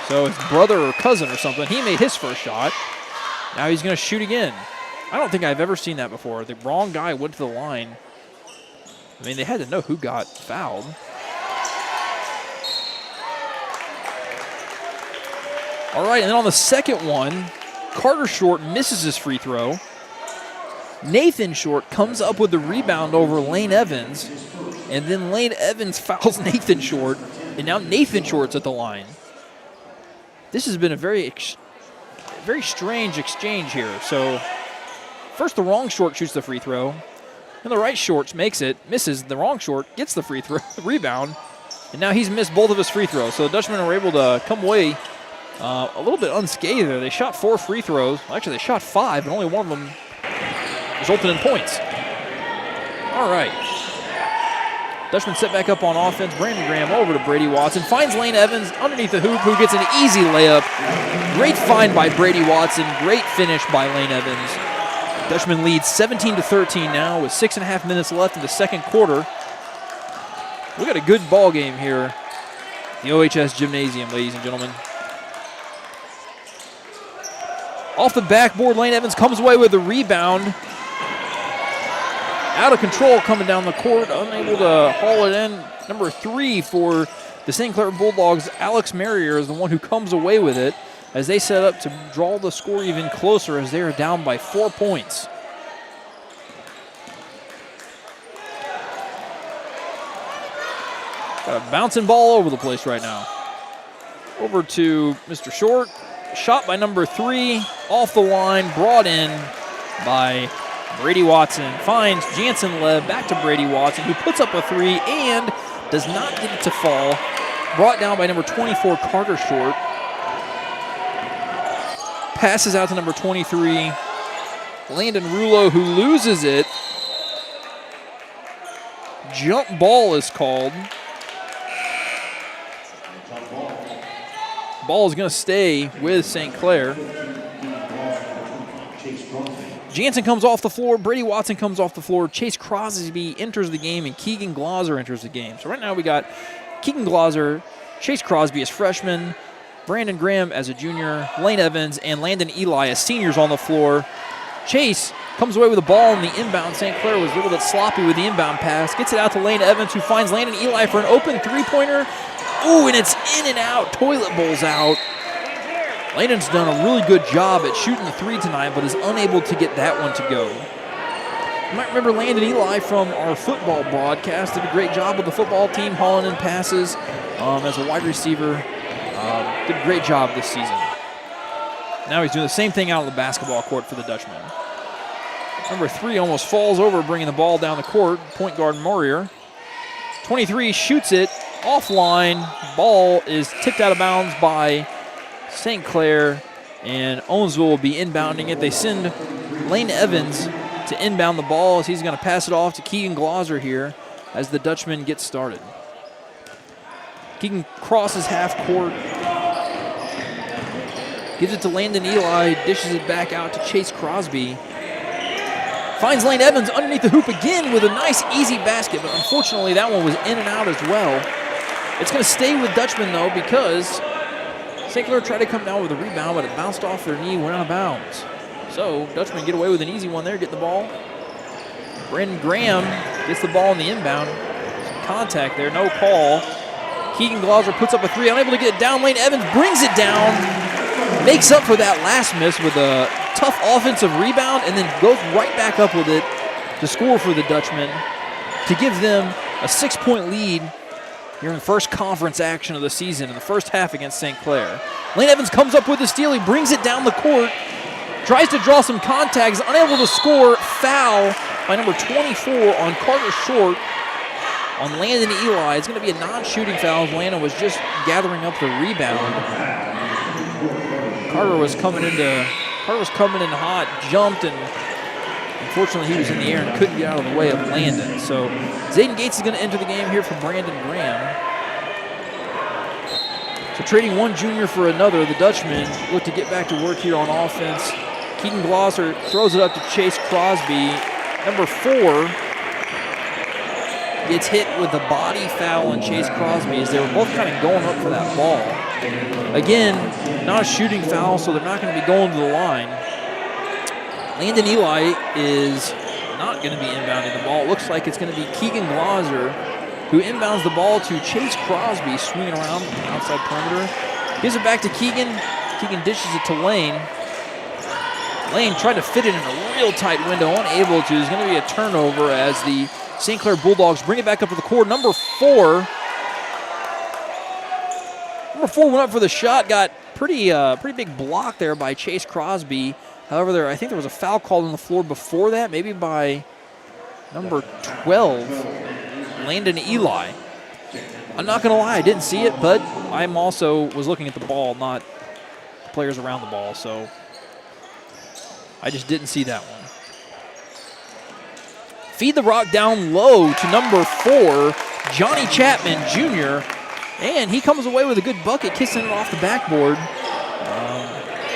Speaker 1: So his brother or cousin or something, he made his first shot. Now he's going to shoot again. I don't think I've ever seen that before. The wrong guy went to the line. I mean, they had to know who got fouled. All right, and then on the second one, Carter Short misses his free throw. Nathan Short comes up with the rebound over Lane Evans, and then Lane Evans fouls Nathan Short, and now Nathan Short's at the line. This has been a very strange exchange here. So first the wrong Short shoots the free throw, and the right Short makes it, misses. The wrong Short gets the free throw, rebound, and now he's missed both of his free throws. So the Dutchmen were able to come away a little bit unscathed there. They shot 4 free throws. Actually, they shot 5, and only one of them resulted in points. All right. Dutchmen set back up on offense. Brandon Graham over to Brady Watson. Finds Lane Evans underneath the hoop, who gets an easy layup. Great find by Brady Watson. Great finish by Lane Evans. Dutchmen leads 17-13 now with 6.5 minutes left in the second quarter. We got a good ball game here. The OHS Gymnasium, ladies and gentlemen. Off the backboard, Lane Evans comes away with a rebound. Out of control coming down the court, unable to haul it in. Number 3 for the St. Clair Bulldogs, Alex Merrier, is the one who comes away with it as they set up to draw the score even closer as they are down by 4 points. Got a bouncing ball over the place right now. Over to Mr. Short. Shot by number 3, off the line, brought in by Brady Watson. Finds Jansen Leb, back to Brady Watson, who puts up a 3 and does not get it to fall. Brought down by number 24, Carter Short. Passes out to number 23, Landon Rulo, who loses it. Jump ball is called. Ball is going to stay with St. Clair. Jansen comes off the floor. Brady Watson comes off the floor. Chase Crosby enters the game, and Keegan Glauser enters the game. So right now we got Keegan Glauser, Chase Crosby as freshman, Brandon Graham as a junior, Lane Evans, and Landon Eli as seniors on the floor. Chase comes away with the ball in the inbound. St. Clair was a little bit sloppy with the inbound pass. Gets it out to Lane Evans, who finds Landon Eli for an open three-pointer. Ooh, and it's in and out. Toilet bowls out. Landon's done a really good job at shooting the three tonight, but is unable to get that one to go. You might remember Landon Eli from our football broadcast. Did a great job with the football team, hauling in passes as a wide receiver. Did a great job this season. Now he's doing the same thing out on the basketball court for the Dutchmen. Number 3 almost falls over, bringing the ball down the court. Point guard Morier. 23 shoots it offline. Ball is tipped out of bounds by St. Clair, and Owensville will be inbounding it. They send Lane Evans to inbound the ball as he's going to pass it off to Keegan Glauser here as the Dutchmen get started. Keegan crosses half court, gives it to Landon Eli, dishes it back out to Chase Crosby. Finds Lane Evans underneath the hoop again with a nice, easy basket, but unfortunately that one was in and out as well. It's going to stay with Dutchmen, though, because St. Clair tried to come down with a rebound, but it bounced off their knee, went out of bounds. So Dutchmen get away with an easy one there, get the ball. Brandon Graham gets the ball in the inbound. Some contact there, no call. Keegan Glauser puts up a three, unable to get it down. Lane Evans brings it down, makes up for that last miss with a tough offensive rebound, and then goes right back up with it to score for the Dutchmen to give them a 6-point lead here in the first conference action of the season in the first half against St. Clair. Lane Evans comes up with the steal. He brings it down the court, tries to draw some contact, is unable to score. Foul by number 24 on Carter Short on Landon Eli. It's going to be a non-shooting foul as Landon was just gathering up the rebound. Carter was coming in hot, jumped, and unfortunately he was in the air and couldn't get out of the way of Landon. So Zayden Gates is going to enter the game here for Brandon Graham. So trading one junior for another, the Dutchmen look to get back to work here on offense. Keegan Glauser throws it up to Chase Crosby. Number 4 gets hit with a body foul on Chase Crosby as they were both kind of going up for that ball. Again, not a shooting foul, so they're not going to be going to the line. Landon Eli is not going to be inbounding the ball. It looks like it's going to be Keegan Glauser who inbounds the ball to Chase Crosby, swinging around outside perimeter. Gives it back to Keegan. Keegan dishes it to Lane. Lane tried to fit it in a real tight window, unable to. There's going to be a turnover as the St. Clair Bulldogs bring it back up to the court. Number 4 went up for the shot, got pretty big block there by Chase Crosby. However, I think there was a foul called on the floor before that, maybe by number 12, Landon Eli. I'm not going to lie, I didn't see it, but I'm also was looking at the ball, not players around the ball, so I just didn't see that one. Feed the rock down low to number 4, Johnny Chapman Jr., and he comes away with a good bucket, kissing it off the backboard.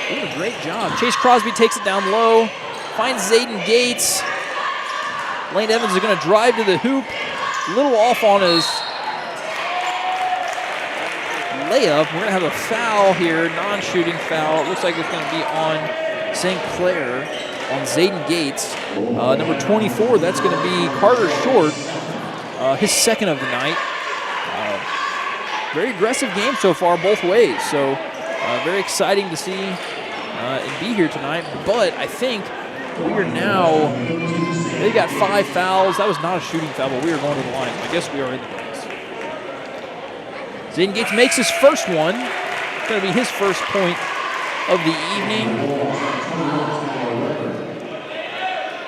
Speaker 1: Doing a great job. Chase Crosby takes it down low, finds Zayden Gates. Lane Evans is going to drive to the hoop. A little off on his layup. We're going to have a foul here, non-shooting foul. It looks like it's going to be on St. Clair, on Zayden Gates. Number 24, that's going to be Carter Short, his second of the night. Very aggressive game so far both ways, so very exciting to see and be here tonight. But I think we are now, they got 5 fouls. That was not a shooting foul, but we are going to the line. I guess we are in the place. Zayden Gates makes his first one. It's going to be his first point of the evening.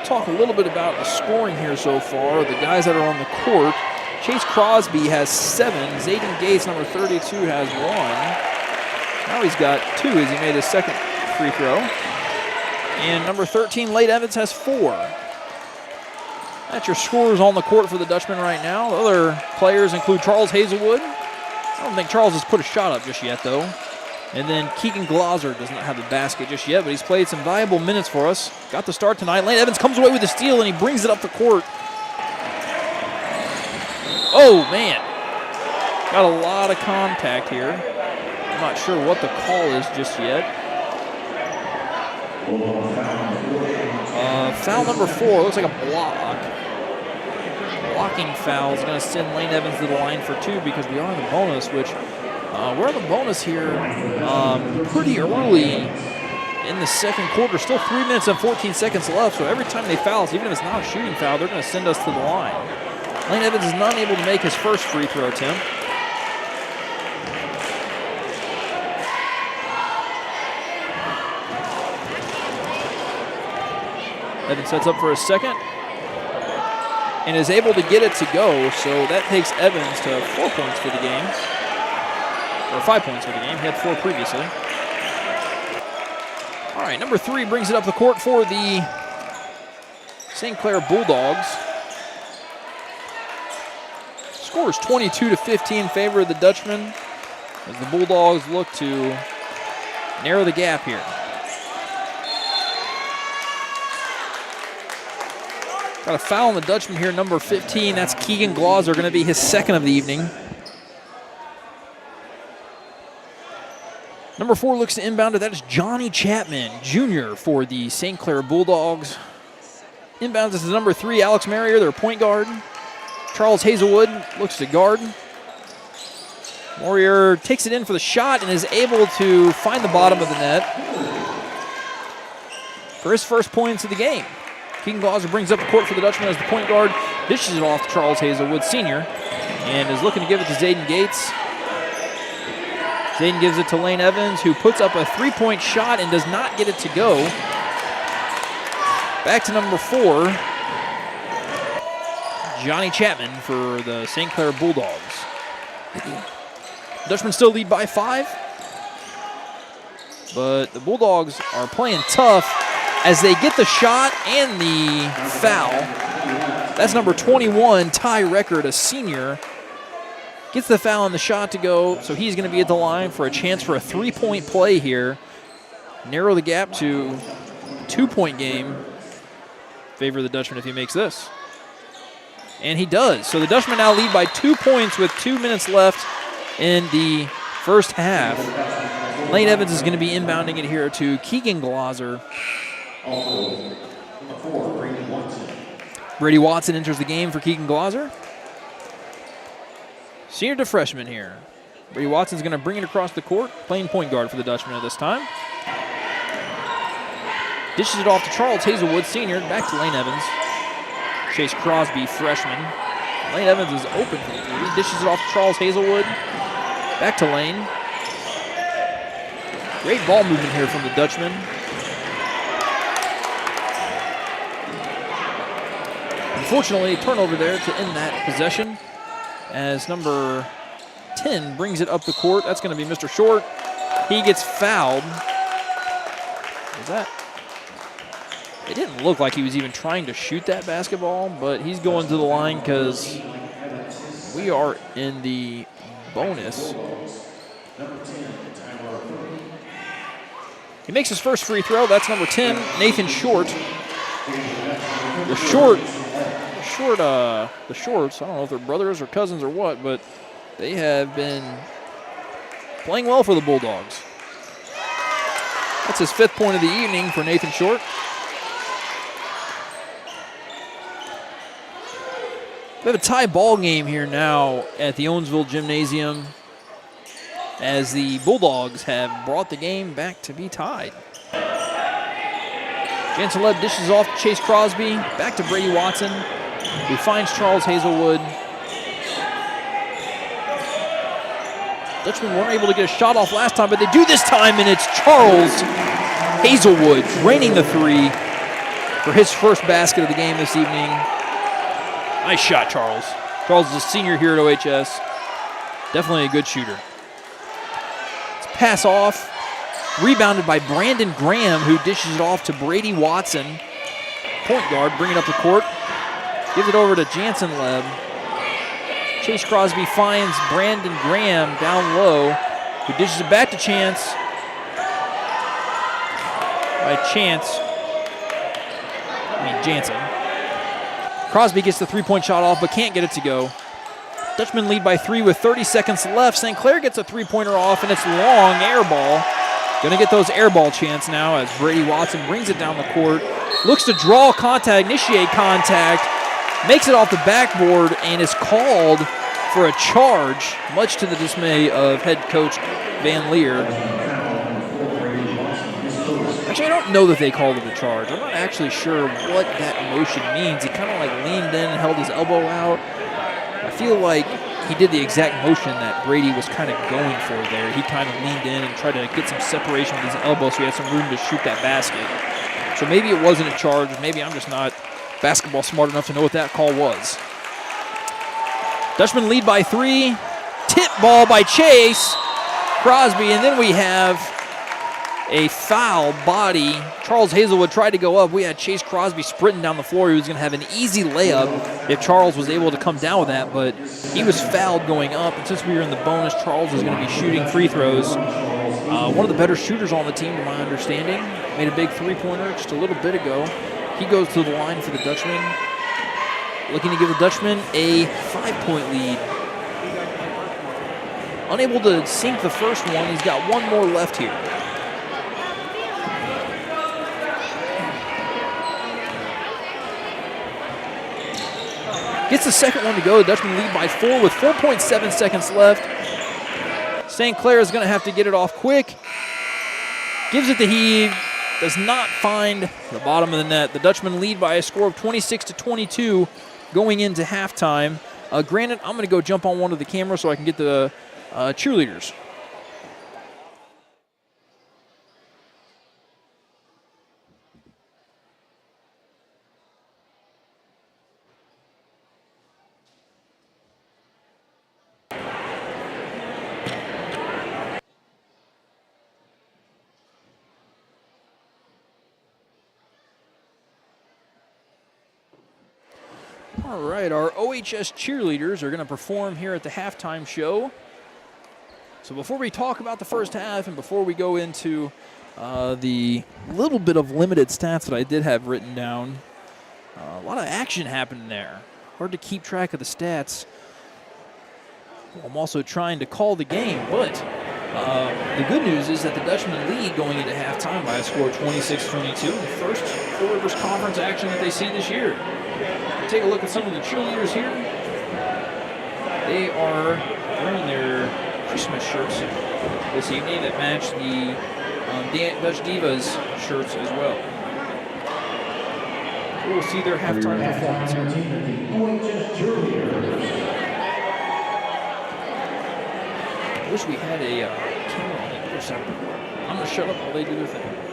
Speaker 1: Talk a little bit about the scoring here so far. The guys that are on the court. Chase Crosby has 7. Zayden Gates, number 32, has 1. Now he's got 2 as he made his second free throw. And number 13, Lane Evans, has 4. That's your scorers on the court for the Dutchmen right now. The other players include Charles Hazelwood. I don't think Charles has put a shot up just yet, though. And then Keegan Glauser does not have the basket just yet, but he's played some valuable minutes for us. Got the start tonight. Lane Evans comes away with the steal, and he brings it up the court. Oh, man. Got a lot of contact here. I'm not sure what the call is just yet. Foul number 4. Looks like a block. Blocking foul is going to send Lane Evans to the line for 2 because we are in the bonus, which We're on the bonus here pretty early in the second quarter. Still 3 minutes and 14 seconds left, so every time they foul us, even if it's not a shooting foul, they're going to send us to the line. Lane Evans is not able to make his first free throw attempt. Evans sets up for a second and is able to get it to go, so that takes Evans to 4 points for the game. Or 5 points for the game. He had 4 previously. All right, number 3 brings it up the court for the St. Clair Bulldogs. Score is 22-15 in favor of the Dutchmen as the Bulldogs look to narrow the gap here. Got a foul on the Dutchman here, number 15. That's Keegan Glauser, going to be his second of the evening. Number 4 looks to inbound it. That is Johnny Chapman, Jr. for the St. Clair Bulldogs. Inbounds is the number 3, Alex Marrier, their point guard. Charles Hazelwood looks to guard. Marrier takes it in for the shot and is able to find the bottom of the net for his first points of the game. Keegan Glauser brings up the court for the Dutchman as the point guard, dishes it off to Charles Hazelwood, Sr., and is looking to give it to Zayden Gates. Zayden gives it to Lane Evans, who puts up a three-point shot and does not get it to go. Back to number 4, Johnny Chapman for the St. Clair Bulldogs. Dutchmen still lead by 5, but the Bulldogs are playing tough as they get the shot and the foul. That's number 21, Ty Record, a senior. Gets the foul and the shot to go, so he's going to be at the line for a chance for a 3-point play here. Narrow the gap to a 2-point game. Favor the Dutchman if he makes this. And he does. So the Dutchmen now lead by 2 points with 2 minutes left in the first half. Lane Evans is going to be inbounding it here to Keegan Glauser. Brady Watson enters the game for Keegan Glauser. Senior to freshman here. Brady Watson's going to bring it across the court, playing point guard for the Dutchmen at this time. Dishes it off to Charles Hazelwood, senior, back to Lane Evans. Chase Crosby, freshman. Lane Evans is open for the 3. Dishes it off to Charles Hazelwood. Back to Lane. Great ball movement here from the Dutchman. Unfortunately, turnover there to end that possession as number 10 brings it up the court. That's going to be Mr. Short. He gets fouled. Was that? It didn't look like he was even trying to shoot that basketball, but he's going to the line because we are in the bonus. He makes his first free throw. That's number 10, Nathan Short. The Shorts, I don't know if they're brothers or cousins or what, but they have been playing well for the Bulldogs. That's his 5th point of the evening for Nathan Short. We have a tie ball game here now at the Owensville Gymnasium as the Bulldogs have brought the game back to be tied. Jansen Leb dishes off to Chase Crosby, back to Brady Watson, who finds Charles Hazelwood. Dutchmen weren't able to get a shot off last time, but they do this time, and it's Charles Hazelwood draining the 3 for his first basket of the game this evening. Nice shot, Charles. Charles is a senior here at OHS. Definitely a good shooter. It's pass off. Rebounded by Brandon Graham, who dishes it off to Brady Watson. Point guard, bringing up the court. Gives it over to Jansen Leb. Chase Crosby finds Brandon Graham down low, who dishes it back to Chance. Jansen. Crosby gets the 3-point shot off, but can't get it to go. Dutchmen lead by 3 with 30 seconds left. St. Clair gets a 3-pointer off, and it's long air ball. Going to get those air ball chants now as Brady Watson brings it down the court. Looks to draw contact, initiate contact. Makes it off the backboard and is called for a charge, much to the dismay of head coach Van Leer. Actually, I don't know that they called it a charge. I'm not actually sure what that motion means. He kind of like leaned in and held his elbow out. I feel like he did the exact motion that Brady was kind of going for there. He kind of leaned in and tried to get some separation with his elbow so he had some room to shoot that basket. So maybe it wasn't a charge. Maybe I'm just not basketball smart enough to know what that call was. Dutchmen lead by 3. Tip ball by Chase Crosby, and then we have a foul body. Charles Hazelwood tried to go up. We had Chase Crosby sprinting down the floor. He was going to have an easy layup if Charles was able to come down with that, but he was fouled going up. And since we were in the bonus, Charles is going to be shooting free throws. One of the better shooters on the team, to my understanding. Made a big three-pointer just a little bit ago. He goes to the line for the Dutchmen, looking to give the Dutchmen a 5-point lead. Unable to sink the first one. He's got one more left here. Gets the second one to go. The Dutchmen lead by 4 with 4.7 seconds left. St. Clair is going to have to get it off quick. Gives it to Heave. Does not find the bottom of the net. The Dutchmen lead by a score of 26-22 going into halftime. Granted, I'm going to go jump on one of the cameras so I can get the cheerleaders. All right, our OHS cheerleaders are going to perform here at the halftime show. So before we talk about the first half and before we go into the little bit of limited stats that I did have written down, a lot of action happened there. Hard to keep track of the stats. Well, I'm also trying to call the game, but the good news is that the Dutchmen lead going into halftime by a score of 26-22, the first Four Rivers Conference action that they see this year. Take a look at some of the cheerleaders here. They are wearing their Christmas shirts this evening that match the Dutch Divas shirts as well. We will see their halftime performance here. I wish we had a camera on the other side. I'm going to shut up while they do their thing.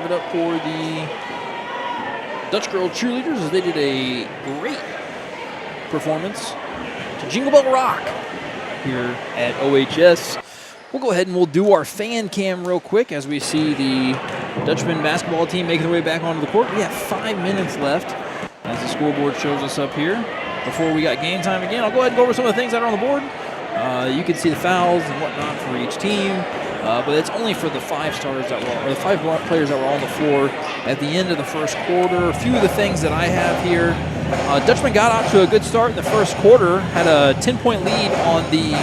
Speaker 1: give it up for the Dutch Girl cheerleaders as they did a great performance to Jingle Bell Rock here at OHS. We'll go ahead and we'll do our fan cam real quick as we see the Dutchmen basketball team making their way back onto the court. We have 5 minutes left as the scoreboard shows us up here before we got game time again. I'll go ahead and go over some of the things that are on the board. You can see the fouls and whatnot for each team, but it's only for the 5 starters that were, or the 5 players that were on the floor at the end of the first quarter. A few of the things that I have here. Dutchmen got out to a good start in the first quarter, had a 10-point lead on the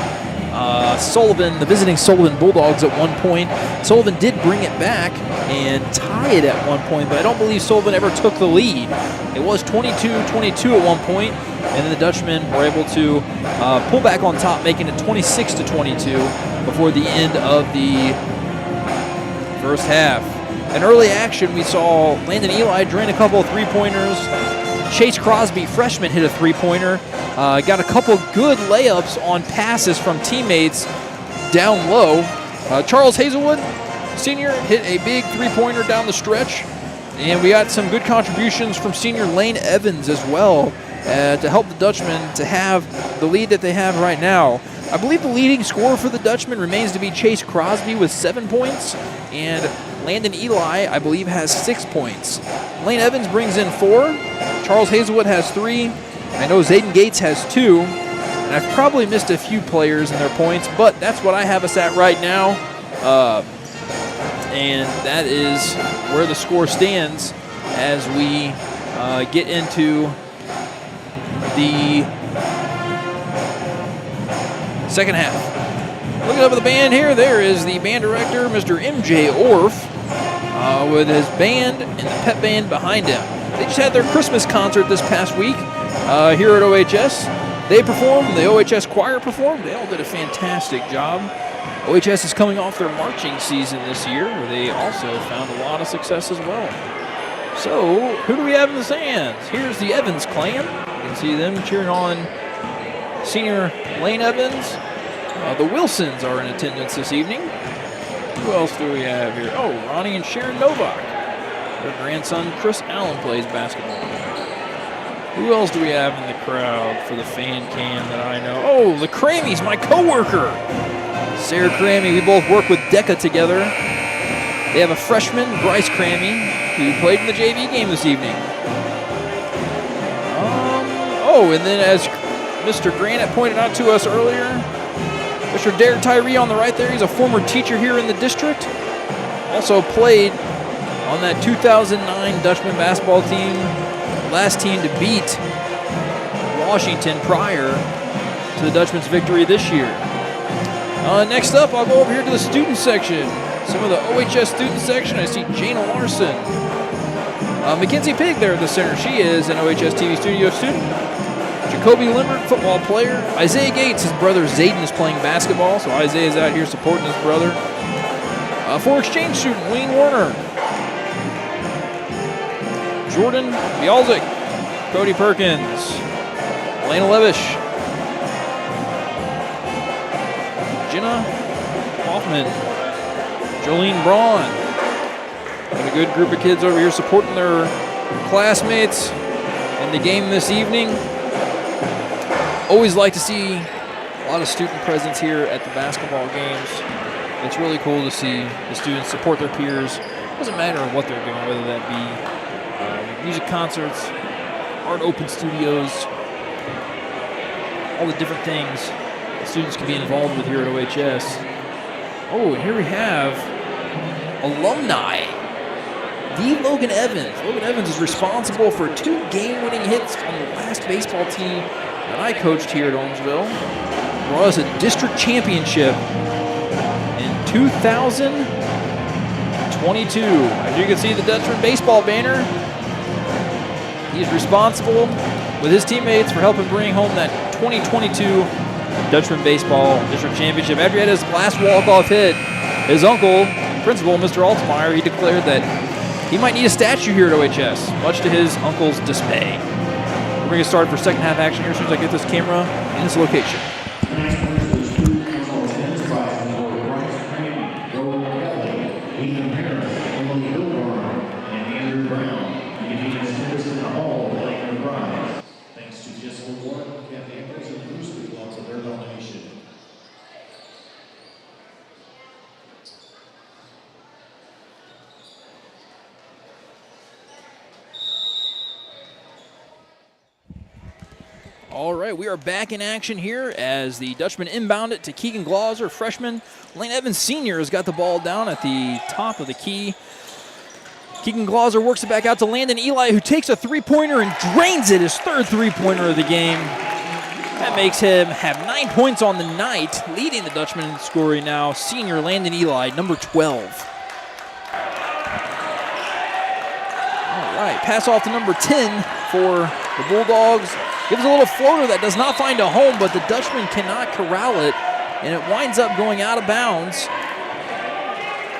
Speaker 1: the visiting Sullivan Bulldogs at one point. Sullivan did bring it back and tie it at one point, but I don't believe Sullivan ever took the lead. It was 22-22 at one point, and then the Dutchmen were able to pull back on top, making it 26-22 before the end of the first half. In early action, we saw Landon Eli drain a couple of three-pointers. Chase Crosby, freshman, hit a three-pointer. Got a couple good layups on passes from teammates down low. Charles Hazelwood, senior, hit a big three-pointer down the stretch. And we got some good contributions from senior Lane Evans as well to help the Dutchmen to have the lead that they have right now. I believe the leading scorer for the Dutchmen remains to be Chase Crosby with 7 points. And Landon Eli, I believe, has 6 points. Lane Evans brings in 4. Charles Hazelwood has 3. I know Zayden Gates has 2. And I've probably missed a few players in their points, but that's what I have us at right now. And that is where the score stands as we get into the second half. Looking up at the band here, there is the band director, Mr. M.J. Orff, with his band and the pep band behind him. They just had their Christmas concert this past week here at OHS. They performed, the OHS choir performed. They all did a fantastic job. OHS is coming off their marching season this year, where they also found a lot of success as well. So, who do we have in the stands? Here's the Evans clan. You can see them cheering on senior Lane Evans. The Wilsons are in attendance this evening. Who else do we have here? Oh, Ronnie and Sharon Novak. Their grandson, Chris Allen, plays basketball. Who else do we have in the crowd for the fan cam that I know? Oh, the Crammys, my co-worker. Sarah Crammy, we both work with DECA together. They have a freshman, Bryce Crammy, who played in the JV game this evening. And then as Mr. Granite pointed out to us earlier, Mr. Derek Tyree on the right there, he's a former teacher here in the district. Also played on that 2009 Dutchman basketball team, last team to beat Washington prior to the Dutchman's victory this year. Next up, I'll go over here to the student section. Some of the OHS student section. I see Jana Larson. Mackenzie Pig there at the center. She is an OHS TV studio student. Jacoby Limbert, football player. Isaiah Gates, his brother Zayden is playing basketball, so Isaiah's out here supporting his brother. For exchange student, Wayne Warner. Jordan Bialzik. Cody Perkins. Elena Levish. Jenna Hoffman, Jolene Braun, and a good group of kids over here supporting their classmates in the game this evening. Always like to see a lot of student presence here at the basketball games. It's really cool to see the students support their peers. Doesn't matter what they're doing, whether that be music concerts, art open studios, all the different things students can be involved with here at OHS. Oh, and here we have alumni. D. Logan Evans. Logan Evans is responsible for 2 game-winning hits on the last baseball team that I coached here at Ohmsville. Brought us a district championship in 2022. As you can see, the Dutchman baseball banner. He's responsible with his teammates for helping bring home that 2022 Dutchman baseball district championship. After he had his last walk-off hit, his uncle, principal, Mr. Altmaier, he declared that he might need a statue here at OHS, much to his uncle's dismay. We're going to get started for second half action here as soon as I get this camera in this location. All right, we are back in action here as the Dutchmen inbound it to Keegan Glauser, freshman. Lane Evans, senior, has got the ball down at the top of the key. Keegan Glauser works it back out to Landon Eli, who takes a three-pointer and drains it, his third three-pointer of the game. That makes him have 9 points on the night, leading the Dutchmen in scoring now. Senior Landon Eli, number 12. All right, pass off to number 10 for the Bulldogs. Gives a little floater that does not find a home, but the Dutchmen cannot corral it, and it winds up going out of bounds.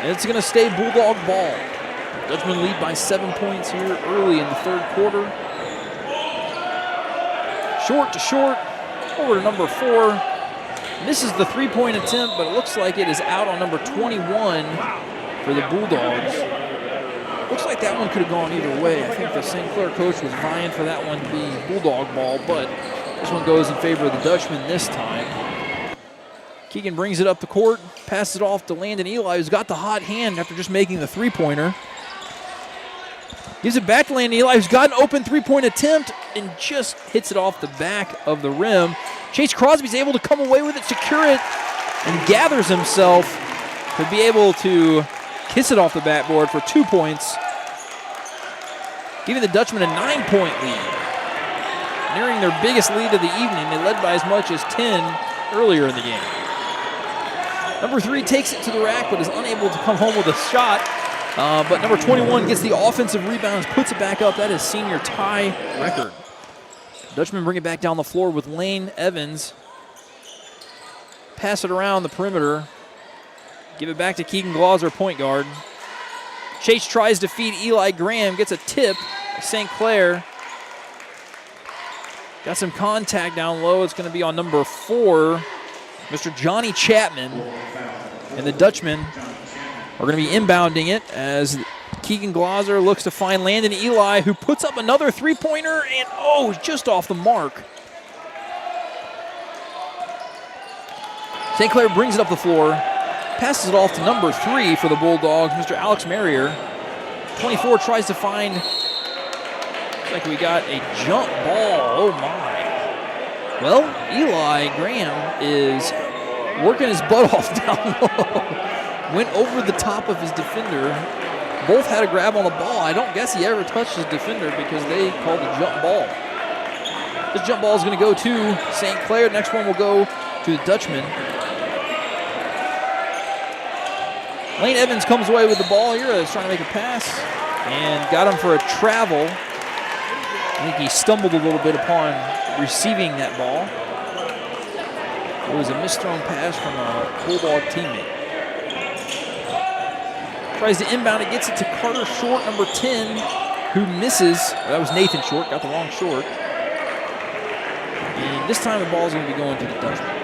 Speaker 1: And it's going to stay Bulldog ball. Dutchmen lead by 7 points here early in the third quarter. Short to short, over to number 4. Misses the three-point attempt, but it looks like it is out on number 21 for the Bulldogs. Looks like that one could have gone either way. I think the St. Clair coach was vying for that one to be Bulldog ball, but this one goes in favor of the Dutchmen this time. Keegan brings it up the court, passes it off to Landon Eli, who's got the hot hand after just making the three-pointer. Gives it back to Landon Eli, who's got an open three-point attempt and just hits it off the back of the rim. Chase Crosby's able to come away with it, secure it, and gathers himself to be able to kiss it off the backboard for 2 points, giving the Dutchmen a 9-point lead. Nearing their biggest lead of the evening. They led by as much as 10 earlier in the game. Number 3 takes it to the rack, but is unable to come home with a shot. But number 21 gets the offensive rebounds, puts it back up. That is senior tie record. Dutchmen bring it back down the floor with Lane Evans. Pass it around the perimeter. Give it back to Keegan Glauser, point guard. Chase tries to feed Eli Graham, gets a tip. St. Clair got some contact down low. It's going to be on number 4, Mr. Johnny Chapman. And the Dutchmen are going to be inbounding it as Keegan Glauser looks to find Landon Eli, who puts up another three-pointer, and just off the mark. St. Clair brings it up the floor. Passes it off to number 3 for the Bulldogs, Mr. Alex Merrier. 24 tries to find, looks like we got a jump ball. Oh my. Well, Eli Graham is working his butt off down low. Went over the top of his defender. Both had a grab on the ball. I don't guess he ever touched his defender because they called a jump ball. This jump ball is going to go to St. Clair. Next one will go to the Dutchmen. Lane Evans comes away with the ball here. He's trying to make a pass and got him for a travel. I think he stumbled a little bit upon receiving that ball. It was a misthrown pass from a Bulldog teammate. Tries to inbound it, gets it to Carter Short, number 10, who misses. That was Nathan Short, got the wrong short. And this time the ball is going to be going to the Dutchmen.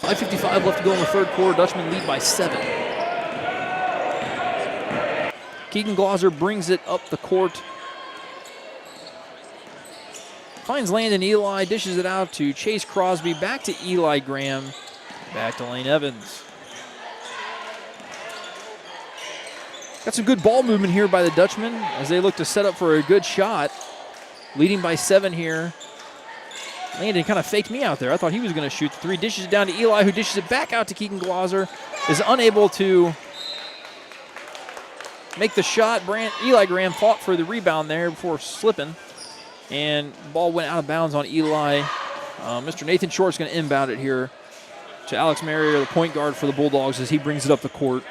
Speaker 1: 5:55 left to go in the third quarter. Dutchmen lead by 7. Keegan Glauser brings it up the court. Finds Landon Eli, dishes it out to Chase Crosby, back to Eli Graham, back to Lane Evans. Got some good ball movement here by the Dutchmen as they look to set up for a good shot. Leading by 7 here. Landon kind of faked me out there. I thought he was going to shoot the 3. Dishes it down to Eli, who dishes it back out to Keegan Glauser. Is unable to make the shot. Eli Graham fought for the rebound there before slipping. And the ball went out of bounds on Eli. Mr. Nathan Short's going to inbound it here to Alex Merrier, the point guard for the Bulldogs, as he brings it up the court.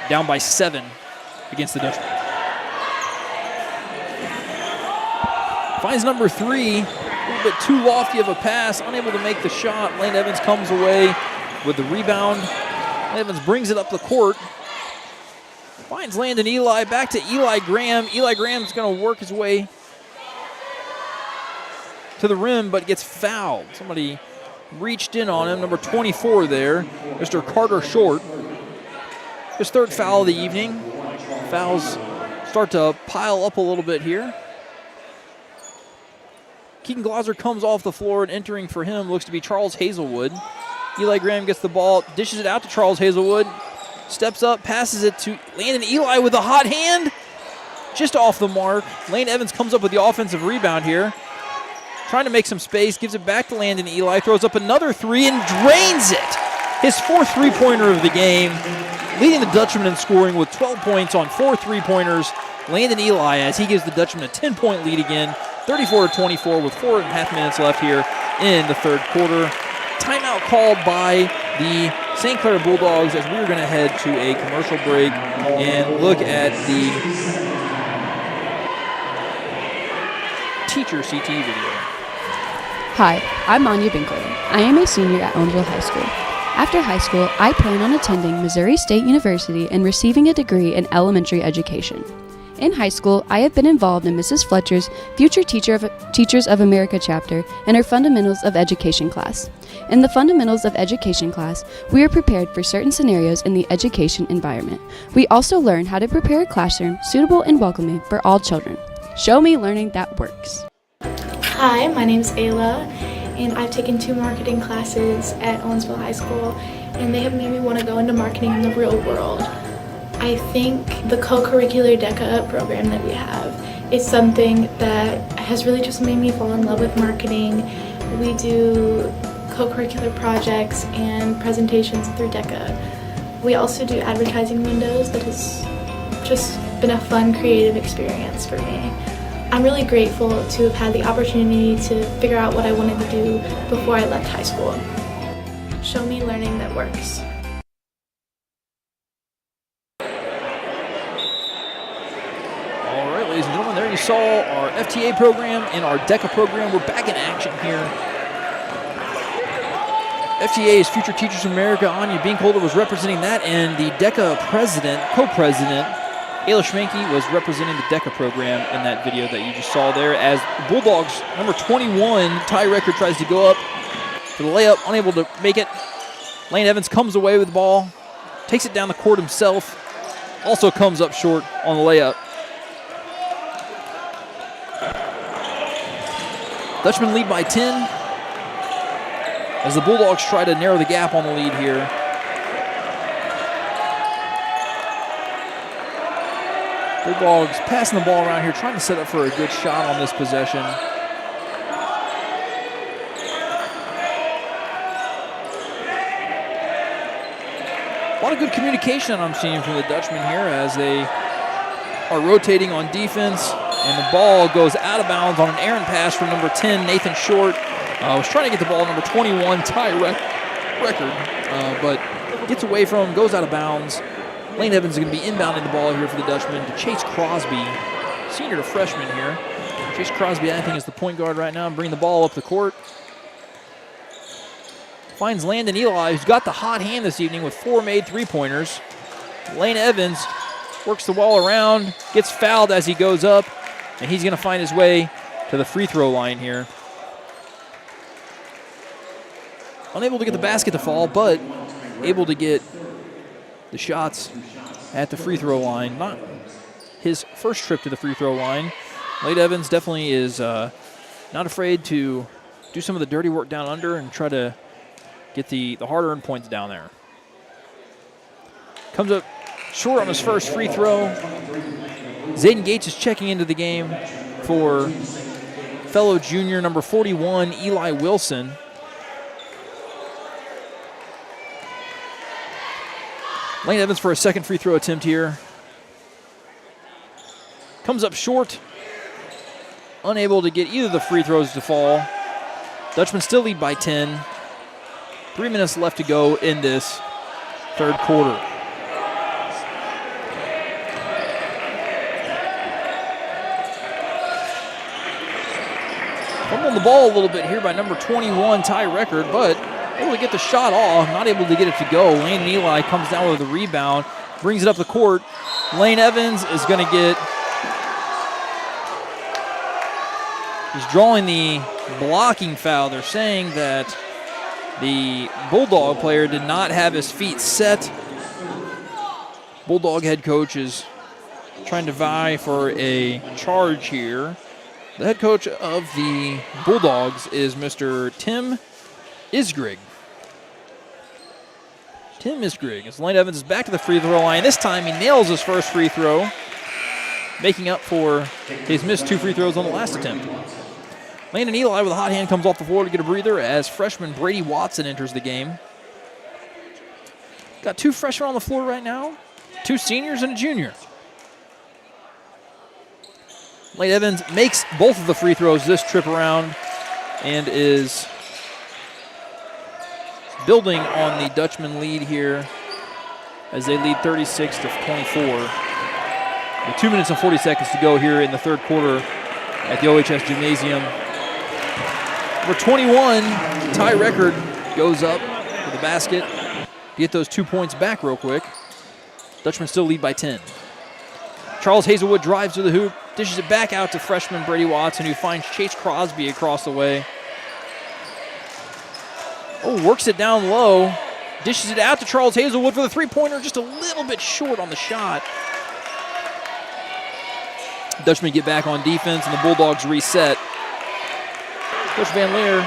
Speaker 1: Down by 7 against the Dutchmen. Finds number 3. A little bit too lofty of a pass, unable to make the shot. Lane Evans comes away with the rebound. Lane Evans brings it up the court. Finds Landon Eli, back to Eli Graham. Eli Graham's going to work his way to the rim, but gets fouled. Somebody reached in on him, number 24 there, Mr. Carter Short. His third foul of the evening. Fouls start to pile up a little bit here. Keegan Glauser comes off the floor, and entering for him looks to be Charles Hazelwood. Eli Graham gets the ball, dishes it out to Charles Hazelwood, steps up, passes it to Landon Eli with a hot hand. just off the mark. Lane Evans comes up with the offensive rebound here. Trying to make some space, gives it back to Landon Eli, throws up another three and drains it. His fourth three-pointer of the game, leading the Dutchmen in scoring with 12 points on 4 three-pointers. Landon Eli, as he gives the Dutchmen a 10-point lead again, 34-24 with 4.5 minutes left here in the third quarter. Timeout called by the St. Clair Bulldogs as we're going to head to a commercial break and look at the teacher CT video.
Speaker 2: Hi, I'm Anya Binkler. I am a senior at Owensville High School. After high school, I plan on attending Missouri State University and receiving a degree in elementary education. In high school, I have been involved in Mrs. Fletcher's Future Teachers of America chapter and her Fundamentals of Education class. In the Fundamentals of Education class, we are prepared for certain scenarios in the education environment. We also learn how to prepare a classroom suitable and welcoming for all children. Show me learning that works.
Speaker 18: Hi, my name's Ayla, and I've taken 2 marketing classes at Owensville High School, and they have made me want to go into marketing in the real world. I think the co-curricular DECA program that we have is something that has really just made me fall in love with marketing. We do co-curricular projects and presentations through DECA. We also do advertising windows that has just been a fun, creative experience for me. I'm really grateful to have had the opportunity to figure out what I wanted to do before I left high school. Show me learning that works.
Speaker 1: All right, ladies and gentlemen, there you saw our FTA program and our DECA program. We're back in action here. FTA is Future Teachers of America. Anya Binkholder was representing that, and the DECA co-president, Ayla Schmanke, was representing the DECA program in that video that you just saw there. As the Bulldogs, number 21, Ty Recker, tries to go up for the layup, unable to make it. Lane Evans comes away with the ball, takes it down the court himself, also comes up short on the layup. Dutchmen lead by 10 as the Bulldogs try to narrow the gap on the lead here. Bulldogs passing the ball around here, trying to set up for a good shot on this possession. A lot of good communication I'm seeing from the Dutchmen here as they are rotating on defense, and the ball goes out of bounds on an errant pass from number 10, Nathan Short. Was trying to get the ball, number 21, Ty Record, but gets away from him, goes out of bounds. Lane Evans is going to be inbounding the ball here for the Dutchmen to Chase Crosby, senior to freshman here. Chase Crosby acting as the point guard right now, bringing the ball up the court. Finds Landon Eli, who's got the hot hand this evening with 4 made three-pointers. Lane Evans works the ball around, gets fouled as he goes up, and he's going to find his way to the free throw line here. Unable to get the basket to fall, but able to get the shots at the free throw line. Not his first trip to the free throw line. Lane Evans definitely is not afraid to do some of the dirty work down under and try to get the hard-earned points down there. Comes up short on his first free throw. Zayden Gates is checking into the game for fellow junior number 41, Eli Wilson. Lane Evans for a second free throw attempt here. Comes up short. Unable to get either of the free throws to fall. Dutchmen still lead by 10. 3 minutes left to go in this third quarter. Fumbling the ball a little bit here by number 21, Ty Record, but able to get the shot off, not able to get it to go. Lane and Eli comes down with a rebound, brings it up the court. Lane Evans is going to get, he's drawing the blocking foul. They're saying that the Bulldog player did not have his feet set. Bulldog head coach is trying to vie for a charge here. The head coach of the Bulldogs is Mr. Tim Isgrig. Tim Isgrig as Lane Evans is back to the free throw line. This time he nails his first free throw. making up for his missed 2 free throws on the last attempt. Landon Eli with a hot hand comes off the floor to get a breather as freshman Brady Watson enters the game. Got 2 freshmen on the floor right now, 2 seniors and a junior. Lane Evans makes both of the free throws this trip around and is building on the Dutchmen lead here as they lead 36-24. With 2 minutes and 40 seconds to go here in the third quarter at the OHS Gymnasium. Number 21, tie record, goes up for the basket. Get those 2 points back real quick. Dutchmen still lead by 10. Charles Hazelwood drives to the hoop, dishes it back out to freshman Brady Watson, who finds Chase Crosby across the way. Oh, works it down low, dishes it out to Charles Hazelwood for the three-pointer, just a little bit short on the shot. Dutchmen get back on defense, and the Bulldogs reset. Coach Van Leer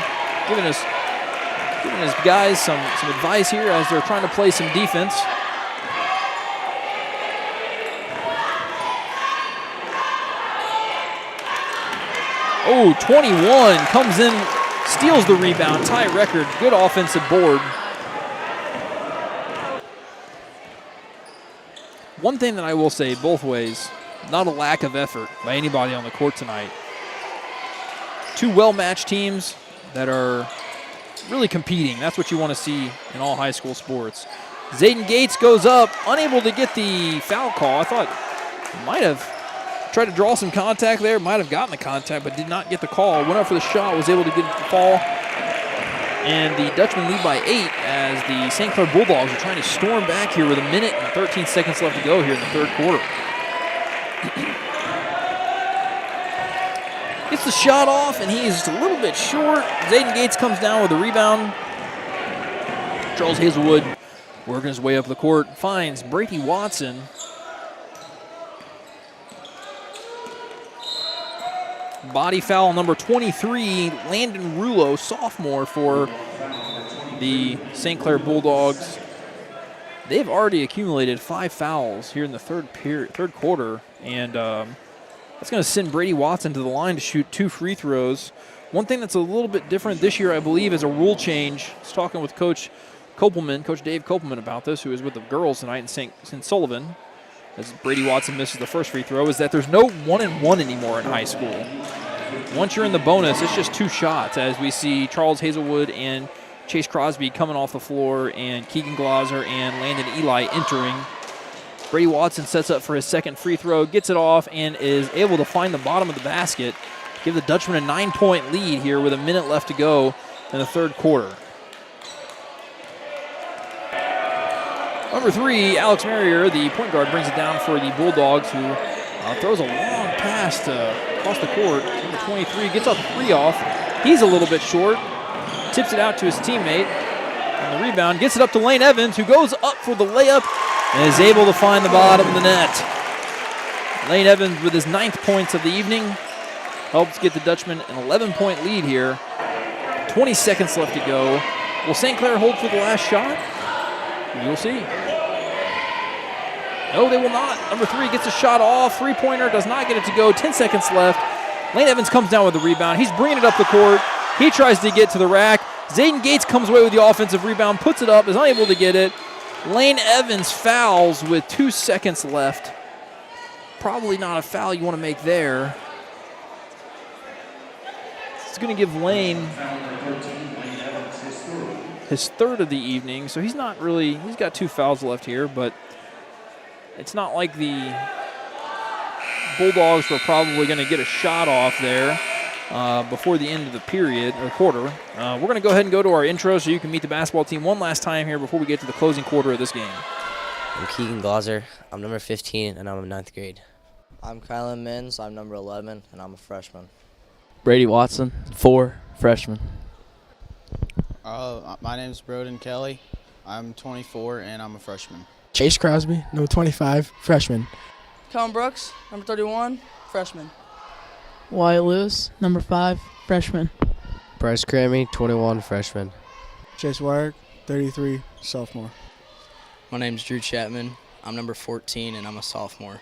Speaker 1: giving his guys some advice here as they're trying to play some defense. Oh, 21 comes in, steals the rebound, tie record, good offensive board. One thing that I will say both ways, not a lack of effort by anybody on the court tonight. 2 well-matched teams that are really competing. That's what you want to see in all high school sports. Zayden Gates goes up, unable to get the foul call. I thought he might have tried to draw some contact there, might have gotten the contact, but did not get the call. Went up for the shot, was able to get the fall. And the Dutchmen lead by 8 as the St. Clair Bulldogs are trying to storm back here with 1 minute and 13 seconds left to go here in the third quarter. Gets the shot off, and he is just a little bit short. Zayden Gates comes down with a rebound. Charles Hazelwood working his way up the court, finds Brady Watson. Body foul number 23, Landon Rulo, sophomore for the St. Clair Bulldogs. They've already accumulated 5 fouls here in the third quarter, and that's going to send Brady Watson to the line to shoot 2 free throws. One thing that's a little bit different this year, I believe, is a rule change. I was talking with Coach Dave Kopelman about this, who is with the girls tonight in St. Sullivan, as Brady Watson misses the first free throw, is that there's no 1-and-1 anymore in high school. Once you're in the bonus, it's just 2 shots, as we see Charles Hazelwood and Chase Crosby coming off the floor, and Keegan Glauser and Landon Eli entering. Brady Watson sets up for his second free throw, gets it off, and is able to find the bottom of the basket, give the Dutchmen a 9-point lead here with 1 minute left to go in the third quarter. Number 3, Alex Merrier, the point guard, brings it down for the Bulldogs, who throws a long pass across the court. Number 23 gets a 3 off. He's a little bit short. Tips it out to his teammate. On the rebound, gets it up to Lane Evans, who goes up for the layup and is able to find the bottom of the net. Lane Evans with his 9th points of the evening helps get the Dutchmen an 11-point lead here. 20 seconds left to go. Will St. Clair hold for the last shot? You'll see. No, they will not. Number 3 gets a shot off. 3-pointer does not get it to go. 10 seconds left. Lane Evans comes down with the rebound. He's bringing it up the court. He tries to get to the rack. Zayden Gates comes away with the offensive rebound, puts it up, is unable to get it. Lane Evans fouls with 2 seconds left. Probably not a foul you want to make there. It's going to give Lane his 3rd of the evening, so he's got 2 fouls left here, but it's not like the Bulldogs were probably going to get a shot off there before the end of the period or quarter. We're going to go ahead and go to our intro so you can meet the basketball team one last time here before we get to the closing quarter of this game.
Speaker 6: I'm Keegan Glauser. I'm number 15, and I'm in 9th grade.
Speaker 19: I'm Kylan Mins. I'm number 11, and I'm a freshman.
Speaker 22: Brady Watson, 4, freshman.
Speaker 23: My name's Broden Kelly. I'm 24, and I'm a freshman.
Speaker 24: Chase Crosby, number 25, freshman.
Speaker 7: Colin Brooks, number 31, freshman.
Speaker 8: Wyatt Lewis, number 5, freshman.
Speaker 9: Bryce Crammy, 21, freshman.
Speaker 10: Chase Wire, 33, sophomore.
Speaker 11: My name's Drew Chapman. I'm number 14, and I'm a sophomore.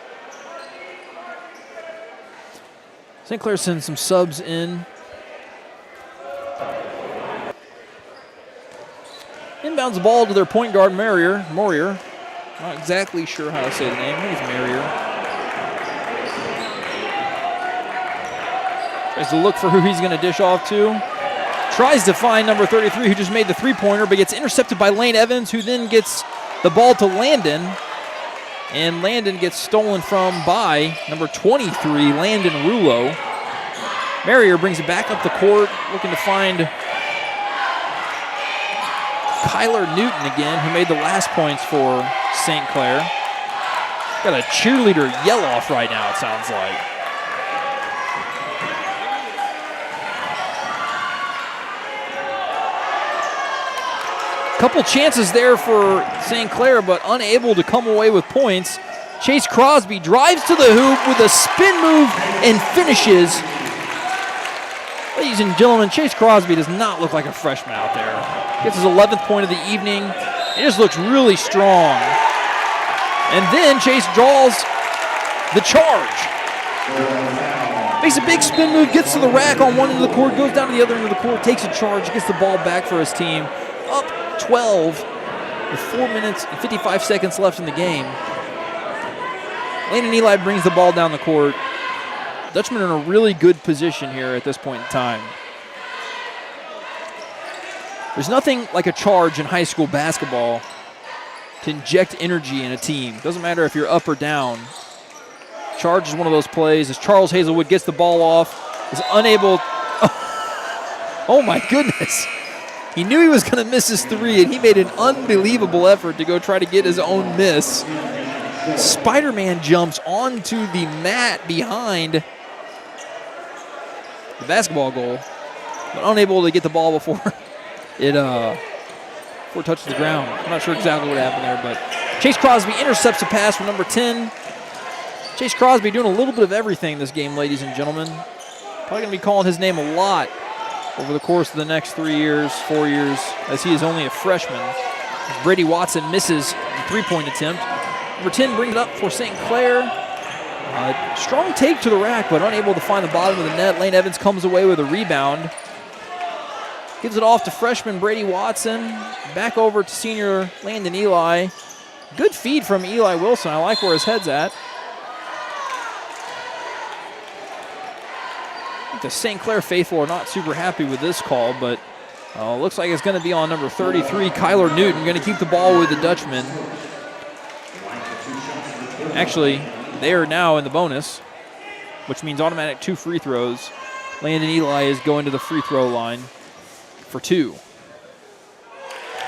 Speaker 1: St. Clair sends some subs in. Inbounds the ball to their point guard, Morier. Not exactly sure how to say the name. I think it's Morier. Tries to look for who he's going to dish off to. Tries to find number 33, who just made the three-pointer, but gets intercepted by Lane Evans, who then gets the ball to Landon. And Landon gets stolen from by number 23, Landon Rulo. Morier brings it back up the court, looking to find Kyler Newton again, who made the last points for St. Clair. Got a cheerleader yell-off right now, it sounds like. Couple chances there for St. Clair, but unable to come away with points. Chase Crosby drives to the hoop with a spin move and finishes. Ladies and gentlemen, Chase Crosby does not look like a freshman out there. Gets his 11th point of the evening. He just looks really strong. And then Chase draws the charge. Makes a big spin move, gets to the rack on one end of the court, goes down to the other end of the court, takes a charge, gets the ball back for his team. Up 12 with 4 minutes and 55 seconds left in the game. Landon Eli brings the ball down the court. Dutchmen are in a really good position here at this point in time. There's nothing like a charge in high school basketball to inject energy in a team. Doesn't matter if you're up or down. Charge is one of those plays as Charles Hazelwood gets the ball off, is unable. Oh my goodness. He knew he was going to miss his three, and he made an unbelievable effort to go try to get his own miss. Spider-Man jumps onto the mat behind the basketball goal, but unable to get the ball before it touches the ground. I'm not sure exactly what happened there, but Chase Crosby intercepts a pass from number 10. Chase Crosby doing a little bit of everything this game, ladies and gentlemen. Probably going to be calling his name a lot over the course of the next 3 years, 4 years, as he is only a freshman. As Brady Watson misses the three-point attempt. Number 10 brings it up for St. Clair. Strong take to the rack, but unable to find the bottom of the net. Lane Evans comes away with a rebound. Gives it off to freshman Brady Watson. Back over to senior Landon Eli. Good feed from Eli Wilson. I like where his head's at. The St. Clair faithful are not super happy with this call, but looks like it's going to be on number 33, Kyler Newton, going to keep the ball with the Dutchmen. Actually, they are now in the bonus, which means automatic 2 free throws. Landon Eli is going to the free throw line for 2.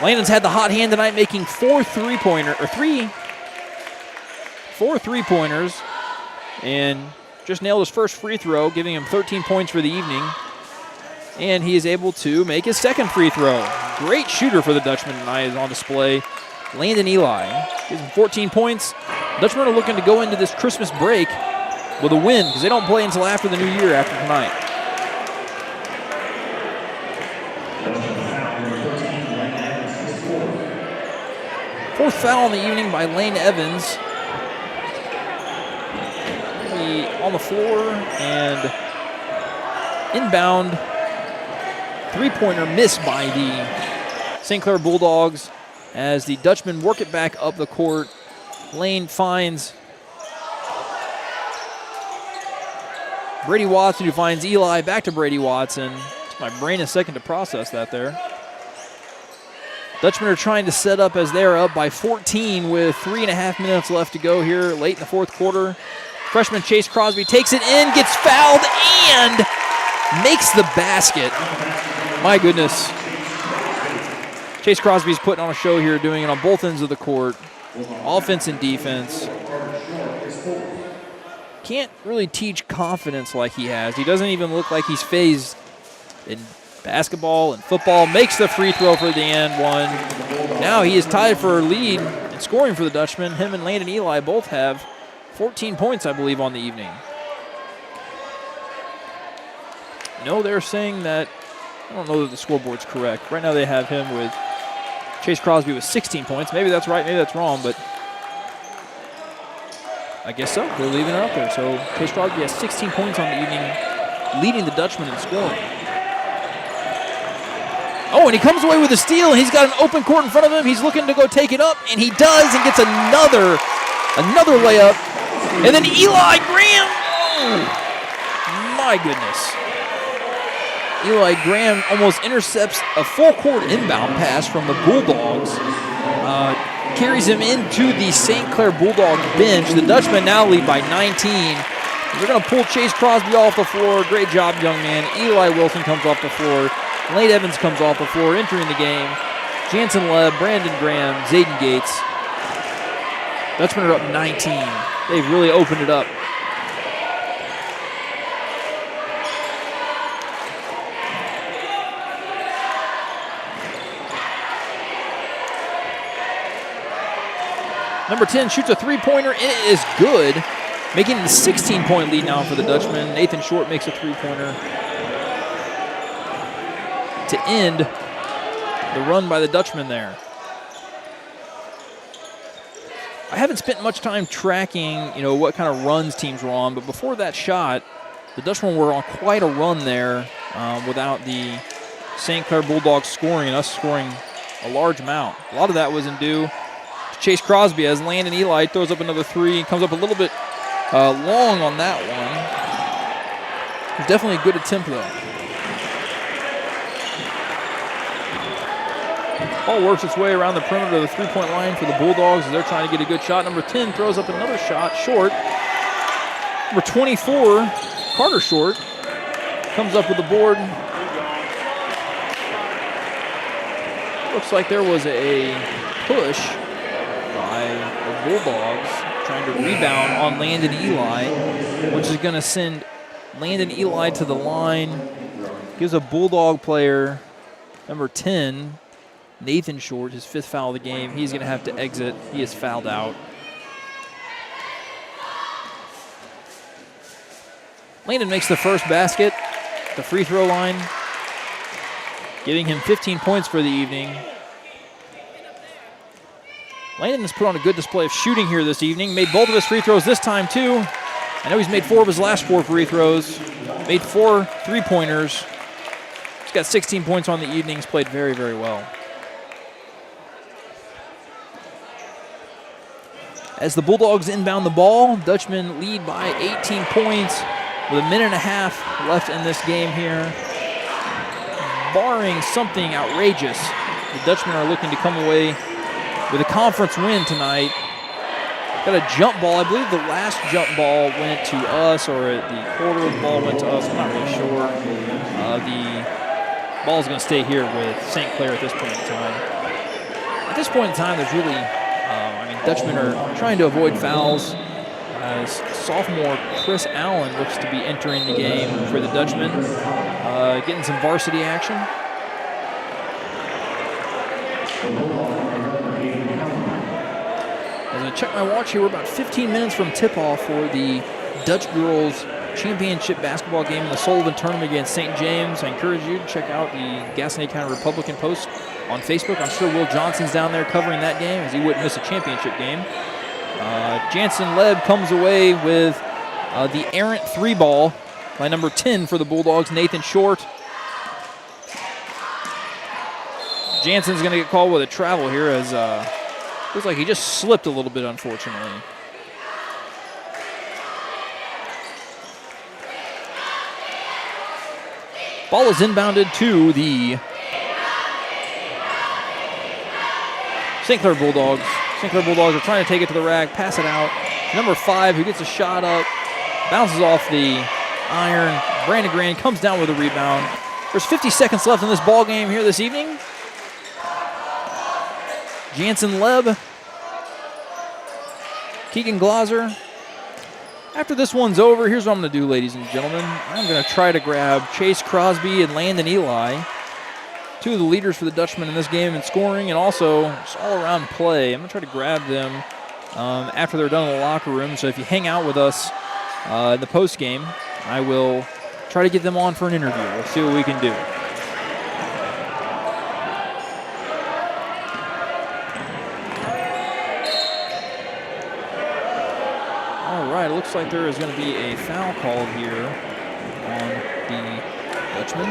Speaker 1: Landon's had the hot hand tonight, making 4 3-pointers, and just nailed his first free throw, giving him 13 points for the evening. And he is able to make his second free throw. Great shooter for the Dutchmen tonight is on display. Landon Eli gives him 14 points. Dutchmen are looking to go into this Christmas break with a win because they don't play until after the new year after tonight. Fourth foul on the evening by Lane Evans. On the floor and inbound three-pointer missed by the St. Clair Bulldogs as the Dutchmen work it back up the court. Lane finds Brady Watson, who finds Eli. Back to Brady Watson. My brain is second to process that there. Dutchmen are trying to set up as they are up by 14 with 3.5 minutes left to go here late in the fourth quarter. Freshman Chase Crosby takes it in, gets fouled, and makes the basket. My goodness. Chase Crosby's putting on a show here, doing it on both ends of the court. Offense and defense. Can't really teach confidence like he has. He doesn't even look like he's phased in basketball and football. Makes the free throw for the end one. Now he is tied for a lead in scoring for the Dutchmen. Him and Landon Eli both have 14 points, I believe, on the evening. No, they're saying that, I don't know that the scoreboard's correct. Right now they have him with Chase Crosby with 16 points. Maybe that's right, maybe that's wrong, but I guess so. They're leaving it up there. So Chase Crosby has 16 points on the evening leading the Dutchmen in scoring. Oh, and he comes away with a steal, and he's got an open court in front of him. He's looking to go take it up, and he does, and gets another layup. And then Eli Graham, oh, my goodness. Eli Graham almost intercepts a full court inbound pass from the Bulldogs. Carries him into the St. Clair Bulldogs bench. The Dutchmen now lead by 19. They're going to pull Chase Crosby off the floor. Great job, young man. Eli Wilson comes off the floor. Lane Evans comes off the floor, entering the game. Jansen Leb, Brandon Graham, Zayden Gates. Dutchmen are up 19. They've really opened it up. Number 10 shoots a three-pointer. It is good, making it a 16-point lead now for the Dutchmen. Nathan Short makes a three-pointer to end the run by the Dutchmen there. I haven't spent much time tracking, what kind of runs teams were on, but before that shot, the Dutchmen were on quite a run there without the St. Clair Bulldogs scoring and us scoring a large amount. A lot of that wasn't due to Chase Crosby as Landon Eli throws up another three and comes up a little bit long on that one. It was definitely a good attempt, though. Ball works its way around the perimeter of the three-point line for the Bulldogs as they're trying to get a good shot. Number 10 throws up another shot short. Number 24, Carter Short, comes up with the board. Looks like there was a push by the Bulldogs trying to rebound on Landon Eli, which is going to send Landon Eli to the line. Gives a Bulldog player, number 10, Nathan Short, his fifth foul of the game. He's going to have to exit. He is fouled out. Landon makes the first basket, the free throw line, giving him 15 points for the evening. Landon has put on a good display of shooting here this evening. Made both of his free throws this time, too. I know he's made 4 of his last 4 free throws. Made 4 three-pointers. He's got 16 points on the evening. He's played very, very well. As the Bulldogs inbound the ball, Dutchmen lead by 18 points with a minute and a half left in this game here. Barring something outrageous, the Dutchmen are looking to come away with a conference win tonight. Got a jump ball. I believe the last jump ball went to us, or the quarter of the ball went to us. I'm not really sure. The ball's going to stay here with St. Clair at this point in time. At this point in time, there's really, Dutchmen are trying to avoid fouls as sophomore Chris Allen looks to be entering the game for the Dutchmen, getting some varsity action. As I check my watch here, we're about 15 minutes from tip-off for the Dutch girls championship basketball game in the Sullivan tournament against St. James. I encourage you to check out the Gaston County Republican post on Facebook. I'm sure Will Johnson's down there covering that game, as he wouldn't miss a championship game. Jansen Leb comes away with the errant 3-ball by number 10 for the Bulldogs, Nathan Short. Jansen's going to get called with a travel here, as looks like he just slipped a little bit, unfortunately. Ball is inbounded to the St. Clair Bulldogs. St. Clair Bulldogs are trying to take it to the rack, pass it out. Number 5, who gets a shot up, bounces off the iron. Brandon Graham comes down with a rebound. There's 50 seconds left in this ball game here this evening. Jansen Leb, Keegan Glauser. After this one's over, here's what I'm going to do, ladies and gentlemen. I'm going to try to grab Chase Crosby and Landon Eli, 2 of the leaders for the Dutchmen in this game in scoring and also just all-around play. I'm going to try to grab them after they're done in the locker room. So if you hang out with us in the post game, I will try to get them on for an interview. We'll see what we can do. All right, it looks like there is going to be a foul called here on the Dutchmen.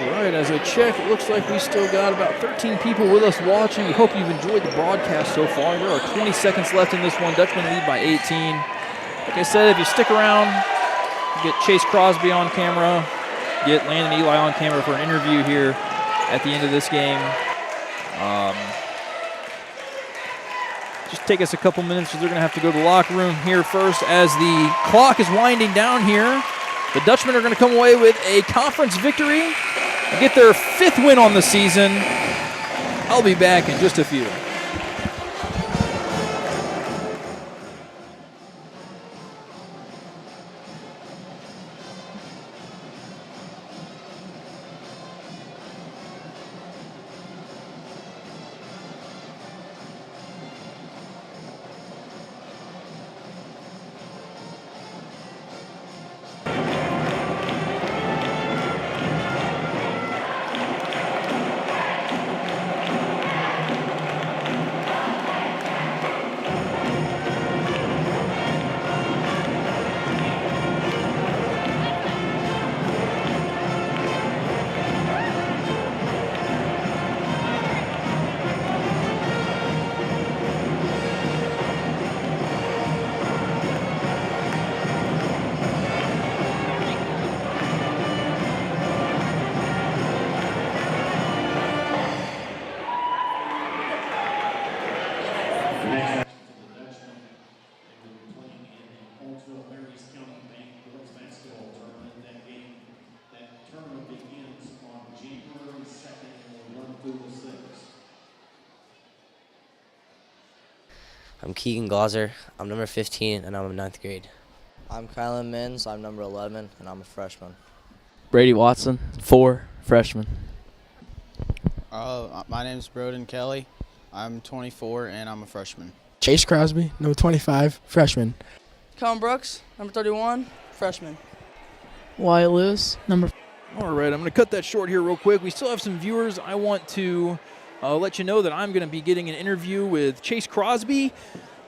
Speaker 1: All right, as I check, it looks like we still got about 13 people with us watching. We hope you've enjoyed the broadcast so far. There are 20 seconds left in this one. Dutchmen lead by 18. Like I said, if you stick around, you get Chase Crosby on camera, get Landon Eli on camera for an interview here at the end of this game. Just take us a couple minutes because they're going to have to go to the locker room here first as the clock is winding down here. The Dutchmen are going to come away with a conference victory and get their 5th win on the season. I'll be back in just a few.
Speaker 6: I'm Keegan Glauser. I'm number 15, and I'm in 9th grade.
Speaker 19: I'm Kylan Mins. I'm number 11, and I'm a freshman.
Speaker 22: Brady Watson, 4, freshman.
Speaker 23: My name's Broden Kelly. I'm 24, and I'm a freshman.
Speaker 24: Chase Crosby, number 25, freshman.
Speaker 7: Colin Brooks, number 31, freshman.
Speaker 8: Wyatt Lewis, number.
Speaker 1: All right, I'm going to cut that short here real quick. We still have some viewers. I want to let you know that I'm going to be getting an interview with Chase Crosby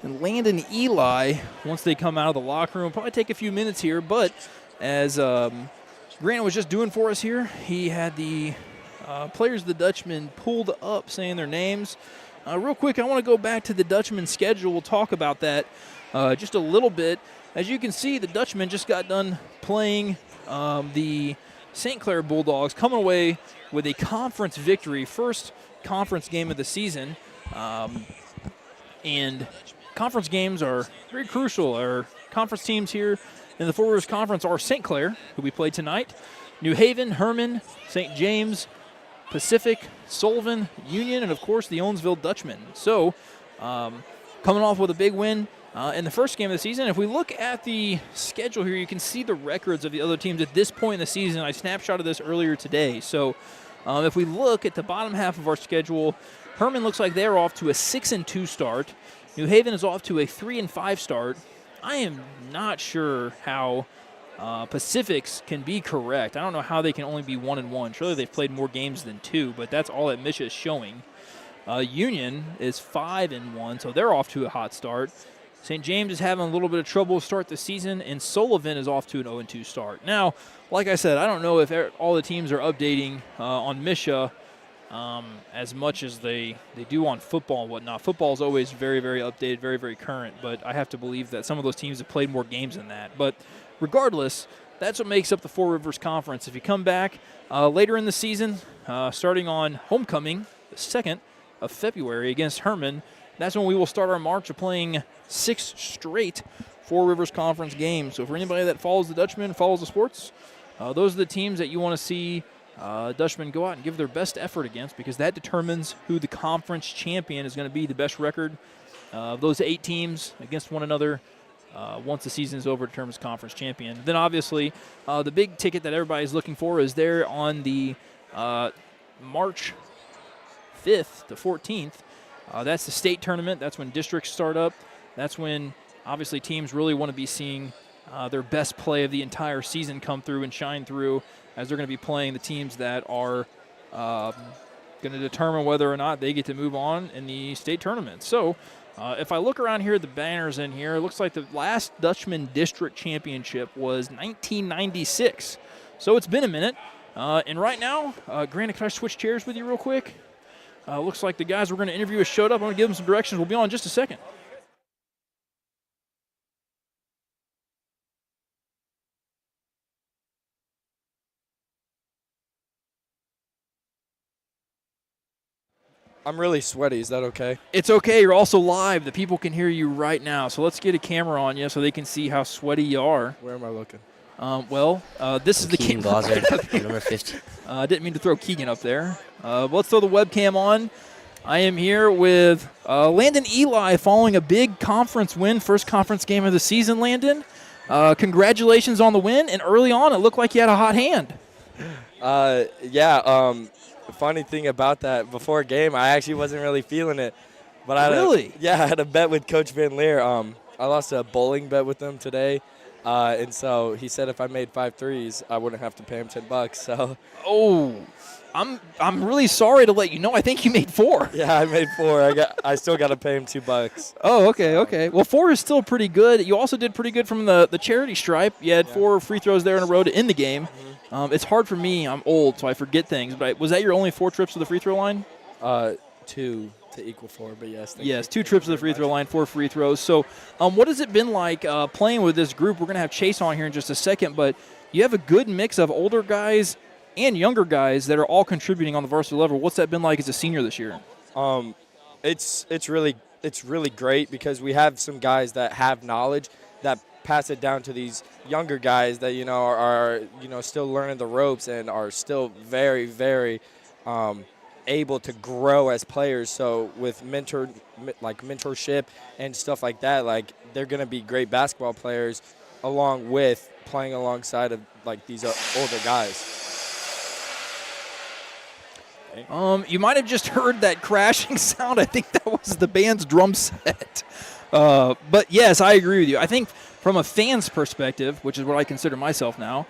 Speaker 1: and Landon Eli once they come out of the locker room. Probably take a few minutes here, but as Grant was just doing for us here, he had the players of the Dutchmen pulled up saying their names. Real quick, I want to go back to the Dutchman schedule. We'll talk about that just a little bit. As you can see, the Dutchmen just got done playing the St. Clair Bulldogs, coming away with a conference victory, first conference game of the season. And conference games are very crucial. Our conference teams here in the Four Rivers Conference are St. Clair, who we played tonight, New Haven, Herman, St. James, Pacific, Sullivan, Union, and, of course, the Owensville Dutchmen. So coming off with a big win in the first game of the season. If we look at the schedule here, you can see the records of the other teams at this point in the season. I snapshotted this earlier today. So if we look at the bottom half of our schedule, Herman looks like they're off to a 6-2 start. New Haven is off to a 3-5 start. I am not sure how Pacifics can be correct. I don't know how they can only be 1-1. Surely they've played more games than 2, but that's all that Misha is showing. Union is 5-1, so they're off to a hot start. St. James is having a little bit of trouble to start the season, and Sullivan is off to an 0-2 start. Now, like I said, I don't know if all the teams are updating on Misha as much as they do on football and whatnot. Football is always very, very updated, very, very current, but I have to believe that some of those teams have played more games than that. But regardless, that's what makes up the Four Rivers Conference. If you come back later in the season, starting on homecoming, the 2nd of February against Herman, that's when we will start our march of playing 6 straight Four Rivers Conference games. So for anybody that follows the Dutchmen, follows the sports, those are the teams that you want to see Dutchmen go out and give their best effort against, because that determines who the conference champion is going to be. The best record of those 8 teams against one another once the season is over determines conference champion. Then obviously the big ticket that everybody's looking for is there on the March 5th to 14th. That's the state tournament. That's when districts start up. That's when, obviously, teams really want to be seeing their best play of the entire season come through and shine through, as they're going to be playing the teams that are going to determine whether or not they get to move on in the state tournament. So If I look around here at the banners in here, it looks like the last Dutchman District Championship was 1996. So it's been a minute. And right now, Grant, can I switch chairs with you real quick? Looks like the guys we're going to interview have showed up. I'm going to give them some directions. We'll be on in just a second.
Speaker 2: I'm really sweaty. Is that okay?
Speaker 1: It's okay. You're also live. The people can hear you right now. So let's get a camera on you so they can see how sweaty you are.
Speaker 2: Where am I looking?
Speaker 1: This is the
Speaker 6: Keegan Glaser, number 15.
Speaker 1: I didn't mean to throw Keegan up there. Let's throw the webcam on. I am here with Landon Eli following a big conference win, first conference game of the season, Landon. Congratulations on the win, and early on it looked like you had a hot hand.
Speaker 2: Funny thing about that, before a game, I actually wasn't really feeling it. But I had a bet with Coach Van Leer. I lost a bowling bet with him today. And so he said if I made 5 threes, I wouldn't have to pay him $10. So.
Speaker 1: Oh, I'm really sorry to let you know. I think you made 4.
Speaker 2: Yeah, I made 4. I still got to pay him $2.
Speaker 1: Oh, okay. Well, 4 is still pretty good. You also did pretty good from the charity stripe. You had 4 free throws there in a row to end the game. Mm-hmm. It's hard for me. I'm old, so I forget things. But was that your only 4 trips to the free throw line?
Speaker 2: 2 to equal 4, but yes.
Speaker 1: Yes, 2 trips to the free throw line, 4 free throws. So what has it been like playing with this group? We're going to have Chase on here in just a second, but you have a good mix of older guys and younger guys that are all contributing on the varsity level. What's that been like as a senior this year?
Speaker 2: It's really great because we have some guys that have knowledge that pass it down to these younger guys that are still learning the ropes and are still very, very able to grow as players. So with mentorship and stuff like that, like they're going to be great basketball players along with playing alongside of like these older guys.
Speaker 1: You might have just heard that crashing sound. I think that was the band's drum set. But yes, I agree with you. I think from a fan's perspective, which is what I consider myself now,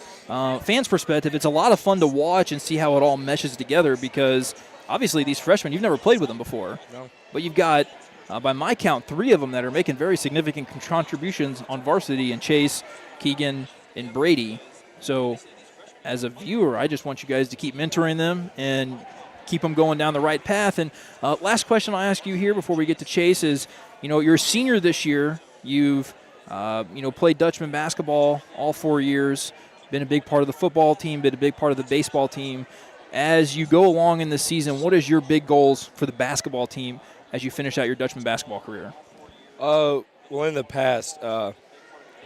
Speaker 1: fans' perspective, it's a lot of fun to watch and see how it all meshes together because obviously these freshmen, you've never played with them before.
Speaker 2: No.
Speaker 1: But you've got, by my count, 3 of them that are making very significant contributions on varsity, and Chase, Keegan, and Brady. So as a viewer, I just want you guys to keep mentoring them and keep them going down the right path. And last question I'll ask you here before we get to Chase is, you're a senior this year. You've, played Dutchman basketball all 4 years, been a big part of the football team, been a big part of the baseball team. As you go along in the season, what is your big goals for the basketball team as you finish out your Dutchman basketball career?
Speaker 2: Well, in the past,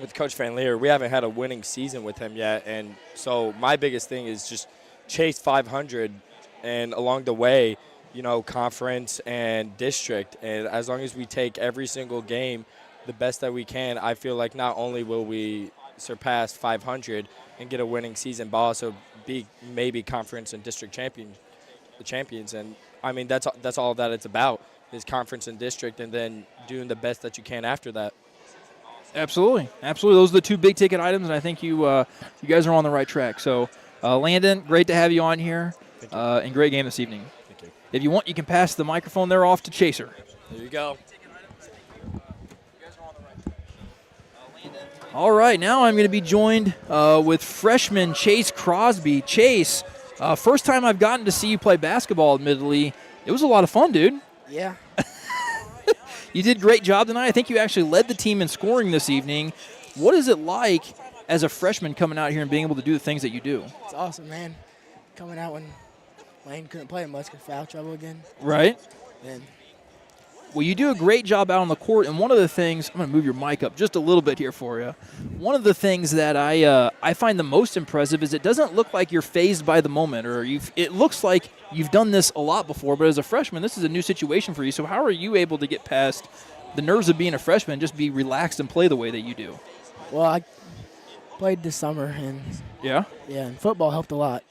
Speaker 2: with Coach Van Leer, we haven't had a winning season with him yet. And so my biggest thing is just chase 500 and along the way, conference and district. And as long as we take every single game the best that we can, I feel like not only will we surpass 500 and get a winning season, but also be maybe conference and district champions. And, I mean, that's all that it's about is conference and district and then doing the best that you can after that.
Speaker 1: Absolutely. Those are the 2 big-ticket items, and I think you guys are on the right track. So, Landon, great to have you on here. And great game this evening.
Speaker 2: Thank you.
Speaker 1: If you want, you can pass the microphone there off to Chaser.
Speaker 2: There you go.
Speaker 1: All right, now I'm going to be joined with freshman Chase Crosby. Chase, first time I've gotten to see you play basketball, admittedly. It was a lot of fun, dude.
Speaker 8: Yeah.
Speaker 1: You did a great job tonight. I think you actually led the team in scoring this evening. What is it like as a freshman coming out here and being able to do the things that you do?
Speaker 8: It's awesome, man. Coming out when Lane couldn't play much because foul trouble again.
Speaker 1: Right.
Speaker 8: And
Speaker 1: well, you do a great job out on the court, and one of the things – I'm going to move your mic up just a little bit here for you. One of the things that I find the most impressive is it doesn't look like you're fazed by the moment, or it looks like you've done this a lot before, but as a freshman, this is a new situation for you. So how are you able to get past the nerves of being a freshman and just be relaxed and play the way that you do?
Speaker 8: Well, I played this summer, and and football helped a lot.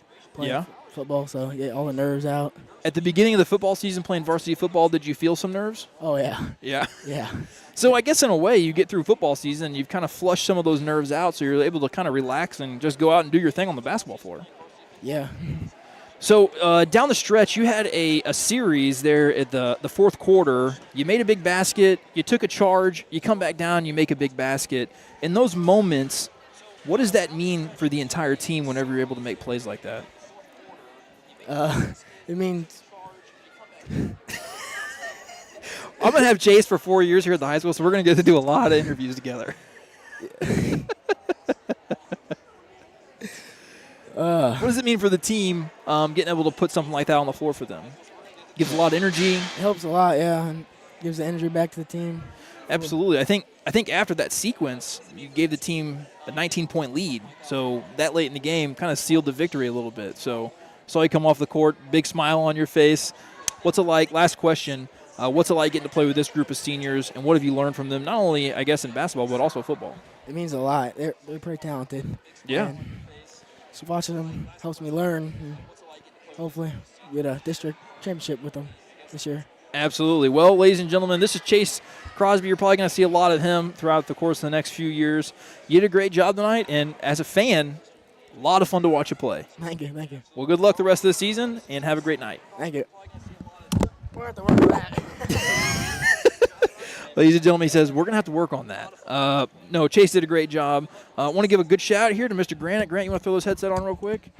Speaker 8: Football, so get all the nerves out.
Speaker 1: At the beginning of the football season playing varsity football, did you feel some nerves?
Speaker 8: Oh, yeah.
Speaker 1: Yeah.
Speaker 8: Yeah.
Speaker 1: So I guess in a way you get through football season, you've kind of flushed some of those nerves out, so you're able to kind of relax and just go out and do your thing on the basketball floor.
Speaker 8: Yeah.
Speaker 1: So down the stretch, you had a series there at the fourth quarter. You made a big basket. You took a charge. You come back down. You make a big basket. In those moments, what does that mean for the entire team whenever you're able to make plays like that?
Speaker 8: It means
Speaker 1: I'm going to have Chase for 4 years here at the high school, so we're going to get to do a lot of interviews together. What does it mean for the team getting able to put something like that on the floor for them? Gives a lot of energy.
Speaker 8: It helps a lot, yeah, and gives the energy back to the team.
Speaker 1: Absolutely. I think after that sequence, you gave the team a 19-point lead. So that late in the game kind of sealed the victory a little bit. So saw you come off the court, big smile on your face. What's it like? Last question. What's it like getting to play with this group of seniors, and what have you learned from them, not only, I guess, in basketball, but also football?
Speaker 8: It means a lot. They're pretty talented.
Speaker 1: Yeah.
Speaker 8: And so watching them helps me learn, and hopefully get a district championship with them this year.
Speaker 1: Absolutely. Well, ladies and gentlemen, this is Chase Crosby. You're probably going to see a lot of him throughout the course of the next few years. You did a great job tonight, and as a fan, a lot of fun to watch you play.
Speaker 8: Thank you, thank you.
Speaker 1: Well, good luck the rest of the season, and have a great night.
Speaker 8: Thank you. We're going to have to work on that.
Speaker 1: Ladies and gentlemen, he says, we're going to have to work on that. No, Chase did a great job. I want to give a good shout here to Mr. Granite. Grant, you want to throw this headset on real quick?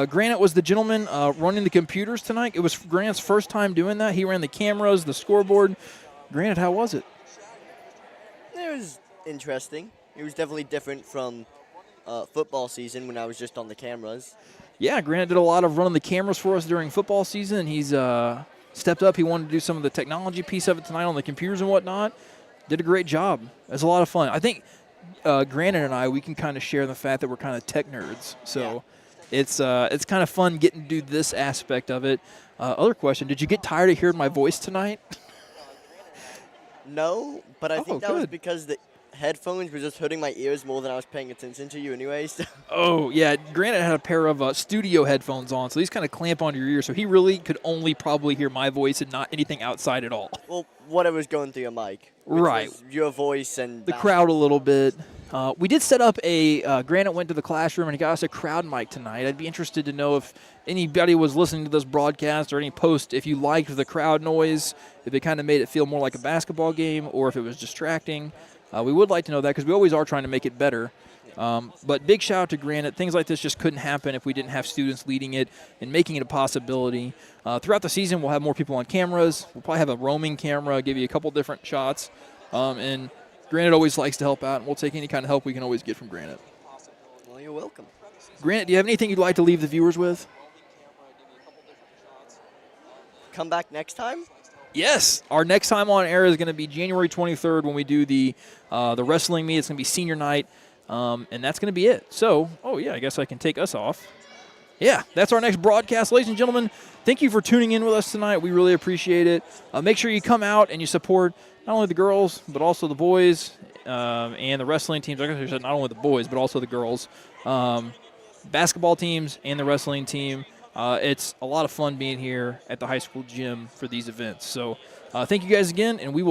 Speaker 1: Granite was the gentleman running the computers tonight. It was Granite's first time doing that. He ran the cameras, the scoreboard. Granite, how was it?
Speaker 3: It was interesting. It was definitely different from football season when I was just on the cameras.
Speaker 1: Yeah, Granite did a lot of running the cameras for us during football season. He's stepped up. He wanted to do some of the technology piece of it tonight on the computers and whatnot. Did a great job. It was a lot of fun. I think Granite and I, we can kind of share the fact that we're kind of tech nerds. So it's kind of fun getting to do this aspect of it. Other question, did you get tired of hearing my voice tonight?
Speaker 3: No, but I think that was because the headphones were just hurting my ears more than I was paying attention to you anyway. So.
Speaker 1: Oh, yeah. Granite had a pair of studio headphones on, so these kind of clamp onto your ear. So he really could only probably hear my voice and not anything outside at all.
Speaker 3: Well, whatever's going through your mic.
Speaker 1: Right.
Speaker 3: Your voice and
Speaker 1: the crowd a little bit. We did set up Granite went to the classroom and he got us a crowd mic tonight. I'd be interested to know if anybody was listening to this broadcast or any post, if you liked the crowd noise, if it kind of made it feel more like a basketball game or if it was distracting. We would like to know that because we always are trying to make it better. But big shout out to Granite. Things like this just couldn't happen if we didn't have students leading it and making it a possibility. Throughout the season, we'll have more people on cameras. We'll probably have a roaming camera, give you a couple different shots. And Granite always likes to help out, and we'll take any kind of help we can always get from Granite.
Speaker 3: Well, you're welcome.
Speaker 1: Granite, do you have anything you'd like to leave the viewers with?
Speaker 3: Come back next time?
Speaker 1: Yes. Our next time on air is going to be January 23rd when we do the wrestling meet. It's going to be senior night, and that's going to be it. So, I guess I can take us off. Yeah, that's our next broadcast. Ladies and gentlemen, thank you for tuning in with us tonight. We really appreciate it. Make sure you come out and you support not only the girls, but also the boys and the wrestling teams. Like I said, not only the boys, but also the girls. Basketball teams and the wrestling team. It's a lot of fun being here at the high school gym for these events. So thank you guys again, and we will